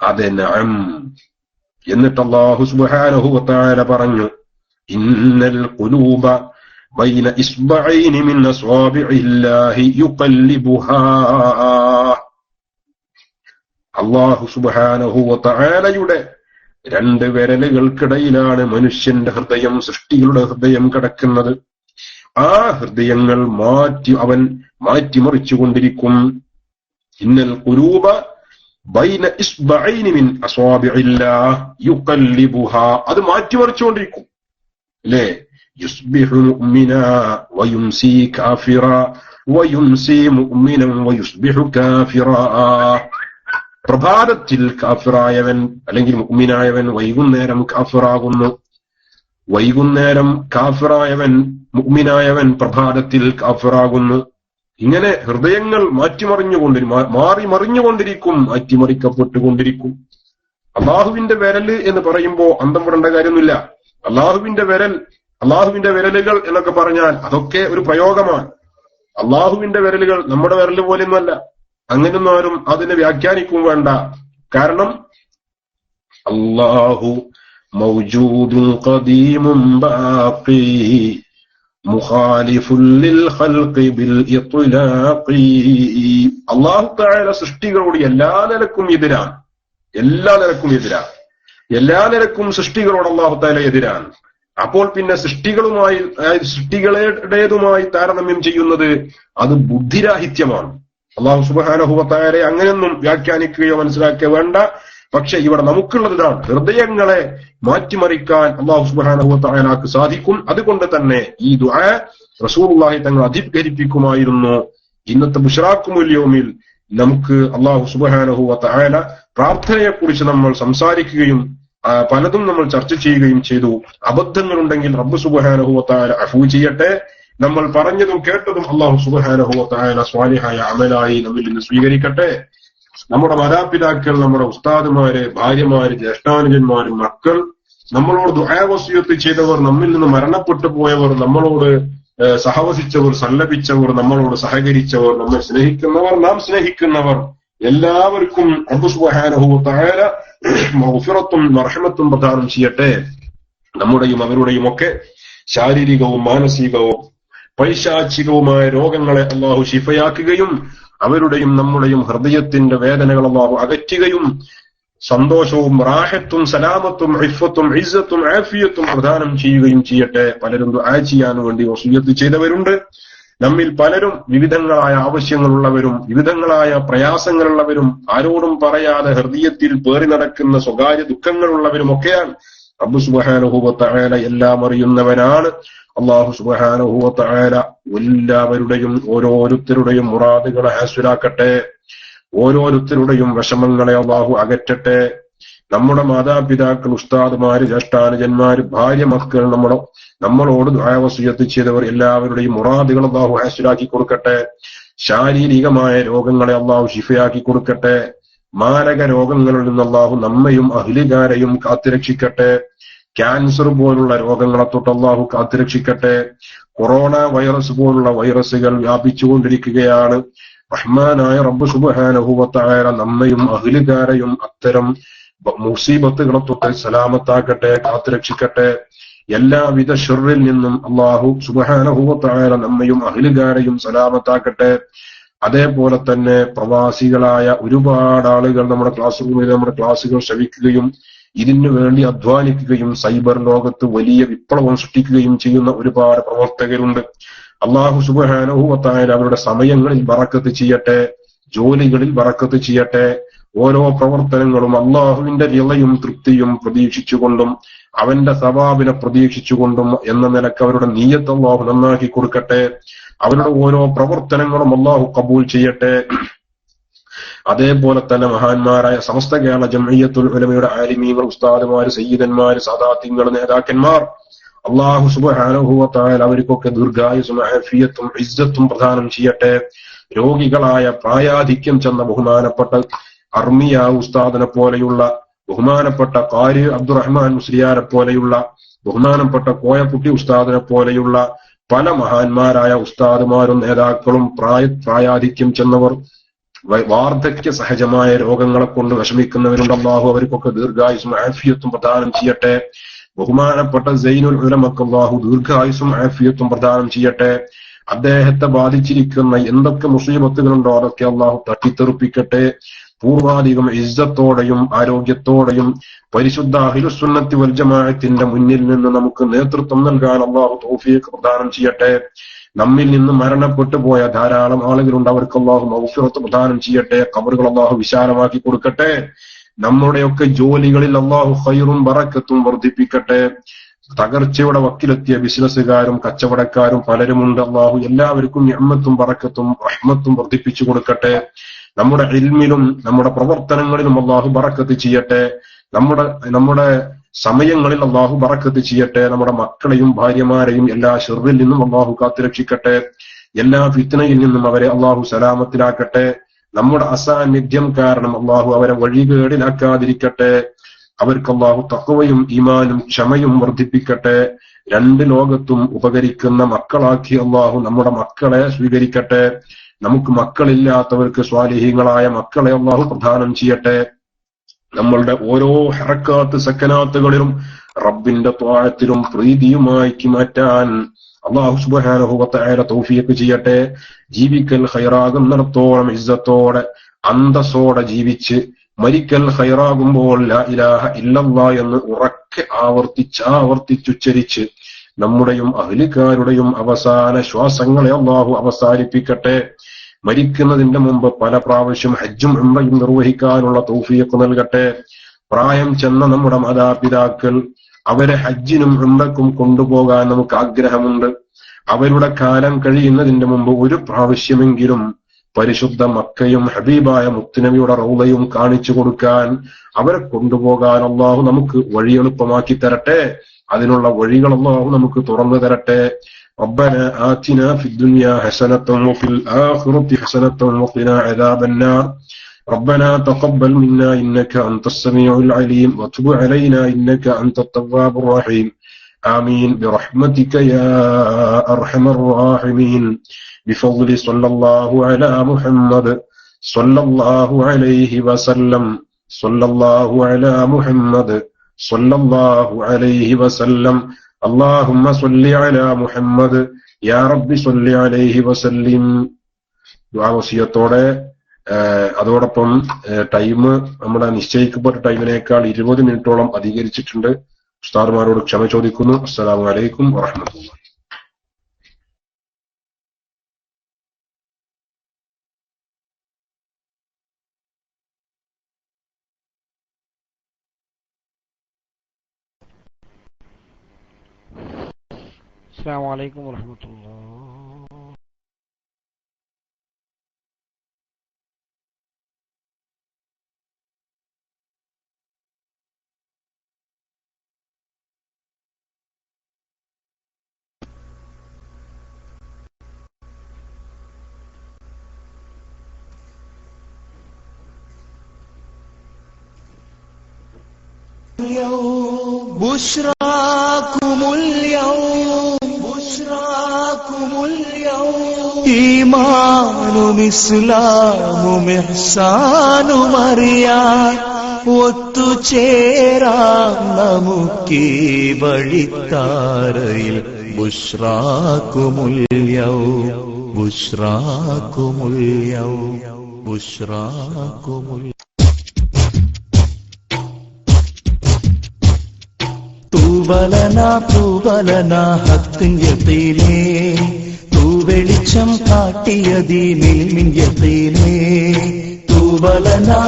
അതെ, നഅം. എന്നിട്ട് അല്ലാഹു സുബ്ഹാനഹു വ തആല പറഞ്ഞു, ഇന്നൽ ഖുലൂബ ബൈന ഇസ്ബഅൈനി മിൻ അസ്വാബിഇല്ലാഹി യുഖല്ലിബുഹാ. അല്ലാഹു സുബ്ഹാനഹു വ തആലയുടെ രണ്ട് വിരലുകൾക്കിടയിലാണ് മനുഷ്യന്റെ ഹൃദയം, സൃഷ്ടികളുടെ ഹൃദയം കിടക്കുന്നത്. ആ ഹൃദയങ്ങൾ അവൻ മാറ്റിമറിച്ചുകൊണ്ടിരിക്കും. ഇന്നൽ ഖുലൂബ ബൈന ഇസ്ബഅൈനി മിൻ അസ്വാബിഇല്ലാഹി യുഖല്ലിബുഹാ, അത് മാറ്റിമറിച്ചുകൊണ്ടിരിക്കും അല്ലേ? യുസ്ബിഹു മുഅ്മിന വയുംസി കാഫിറ വയുംസി മുഅ്മിനൻ വയുസ്ബിഹു കാഫിറ. പ്രഭാതത്തിൽ കാഫിറായവൻ അല്ലെങ്കിൽ മുഅ്മിനായവൻ വൈകുന്നേരം കാഫിറാകുന്നു, വൈകുന്നേരം കാഫിറായവൻ മുഅ്മിനായവൻ പ്രഭാതത്തിൽ കാഫിറാകുന്നു. ഇങ്ങനെ ഹൃദയങ്ങൾ മാറിമറിഞ്ഞുകൊണ്ടിരിക്കും, മാറ്റിമറിക്കപ്പെട്ടുകൊണ്ടിരിക്കും. അള്ളാഹുവിന്റെ വിരല് എന്ന് പറയുമ്പോ അന്തം വിടേണ്ട കാര്യമൊന്നുമില്ല. അള്ളാഹുവിന്റെ വിരലുകൾ എന്നൊക്കെ പറഞ്ഞാൽ അതൊക്കെ ഒരു പ്രയോഗമാണ്. അള്ളാഹുവിന്റെ വിരലുകൾ നമ്മുടെ വിരല് പോലെയൊന്നുമല്ല. അങ്ങനെയൊന്നും ആരും അതിനെ വ്യാഖ്യാനിക്കും വേണ്ട. കാരണം അല്ലാഹു മൗജൂദുൻ ഖദീമുൻ ബാഖി മുഖാലിഫുൻ ലിൽ ഖൽഖി ബിൽ ഇത്ലാഖി. അല്ലാഹു തആല സൃഷ്ടികളോട് എല്ലാ നിലക്കും എതിരാണ്. എല്ലാ നിലക്കും സൃഷ്ടികളോട് അല്ലാഹു തആല എതിരാണ്. അപ്പോൾ പിന്നെ സൃഷ്ടികളുടേതുമായി താരതമ്യം ചെയ്യുന്നത് അത് ബുദ്ധിരാഹിത്യമാണ്. അല്ലാഹു സുബ്ഹാനഹു വ തആല അങ്ങനെയൊന്നും വ്യാഖ്യാനിക്കുകയോ മനസ്സിലാക്കുകയോ വേണ്ട. പക്ഷെ ഇവിടെ നമുക്കുള്ളത് ഇതാണ്, ഹൃദയങ്ങളെ മാറ്റിമറിക്കാൻ അല്ലാഹു സുബ്ഹാനഹു വ തആലക്ക് സാധിക്കും. അതുകൊണ്ട് തന്നെ ഈ ദുആ റസൂലുള്ളാഹി തങ്ങൾ അധികരിപ്പിക്കുമായിരുന്നു. ഇന്നത്തെ ബുശ്റാക്കുമുൽ യൗമിൽ നമുക്ക് അല്ലാഹു സുബ്ഹാനഹു വ തആല പ്രാർത്ഥനയെക്കുറിച്ച് നമ്മൾ സംസാരിക്കുകയും പലതും നമ്മൾ ചർച്ച ചെയ്യുകയും ചെയ്തു. അബദ്ധങ്ങളുണ്ടെങ്കിൽ റബ്ബ് സുബ്ഹാനഹു വ തആല അഫൂ ചെയ്യട്ടെ. നമ്മൾ പറഞ്ഞതും കേട്ടതും അല്ലാഹു സുബ്ഹാനഹു വ തആല സ്വാലിഹായ അമലായി നമ്മിൽ നിന്ന് സ്വീകരിക്കട്ടെ. നമ്മുടെ മാതാപിതാക്കൾ, നമ്മുടെ ഉസ്താദുമാര്, ഭാര്യമാര്, ജ്യേഷ്ഠാനുജന്മാര്, മക്കൾ, നമ്മളോട് ദുആ വസിയത്ത് ചെയ്തവർ, നമ്മിൽ നിന്ന് മരണപ്പെട്ടു പോയവർ, നമ്മളോട് സഹവസിച്ചവർ, സല്ലപിച്ചവർ, നമ്മളോട് സഹകരിച്ചവർ, നമ്മെ സ്നേഹിക്കുന്നവർ, നാം സ്നേഹിക്കുന്നവർ, എല്ലാവർക്കും റബ്ബ് സുബ്ഹാനഹു വ തആല മഗ്ഫിറത്തും മർഹമത്തും പ്രദാനം ചെയ്യട്ടെ. നമ്മുടെയും അവരുടെയും ഒക്കെ ശാരീരികവും മാനസികവും പൈശാചികവുമായ രോഗങ്ങളെ അല്ലാഹു ശിഫയാക്കുകയും അവരുടെയും നമ്മുടെയും ഹൃദയത്തിന്റെ വേദനകൾ അല്ലാഹു അകറ്റുകയും സന്തോഷവും റാഹത്തും സലാമത്തും ഇഫ്ഫത്തും ഇസ്സത്തും ആഫിയത്തും പ്രദാനം ചെയ്യുകയും ചെയ്യട്ടെ. പലരും ദുആ ചെയ്യാൻ വേണ്ടി വസിയത്ത് ചെയ്തവരുണ്ട്. നമ്മിൽ പലരും വിവിധങ്ങളായ ആവശ്യങ്ങളുള്ളവരും വിവിധങ്ങളായ പ്രയാസങ്ങളുള്ളവരും ആരോടും പറയാതെ ഹൃദയത്തിൽ പേറി നടക്കുന്ന സ്വകാര്യ ദുഃഖങ്ങളുള്ളവരുമൊക്കെയാണ്. റബ്ബ് സുബ്ഹാനഹു വ തആല എല്ലാം അറിയുന്നവനാണ്. അല്ലാഹു സുബ്ഹാനഹു വ തആല എല്ലാവരുടെയും ഓരോരുത്തരുടെയും മുറാദുകളെ ഹാസിലാക്കട്ടെ. ഓരോരുത്തരുടെയും വിഷമങ്ങളെ അല്ലാഹു അകറ്റട്ടെ. നമ്മുടെ മാതാപിതാക്കൾ, ഉസ്താദുമാര്, ജ്യേഷ്ഠാനുജന്മാര്, ഭാര്യ, മക്കൾ, നമ്മളോട് ദുആ വസിയത്ത് ചെയ്തവർ എല്ലാവരുടെയും മുറാദുകൾ അല്ലാഹു ഹാസിലാക്കി കൊടുക്കട്ടെ. ശാരീരികമായ രോഗങ്ങളെ അല്ലാഹു ശിഫയാക്കി കൊടുക്കട്ടെ. മാരക രോഗങ്ങളിൽ നിന്ന് അല്ലാഹു നമ്മയും അഹ്ലികാരെയും കാത്തുരക്ഷിക്കട്ടെ. ക്യാൻസർ പോലുള്ള രോഗങ്ങളെ തൊട്ട് അല്ലാഹു കാത്തുരക്ഷിക്കട്ടെ. കൊറോണ വൈറസ് പോലുള്ള വൈറസുകൾ വ്യാപിച്ചുകൊണ്ടിരിക്കുകയാണ്. റഹ്മാനായ റബ്ബ് സുബ്ഹാനഹു വ തആല നമ്മയും അഹ്ലികാരെയും അത്തരം മുസീബത്തുകളെ തൊട്ട് സലാമത്താക്കട്ടെ, കാത്തുരക്ഷിക്കട്ടെ. എല്ലാവിധ ഷർറിൽ നിന്നും അല്ലാഹു സുബ്ഹാനഹു വ തആല നമ്മയും അഹ്ലികാരെയും സലാമത്താക്കട്ടെ. അതേപോലെ തന്നെ പ്രവാസികളായ ഒരുപാട് ആളുകൾ നമ്മുടെ ക്ലാസ് റൂമിൽ നമ്മുടെ ക്ലാസുകൾ ശ്രവിക്കുകയും ഇതിനു വേണ്ടി അധ്വാനിക്കുകയും സൈബർ ലോകത്ത് വലിയ വിപ്ലവം സൃഷ്ടിക്കുകയും ചെയ്യുന്ന ഒരുപാട് പ്രവർത്തകരുണ്ട്. അല്ലാഹു സുബ്ഹാനഹു വ തആല അവരുടെ സമയങ്ങളിൽ ബറക്കത്ത് ചെയ്യട്ടെ, ജോലികളിൽ ബറക്കത്ത് ചെയ്യട്ടെ. ഓരോ പ്രവർത്തനങ്ങളും അല്ലാഹുവിന്റെ റിളയും തൃപ്തിയും പ്രതീക്ഷിച്ചുകൊണ്ടും അവന്റെ സവാബിനെ പ്രതീക്ഷിച്ചുകൊണ്ടും എന്ന നിലക്ക് അവരുടെ നിയ്യത്ത് അല്ലാഹു നന്നാക്കി കൊടുക്കട്ടെ. അവരുടെ ഓരോ പ്രവർത്തനങ്ങളും അല്ലാഹു കബൂൽ ചെയ്യട്ടെ. അതേപോലെ തന്നെ മഹാന്മാരായ സമസ്ത കേരള ജംഇയ്യത്തുൽ ഉലമയുടെ ആലിമീങ്ങൾ, ഉസ്താദുമാര്, സയ്യിദന്മാര്, സാദാത്യങ്ങൾ, നേതാക്കന്മാർ, അല്ലാഹു സുബ്ഹാനഹു വ തആല അവർക്കൊക്കെ ദീർഘായുസ്സും ആഫിയത്തും ഇസ്സത്തും പ്രദാനം ചെയ്യട്ടെ. രോഗികളായ പ്രായാധിക്യം ചെന്ന ബഹുമാനപ്പെട്ട അർമിയ ഉസ്താദിനെ പോലെയുള്ള, ബഹുമാനപ്പെട്ട ഖാരി അബ്ദുറഹ്മാൻ മുസ്ലിയാരെ പോലെയുള്ള, ബഹുമാനപ്പെട്ട കോയക്കുട്ടി ഉസ്താദിനെ പോലെയുള്ള പല മഹാന്മാരായ ഉസ്താദുമാരും നേതാക്കളും പ്രായാധിക്യം ചെന്നവർ, വാർദ്ധക്യ സഹജമായ രോഗങ്ങളെ കൊണ്ട് വിഷമിക്കുന്നവരുണ്ട്. അല്ലാഹു അവർക്കൊക്കെ ദീർഘായുസ്സും ആഫിയത്തും പ്രദാനം ചെയ്യട്ടെ. ബഹുമാനപ്പെട്ട സൈനുൽ ഉലമക്ക് അല്ലാഹു ദീർഘായുസ്സും ആഫിയത്തും പ്രദാനം ചെയ്യട്ടെ. അദ്ദേഹത്തെ ബാധിച്ചിരിക്കുന്ന എന്തൊക്കെ മുസീബത്തുകളുണ്ടോ അതൊക്കെ അല്ലാഹു തട്ടിത്തെറിപ്പിക്കട്ടെ. പൂർവാധികം ഇസ്സത്തോടെയും ആരോഗ്യത്തോടെയും പരിശുദ്ധ അഹ്ലുസുന്നത്തി വൽ ജമാഅത്തിന്റെ മുന്നിൽ നിന്ന് നമുക്ക് നേതൃത്വം നൽകാൻ അല്ലാഹു തൗഫീഖ് പ്രദാനം ചെയ്യട്ടെ. നമ്മിൽ നിന്ന് മരണപ്പെട്ടു പോയ ധാരാളം ആളുകളുണ്ട്, അവർക്ക് അല്ലാഹു മഗ്ഫിറത്ത് പ്രദാനം ചെയ്യട്ടെ. ഖബറുകൾ അല്ലാഹു വിശാലമാക്കി കൊടുക്കട്ടെ. നമ്മുടെയൊക്കെ ജോലികളിൽ അല്ലാഹു ഖൈറും ബറക്കത്തും വർദ്ധിപ്പിക്കട്ടെ. തകർച്ചയുടെ വക്കിലെത്തിയ ബിസിനസ്സുകാരും കച്ചവടക്കാരും പലരുമുണ്ട്. അല്ലാഹു എല്ലാവർക്കും നിഅമത്തും ബറക്കത്തും റഹ്മത്തും വർദ്ധിപ്പിച്ചു കൊടുക്കട്ടെ. നമ്മുടെ ഇൽമിലും നമ്മുടെ പ്രവർത്തനങ്ങളിലും അല്ലാഹു ബറക്കത്ത് ചെയ്യട്ടെ. നമ്മുടെ സമയങ്ങളിൽ അല്ലാഹു ബറക്കത്ത് ചെയ്യട്ടെ. നമ്മുടെ മക്കളെയും ഭാര്യമാരെയും എല്ലാ ശർറിൽ നിന്നും അല്ലാഹു കാത്തുരക്ഷിക്കട്ടെ. എല്ലാ ഫിത്നയിൽ നിന്നും അവരെ അല്ലാഹു സലാമത്തിലാക്കട്ടെ. നമ്മുടെ അസാന്നിധ്യം കാരണം അല്ലാഹു അവരെ വഴികേടിലാക്കാതിരിക്കട്ടെ. അവർക്ക് അല്ലാഹു തഖ്വയും ഈമാനും ക്ഷമയും വർദ്ധിപ്പിക്കട്ടെ. രണ്ട് ലോകത്തും ഉപകരിക്കുന്ന മക്കളാക്കി അല്ലാഹു നമ്മുടെ മക്കളെ സ്വീകരിക്കട്ടെ. നമുക്ക് മക്കളില്ലാത്തവർക്ക് സ്വാലിഹീങ്ങളായ മക്കളെ അല്ലാഹു പ്രദാനം ചെയ്യട്ടെ. നമ്മളുടെ ഓരോ ഹറക്കാത്ത് സക്കനാത്തുകളിലും റബ്ബിന്റെ ത്വാഅത്തിലും പ്രീതിയുമാക്കി മാറ്റാൻ അല്ലാഹു സുബ്ഹാനഹു വ തആല തൗഫീഖ് ചെയ്യട്ടെ. ജീവിക്കൽ ഖൈറാകുന്നിടത്തോളം ഇസ്സത്തോടെ അന്തസ്സോടെ ജീവിച്ച് മരിക്കൽ ഖൈറാകുമ്പോൾ ലാ ഇലാഹ ഇല്ലല്ലാഹ് എന്ന് ഉറക്കെ ആവർത്തിച്ചുച്ചരിച്ച് നമ്മുടെയും അഹ്ലിക്കാരുടെയും അവസാന ശ്വാസങ്ങളെ അല്ലാഹു അവസാനിപ്പിക്കട്ടെ. മരിക്കുന്നതിന്റെ മുമ്പ് പല പ്രാവശ്യം ഹജ്ജും ഉംറയും നിർവഹിക്കാനുള്ള തൗഫീഖ് നൽകട്ടെ. പ്രായം ചെന്ന നമ്മുടെ മാതാപിതാക്കൾ, അവരെ ഹജ്ജിനും ഉംറക്കും കൊണ്ടുപോകാൻ നമുക്ക് ആഗ്രഹമുണ്ട്. അവരുടെ കാലം കഴിയുന്നതിന്റെ മുമ്പ് ഒരു പ്രാവശ്യമെങ്കിലും പരിശുദ്ധ മക്കയും ഹബീബായ മുത്തുനബിയുടെ റൗളയും കാണിച്ചു കൊടുക്കാൻ, അവരെ കൊണ്ടുപോകാൻ അല്ലാഹു നമുക്ക് വഴി എളുപ്പമാക്കി തരട്ടെ. അതിനുള്ള വഴികൾ അല്ലാഹു നമുക്ക് തുറന്നു തരട്ടെ. ربنا آتنا في الدنيا حسنة وفي الآخرة حسنة وقنا عذاب النار. ربنا تقبل منا إنك أنت السميع العليم وتب علينا إنك أنت التواب الرحيم. آمين برحمتك يا أرحم الراحمين. بفضل صلى الله على محمد صلى الله عليه وسلم. صلى الله على محمد صلى الله عليه وسلم. اللهم صل على محمد يا رب صل عليه وسلم. ദുആ വസിയത്തോടെ അതോടൊപ്പം ടൈം നമ്മുടെ നിശ്ചയിക്കപ്പെട്ട ടൈമിനേക്കാൾ 20 മിനിറ്റോളം അധികരിച്ചിട്ടുണ്ട്. ഉസ്താദുമാരോട് ക്ഷമ ചോദിക്കുന്നു. അസ്സലാമു അലൈക്കും വറഹ്മത്തുള്ളാഹി. السلام عليكم ورحمة الله. ബുശ്റാകുമുൽ യൗം ബുശ്റാകുമുൽ യൗം ഈമാനും ഇസ്ലാമും ഇഹ്സാനും അറിയാൻ ഒത്തുചേരാം നമുക്കീ വഴിത്താരയിൽ ബുശ്റാകുമുൽ യൗം ബുശ്റാകുമുൽ യൗം ബുശ്റാകുമുൽ തൂബലനാ ഹത്തിൻ യഖീനേ തൂ വെളിച്ചം കാട്ടിയദീനിൽ മിൻ യഖീനേ തൂബലനാ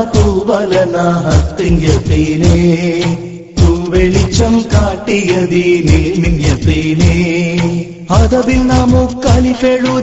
ഹത്തിൻ യഖീനേ തൂ വെളിച്ചം കാട്ടിയദീനിൽ മിൻ യഖീനേ അതബിൽ നമുക്കലിഫെഴുത